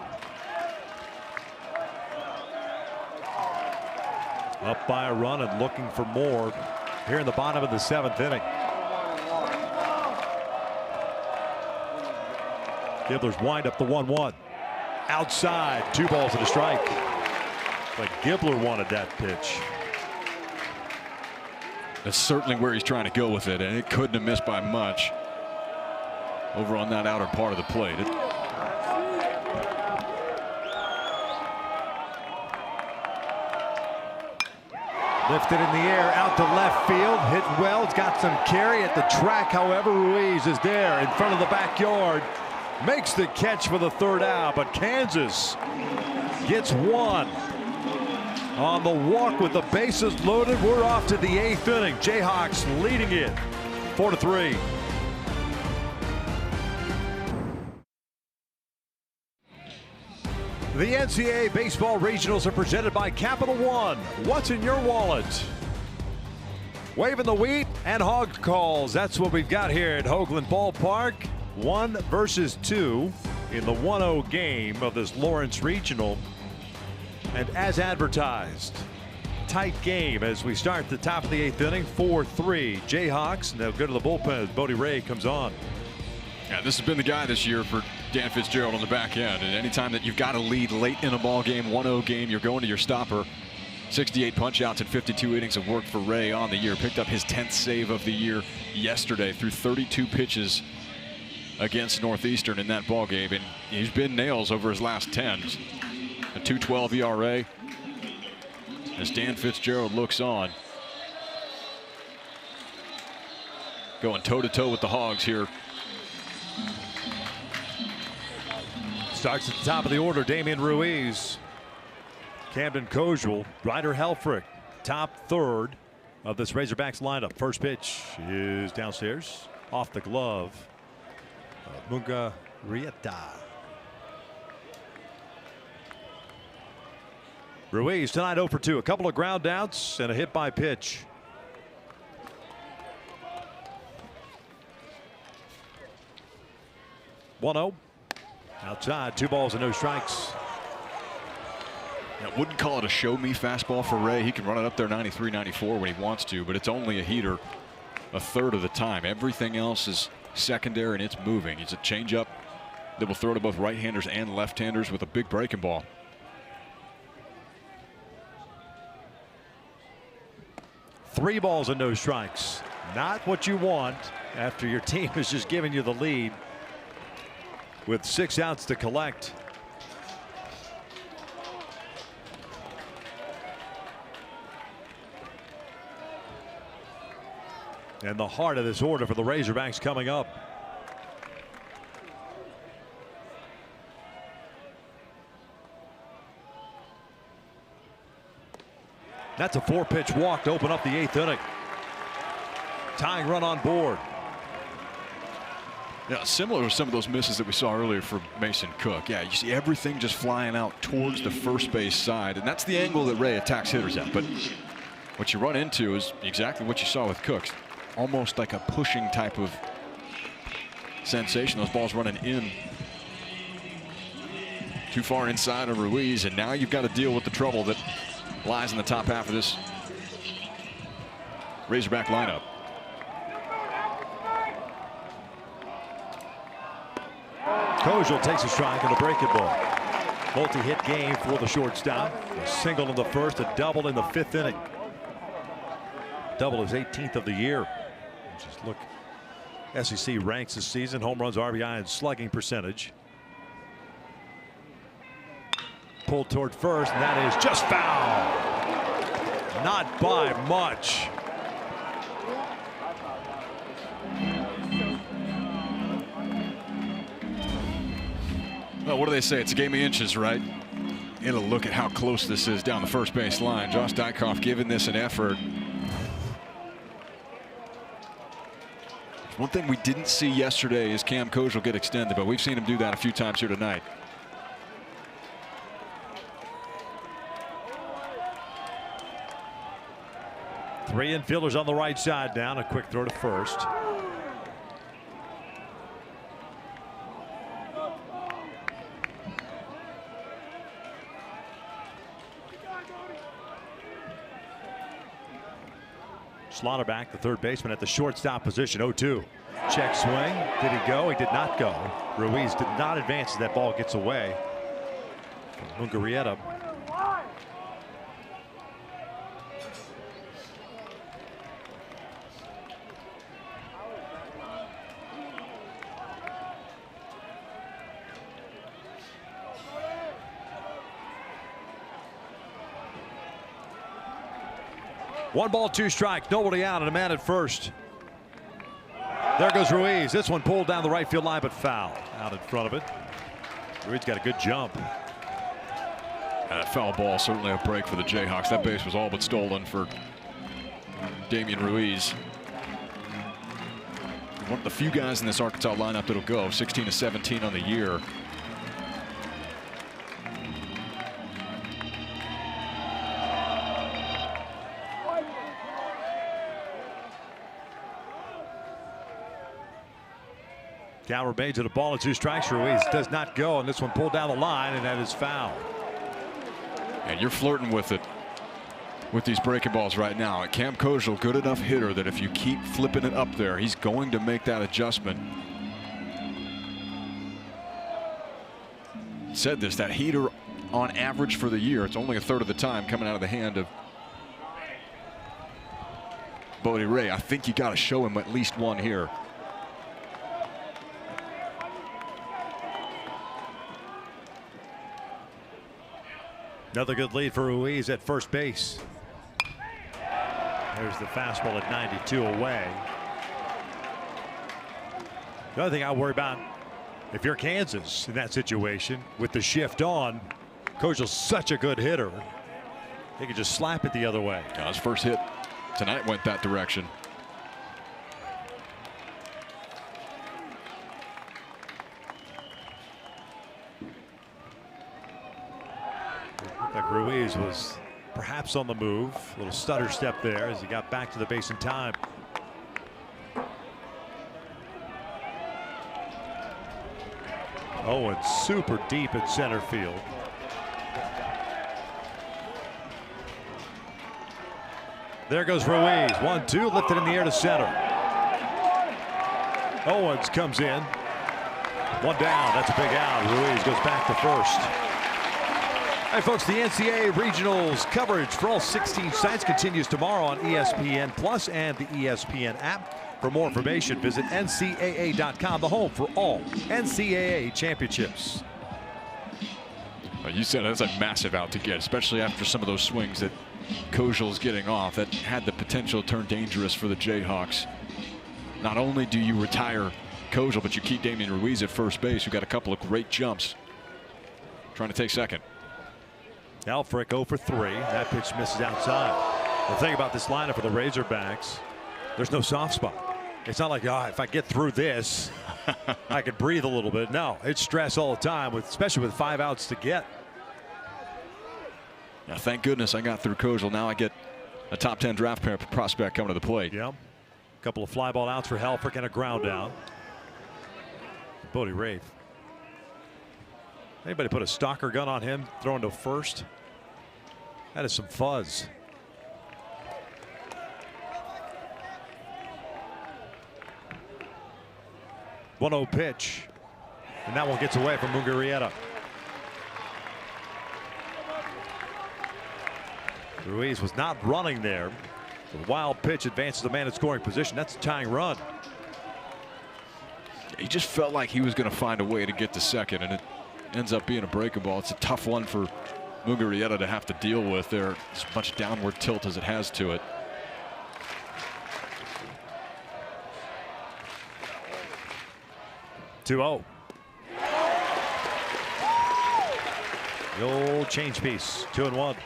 Up by a run and looking for more here in the bottom of the 7th inning. Gibler's wind up the 1-1. Outside, 2 balls and a strike. But Gibler wanted that pitch. That's certainly where he's trying to go with it, and it couldn't have missed by much over on that outer part of the plate. Lifted in the air out to left field, hit well. It's got some carry at the track. However, Ruiz is there in front of the backyard, makes the catch for the 3rd out, but Kansas gets 1 on the walk with the bases loaded. We're off to the 8th inning. Jayhawks leading it 4-3. The NCAA Baseball Regionals are presented by Capital One. What's in your wallet? Waving the wheat and hog calls. That's what we've got here at Hoagland Ballpark. 1 versus 2 in the 1-0 game of this Lawrence Regional. And as advertised, tight game as we start the top of the 8th inning. 4-3 Jayhawks. And they'll go to the bullpen as Bodie Ray comes on. Yeah, this has been the guy this year for Dan Fitzgerald on the back end. And anytime that you've got a lead late in a ball game, 1-0 game, you're going to your stopper. 68 punch-outs and 52 innings of work for Ray on the year. Picked up his 10th save of the year yesterday through 32 pitches against Northeastern in that ball game. And he's been nails over his last 10. A 2.12 ERA. As Dan Fitzgerald looks on. Going toe-to-toe with the Hogs here. Starts at the top of the order, Damian Ruiz. Camden Kojul, Ryder Helfrich, top 3rd of this Razorbacks lineup. First pitch is downstairs, off the glove of Munga Rieta. Ruiz tonight 0 for 2, a couple of ground outs and a hit by pitch. (1-0). Outside, 2 balls and no strikes. I wouldn't call it a show me fastball for Ray. He can run it up there 93, 94 when he wants to, but it's only a heater a third of the time. Everything else is secondary and it's moving. It's a changeup that will throw to both right-handers and left-handers with a big breaking ball. Three balls and no strikes. Not what you want after your team has just given you the lead with 6 outs to collect. And the heart of this order for the Razorbacks coming up. That's a 4-pitch walk to open up the 8th inning. Tying run on board. Yeah, similar to some of those misses that we saw earlier for Mason Cook. Yeah, you see everything just flying out towards the first base side, and that's the angle that Ray attacks hitters at. But what you run into is exactly what you saw with Cooks. Almost like a pushing type of sensation. Those balls running in too far inside of Ruiz, and now you've got to deal with the trouble that lies in the top half of this Razorback lineup. Kojul takes a strike on a breaking ball. Multi-hit game for the shortstop. A single in the first, a double in the 5th inning. Double his 18th of the year. Just look, SEC ranks this season: home runs, RBI, and slugging percentage. Pulled toward first, and that is just foul. Not by much. Well, what do they say? It's a game of inches, right? And a look at how close this is down the first base line. Josh Dykoff giving this an effort. One thing we didn't see yesterday is Cam Kojal get extended, but we've seen him do that a few times here tonight. Three infielders on the right side down. A quick throw to first. Slaughterback, the third baseman, at the shortstop position. 0-2. Check swing. Did he go? He did not go. Ruiz did not advance as that ball gets away from Mugarieta. One ball, two strikes, nobody out, and a man at first. There goes Ruiz. This one pulled down the right field line, but foul out in front of it. Ruiz got a good jump. And a foul ball, certainly a break for the Jayhawks. That base was all but stolen for Damian Ruiz. One of the few guys in this Arkansas lineup that'll go. 16 to 17 on the year. Cal remains at a ball and two strikes. Ruiz does not go, and this one pulled down the line, and that is foul. And you're flirting with it with these breaking balls right now. Cam Kojal, good enough hitter that if you keep flipping it up there, he's going to make that adjustment. Said this, that heater on average for the year, it's only a third of the time coming out of the hand of Bodie Ray. I think you got to show him at least one here. Another good lead for Ruiz at first base. There's the fastball at 92 away. The other thing I worry about, if you're Kansas in that situation with the shift on, Kojal's such a good hitter. They could just slap it the other way. Yeah, his first hit tonight went that direction. Like Ruiz was perhaps on the move. A little stutter step there as he got back to the base in time. Oh, and super deep at center field. There goes Ruiz. 1-2, lifted in the air to center. Owens comes in. One down. That's a big out. Ruiz goes back to first. All right, folks, the NCAA Regionals coverage for all 16 sites continues tomorrow on ESPN Plus and the ESPN app. For more information, visit ncaa.com, the home for all NCAA championships. Well, you said that's a massive out to get, especially after some of those swings that Kojal's getting off. That had the potential to turn dangerous for the Jayhawks. Not only do you retire Kojal, but you keep Damian Ruiz at first base, who got a couple of great jumps. Trying to take second. Alfrick 0 for 3. That pitch misses outside. The thing about this lineup for the Razorbacks, there's no soft spot. It's not like, if I get through this, I can breathe a little bit. No, it's stress all the time, especially with 5 outs to get. Now, thank goodness I got through Kojal. Now I get a top 10 draft prospect coming to the plate. Yeah. A couple of fly ball outs for Helfrich and a ground out. Bodie Wraith. Anybody put a stalker gun on him throwing to first? That is some fuzz. One-0 pitch. And that one gets away from Mugarieta. Ruiz was not running there. The wild pitch advances the man in scoring position. That's a tying run. He just felt like he was going to find a way to get to second, and it ends up being a breaking ball. It's a tough one for Mugarieta to have to deal with there. As much downward tilt as it has to it. The old change piece, 2-1.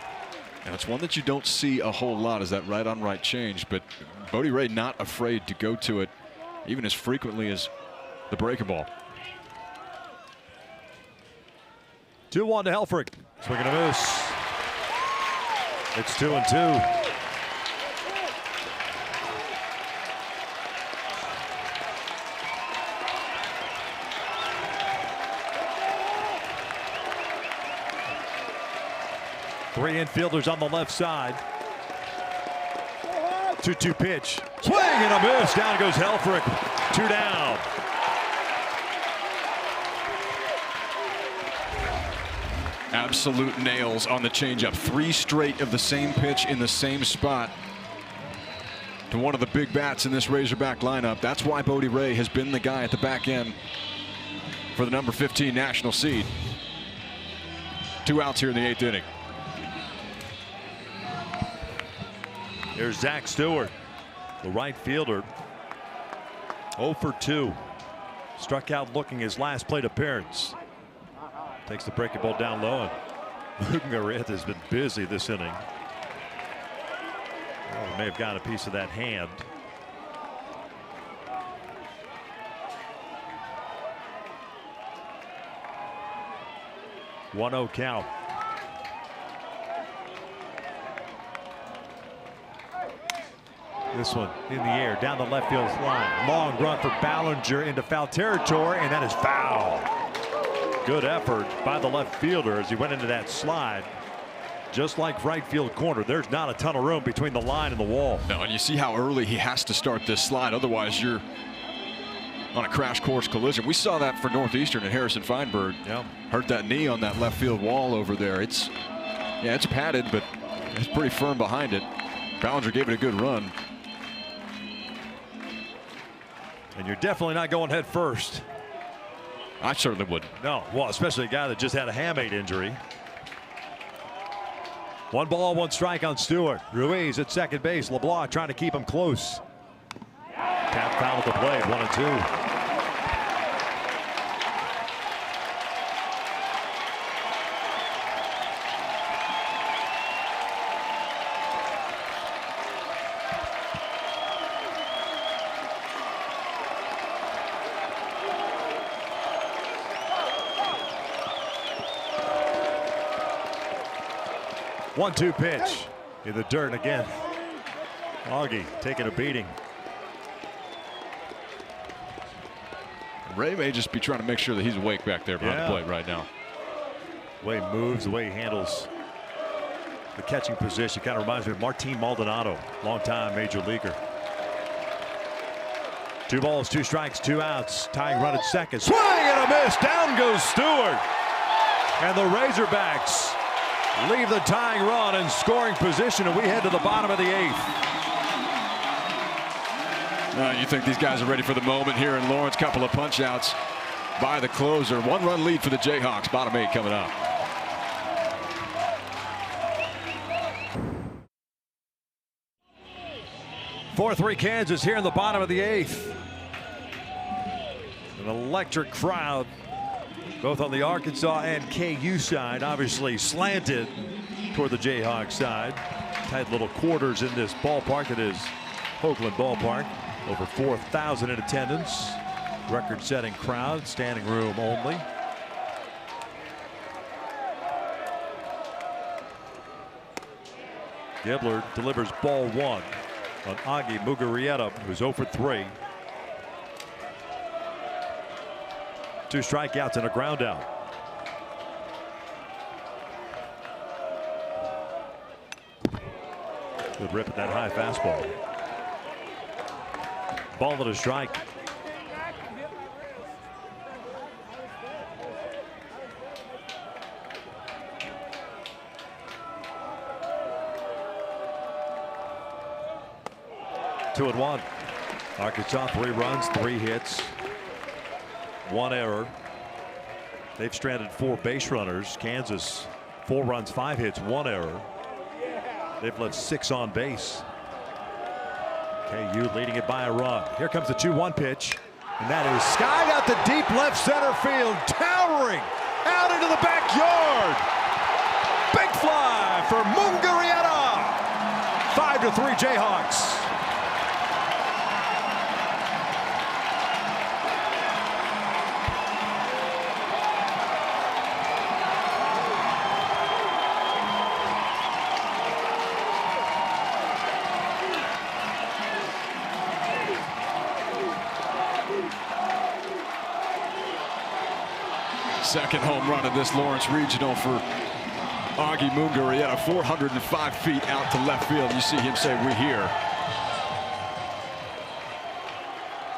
And it's one that you don't see a whole lot, is that right-on-right change. But Bodie Ray not afraid to go to it even as frequently as the breaker ball. 2-1 to Helfrich. Swinging a miss. It's 2-2. Three infielders on the left side. 2-2 pitch. Swing and a miss. Down goes Helfrich. 2 down. Absolute nails on the changeup. 3 straight of the same pitch in the same spot to one of the big bats in this Razorback lineup. That's why Bodie Ray has been the guy at the back end for the number 15 national seed. 2 outs here in the 8th inning. There's Zach Stewart, the right fielder. 0 for 2. Struck out looking his last plate appearance. Takes the breaking ball down low, and Luke Garrett has been busy this inning. Oh, may have gotten a piece of that hand. One 1-0 count. This one in the air down the left field line. Long run for Ballinger into foul territory, and that is foul. Good effort by the left fielder as he went into that slide. Just like right field corner, there's not a ton of room between the line and the wall. No, and you see how early he has to start this slide. Otherwise, you're on a crash course collision. We saw that for Northeastern and Harrison Feinberg. Yeah. Hurt that knee on that left field wall over there. It's padded, but it's pretty firm behind it. Ballinger gave it a good run. And you're definitely not going head first. I certainly wouldn't. No, well, especially a guy that just had a hamate injury. 1 ball, 1 strike on Stewart. Ruiz at second base. LeBlanc trying to keep him close. Tap foul at the plate, 1-2. One-two pitch in the dirt again. Augie taking a beating. Ray may just be trying to make sure that he's awake back there behind the plate right now. The way he moves, the way he handles the catching position, kind of reminds me of Martin Maldonado, longtime major leaguer. 2 balls, 2 strikes, 2 outs. Tying run at second. Swing and a miss. Down goes Stewart. And the Razorbacks leave the tying run in scoring position, and we head to the bottom of the 8th. You think these guys are ready for the moment here in Lawrence? Couple of punch outs by the closer. 1-run lead for the Jayhawks. Bottom 8 coming up. Four-3 Kansas here in the bottom of the 8th. An electric crowd, both on the Arkansas and KU side, obviously slanted toward the Jayhawks side. Tight little quarters in this ballpark. It is Hoagland Ballpark. Over 4,000 in attendance. Record-setting crowd, standing room only. Gibler delivers ball 1 on Augie Mugarieta, who's 0 for 3. 2 strikeouts and a ground out. Good rip at that high fastball. Ball and a strike. Two and 1. Arkansas 3 runs, 3 hits, 1 error. They've stranded 4 base runners. Kansas 4 runs, 5 hits, 1 error. They've left 6 on base. KU leading it by a run. Here comes the 2-1 pitch, and that is skied out to deep left center field, towering out into the backyard. Big fly for Mungarieta. 5-3 Jayhawks. Second home run of this Lawrence Regional for Augie Mungarieta, 405 feet out to left field. You see him say, "We here."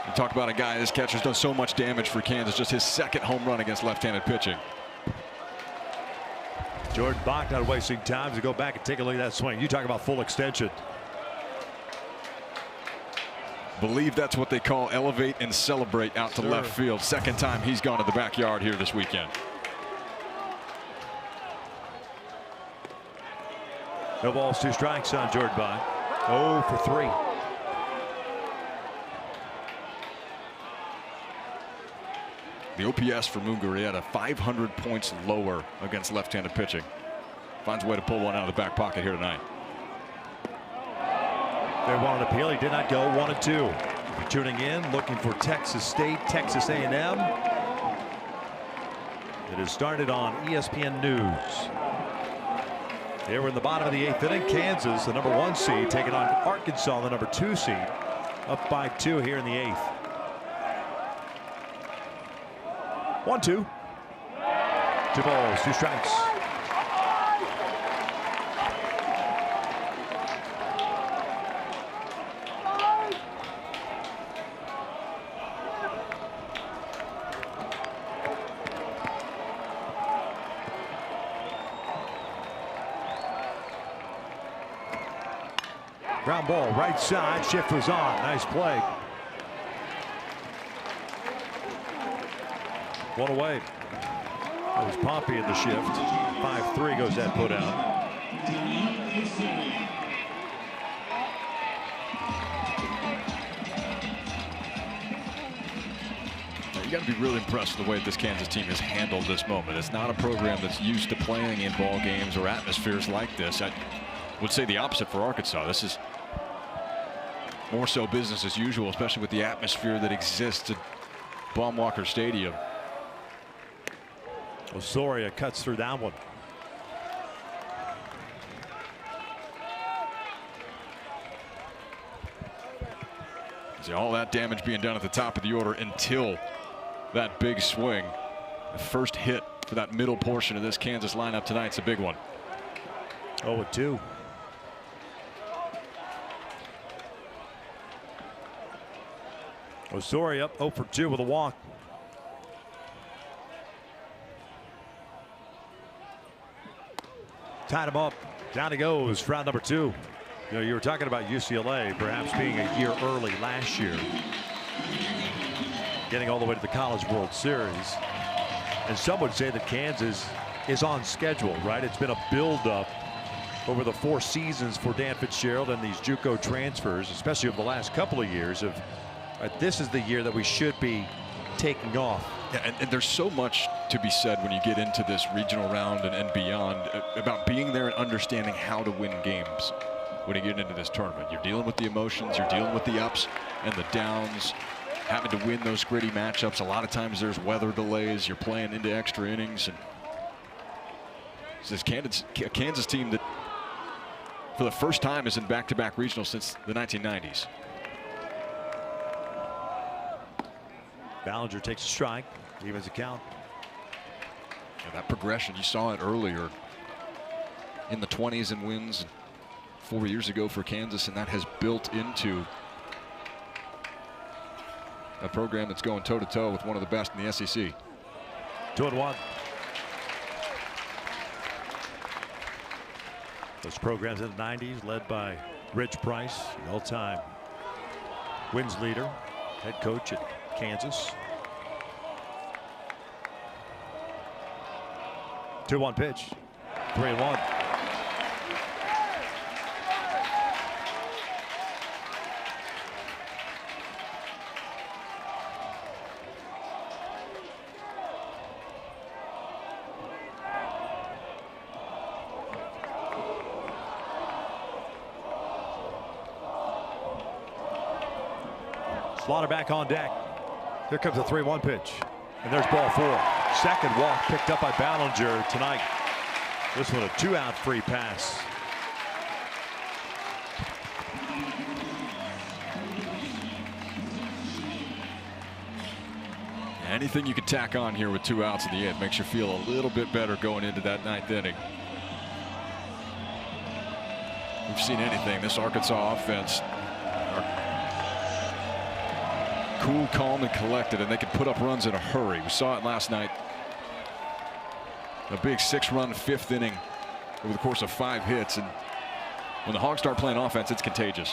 You talk about a guy, this catcher's done so much damage for Kansas, just his second home run against left-handed pitching. Jordan Bach not wasting time to go back and take a look at that swing. You talk about full extension. Believe that's what they call elevate and celebrate out to left field. Second time he's gone to the backyard here this weekend. No balls, 2 strikes on Jordan Bach. 0 for 3. The OPS for Mungarieta 500 points lower against left-handed pitching. Finds a way to pull one out of the back pocket here tonight. They wanted to appeal. He did not go. 1-2. Tuning in, looking for Texas State, Texas A&M. It has started on ESPN News. Here we're in the bottom of the 8th inning. Kansas, the number 1 seed, taking on Arkansas, the number 2 seed. Up by 2 here in the 8th. 1-2. 2 balls, 2 strikes. Ground ball, right side. Shift was on. Nice play. 1 away. That was Pompey in the shift. 5-3 goes that put out. You got to be really impressed with the way this Kansas team has handled this moment. It's not a program that's used to playing in ball games or atmospheres like this. I would say the opposite for Arkansas. This is more so business as usual, especially with the atmosphere that exists at Baum-Walker Stadium. Osorio cuts through that one. See all that damage being done at the top of the order until that big swing. The first hit for that middle portion of this Kansas lineup tonight's a big one. 0-2. Osorio up 0 for 2 with a walk. Tied him up. Down he goes for round number 2. You know, you were talking about UCLA perhaps being a year early last year, getting all the way to the College World Series. And some would say that Kansas is on schedule, right? It's been a build-up over the 4 seasons for Dan Fitzgerald and these JUCO transfers, especially over the last couple of years. Of this is the year that we should be taking off. Yeah, and there's so much to be said when you get into this regional round and beyond about being there and understanding how to win games when you get into this tournament. You're dealing with the emotions, you're dealing with the ups and the downs, having to win those gritty matchups. A lot of times there's weather delays, you're playing into extra innings. And this Kansas team that for the first time is in back-to-back regionals since the 1990s. Ballinger takes a strike, evens the count. And that progression, you saw it earlier in the 20s in wins 4 years ago for Kansas, and that has built into a program that's going toe-to-toe with one of the best in the SEC. 2-1. Those programs in the 90s led by Rich Price, the all-time wins leader, head coach at Kansas. 2-1 pitch. 3-1. Slaughter back on deck. Here comes the 3-1 pitch. And there's ball 4. Second walk picked up by Ballinger tonight. This one a 2-out free pass. Anything you can tack on here with 2 outs in the end makes you feel a little bit better going into that 9th inning. We've seen anything. This Arkansas offense are cool, calm, and collected, and they can put up runs in a hurry. We saw it last night. A big 6-run 5th inning over the course of 5 hits, and when the Hogs start playing offense, it's contagious.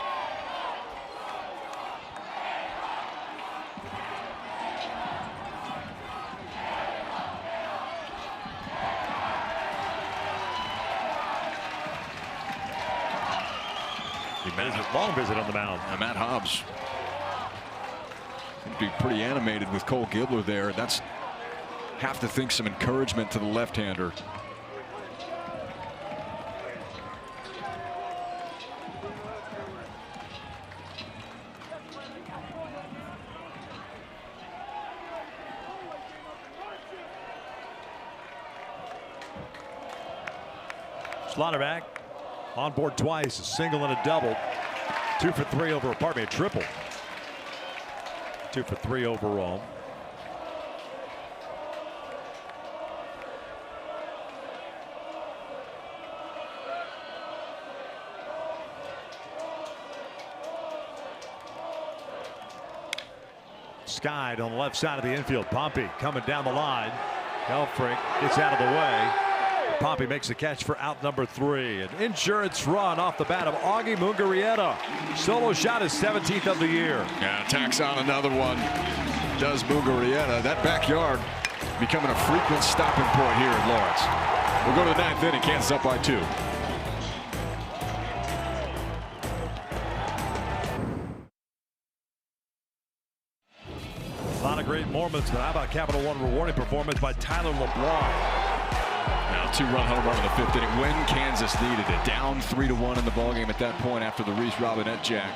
Long visit on the mound. And Matt Hobbs would be pretty animated with Cole Gibler there. That's have to think some encouragement to the left-hander. Slaughter back on board twice, a single and a double. 2 for 3 over, pardon me, a triple. 2 for 3 overall. Skied on the left side of the infield. Pompey coming down the line. Helfrich gets out of the way. Pompey makes the catch for out number 3. An insurance run off the bat of Augie Mugarieta. Solo shot, his 17th of the year. Yeah, tacks on another one. Does Mugarieta. That backyard becoming a frequent stopping point here in Lawrence. We'll go to the 9th inning. Kansas up by 2. A lot of great moments, but how about Capital One rewarding performance by Tyler LeBlanc? Now 2-run home run in the 5th inning when Kansas needed it. Down 3-1 in the ballgame at that point after the Reese Robinette jack.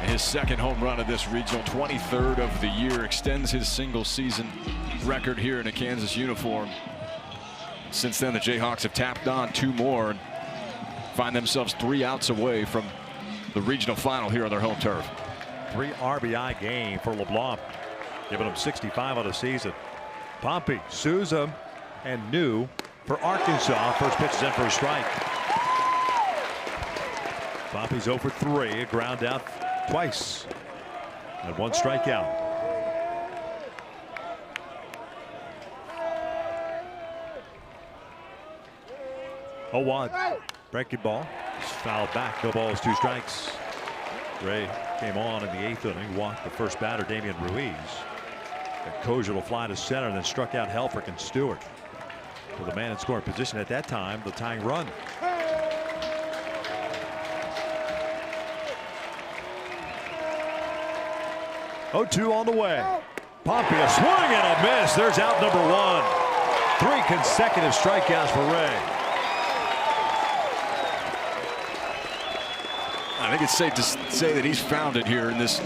And his 2nd home run of this regional, 23rd of the year, extends his single season record here in a Kansas uniform. Since then, the Jayhawks have tapped on 2 more and find themselves 3 outs away from the regional final here on their home turf. 3 RBI game for LeBlanc, giving him 65 on the season. Pompey, Souza, and New for Arkansas. First pitch is in for a strike. Pompey's 0 for 3, a ground out twice, and 1 strikeout. Oh, 1 breaking ball. It's fouled back. No balls, 2 strikes. Ray came on in the 8th inning, walked the first batter, Damian Ruiz. Kozier will fly to center, and then struck out Helfrich and Stewart. For the man in scoring position at that time, the tying run. Oh, 2 on the way. Pompey, a swing and a miss. There's out number 1. 3 consecutive strikeouts for Ray. I think it's safe to say that he's found it here in this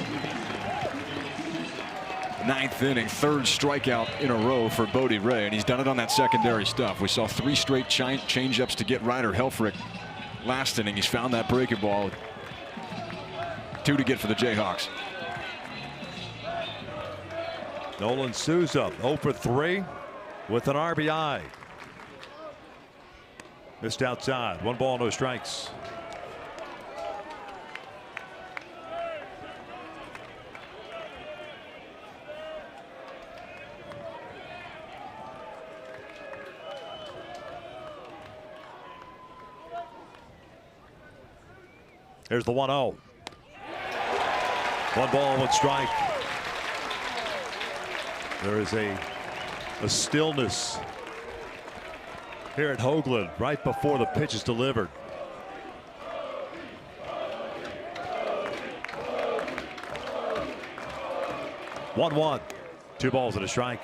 9th inning, 3rd strikeout in a row for Bodie Ray, and he's done it on that secondary stuff. We saw 3 straight change-ups to get Ryder Helfrich last inning. He's found that breaking ball. 2 to get for the Jayhawks. Nolan Souza 0 for 3 with an RBI. Missed outside. 1 ball, no strikes. Here's the 1-0. 1 ball, 1 strike. There is a stillness here at Hoagland right before the pitch is delivered. One, 2 balls and a strike.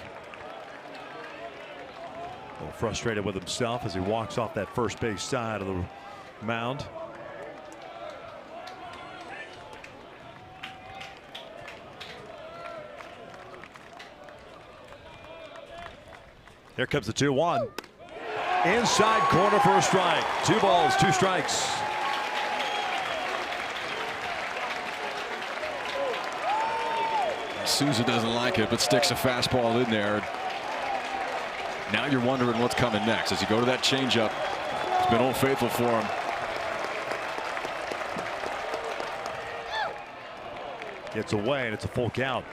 A little frustrated with himself as he walks off that first base side of the mound. Here comes the 2-1. Inside corner for a strike. 2 balls, 2 strikes. Souza doesn't like it, but sticks a fastball in there. Now you're wondering what's coming next. As you go to that changeup, it's been Old Faithful for him. Gets away, and it's a full count.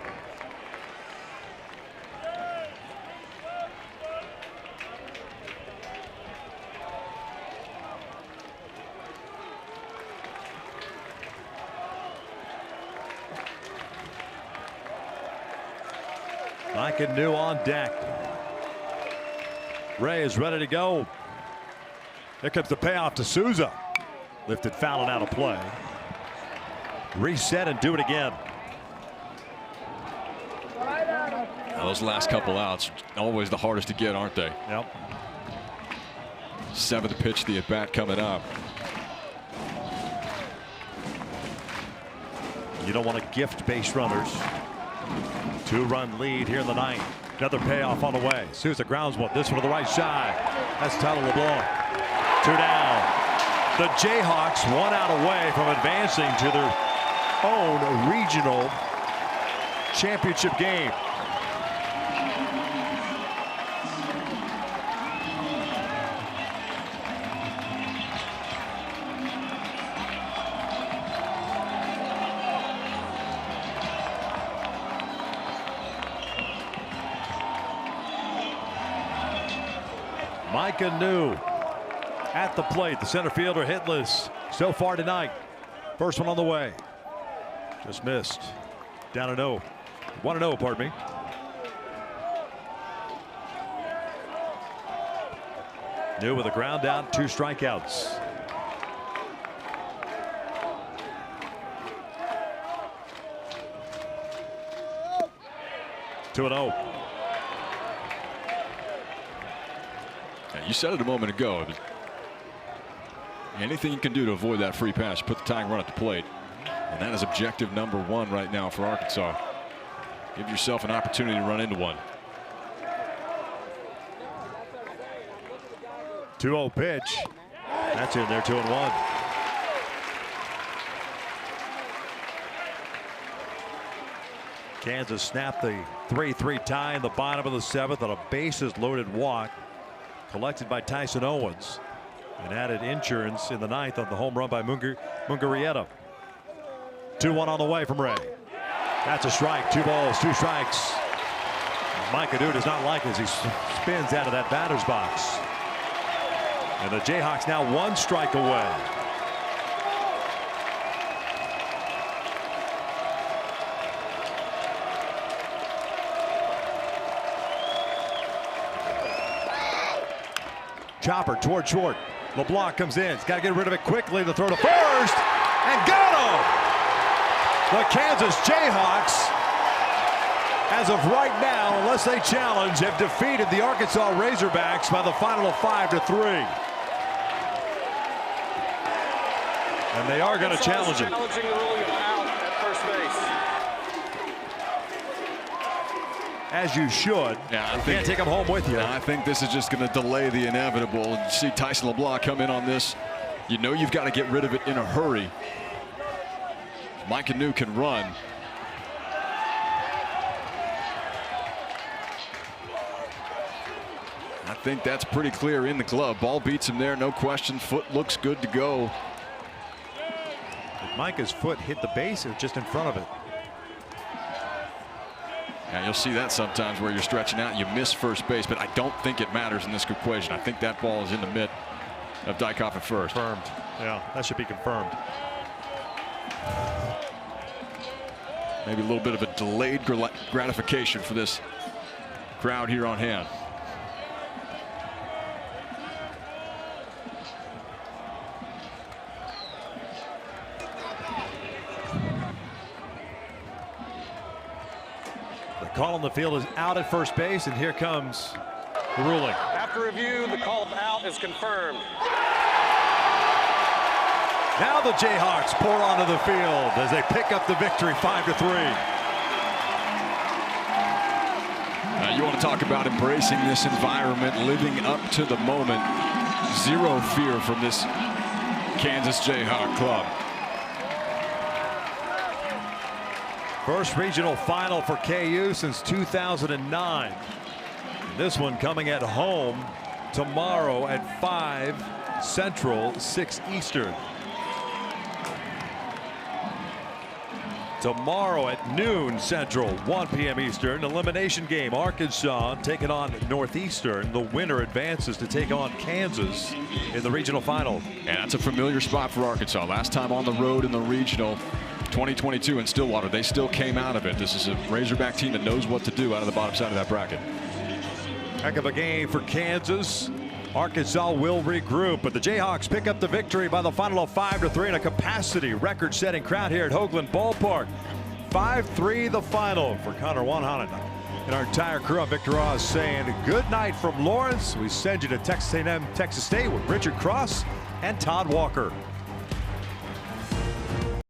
Mike Anu on deck. Ray is ready to go. Here comes the payoff to Souza. Lifted foul and out of play. Reset and do it again. Now those last couple outs, always the hardest to get, aren't they? Yep. 7th pitch, the at-bat coming up. You don't want to gift base runners. 2-run lead here in the 9th. Another payoff on the way. Souza grounds one. This one to the right side. That's Tyler LeBlanc. 2 down. The Jayhawks 1 out away from advancing to their own regional championship game. Mike Anu at the plate. The center fielder hitless so far tonight. First one on the way. Just missed. Down a 0. 1-0, pardon me. New with a ground out, 2 strikeouts. Two and 0. You said it a moment ago. Anything you can do to avoid that free pass, put the tying run at the plate. And that is objective number 1 right now for Arkansas. Give yourself an opportunity to run into one. 2-0 pitch. That's in there, 2-1. Kansas snapped the 3-3 tie in the bottom of the 7th on a bases loaded walk collected by Tyson Owens, and added insurance in the 9th on the home run by Mungarieta. 2-1 on the way from Ray. That's a strike. 2 balls, 2 strikes. Mike Anu does not like it as he spins out of that batter's box. And the Jayhawks now 1 strike away. Chopper toward short. LeBlanc comes in. He's got to get rid of it quickly. The throw to first. And got him! The Kansas Jayhawks, as of right now, unless they challenge, have defeated the Arkansas Razorbacks by the final of 5-3. And they are going to challenge it. Challenging the ruling of out at first base. As you should. Yeah, you can't take them home with you. I think this is just going to delay the inevitable. And you see Tyson LeBlanc come in on this. You know you've got to get rid of it in a hurry. Mike Anu can run. I think that's pretty clear in the glove. Ball beats him there, no question. Foot looks good to go. Did Micah's foot hit the base or just in front of it? Yeah, you'll see that sometimes where you're stretching out, you miss first base, but I don't think it matters in this equation. I think that ball is in the mitt of Dykhoff at first. Confirmed. Yeah, that should be confirmed. Maybe a little bit of a delayed gratification for this crowd here on hand. Call on the field is out at first base, and here comes the ruling. After review, the call of out is confirmed. Now the Jayhawks pour onto the field as they pick up the victory 5-3. Yeah, you want to talk about embracing this environment, living up to the moment. Zero fear from this Kansas Jayhawk club. First regional final for KU since 2009. This one coming at home tomorrow at 5 Central, 6 Eastern. Tomorrow at noon Central, 1 p.m. Eastern, elimination game. Arkansas taking on Northeastern. The winner advances to take on Kansas in the regional final. And that's a familiar spot for Arkansas. Last time on the road in the regional, 2022 in Stillwater, they still came out of it. This is a Razorback team that knows what to do out of the bottom side of that bracket. Heck of a game for Kansas. Arkansas will regroup, but the Jayhawks pick up the victory by the final of 5-3 in a capacity record-setting crowd here at Hoagland Ballpark. 5-3 the final for Connor Wanhanen. And our entire crew on Victor Oz saying good night from Lawrence. We send you to Texas A&M, Texas State with Richard Cross and Todd Walker.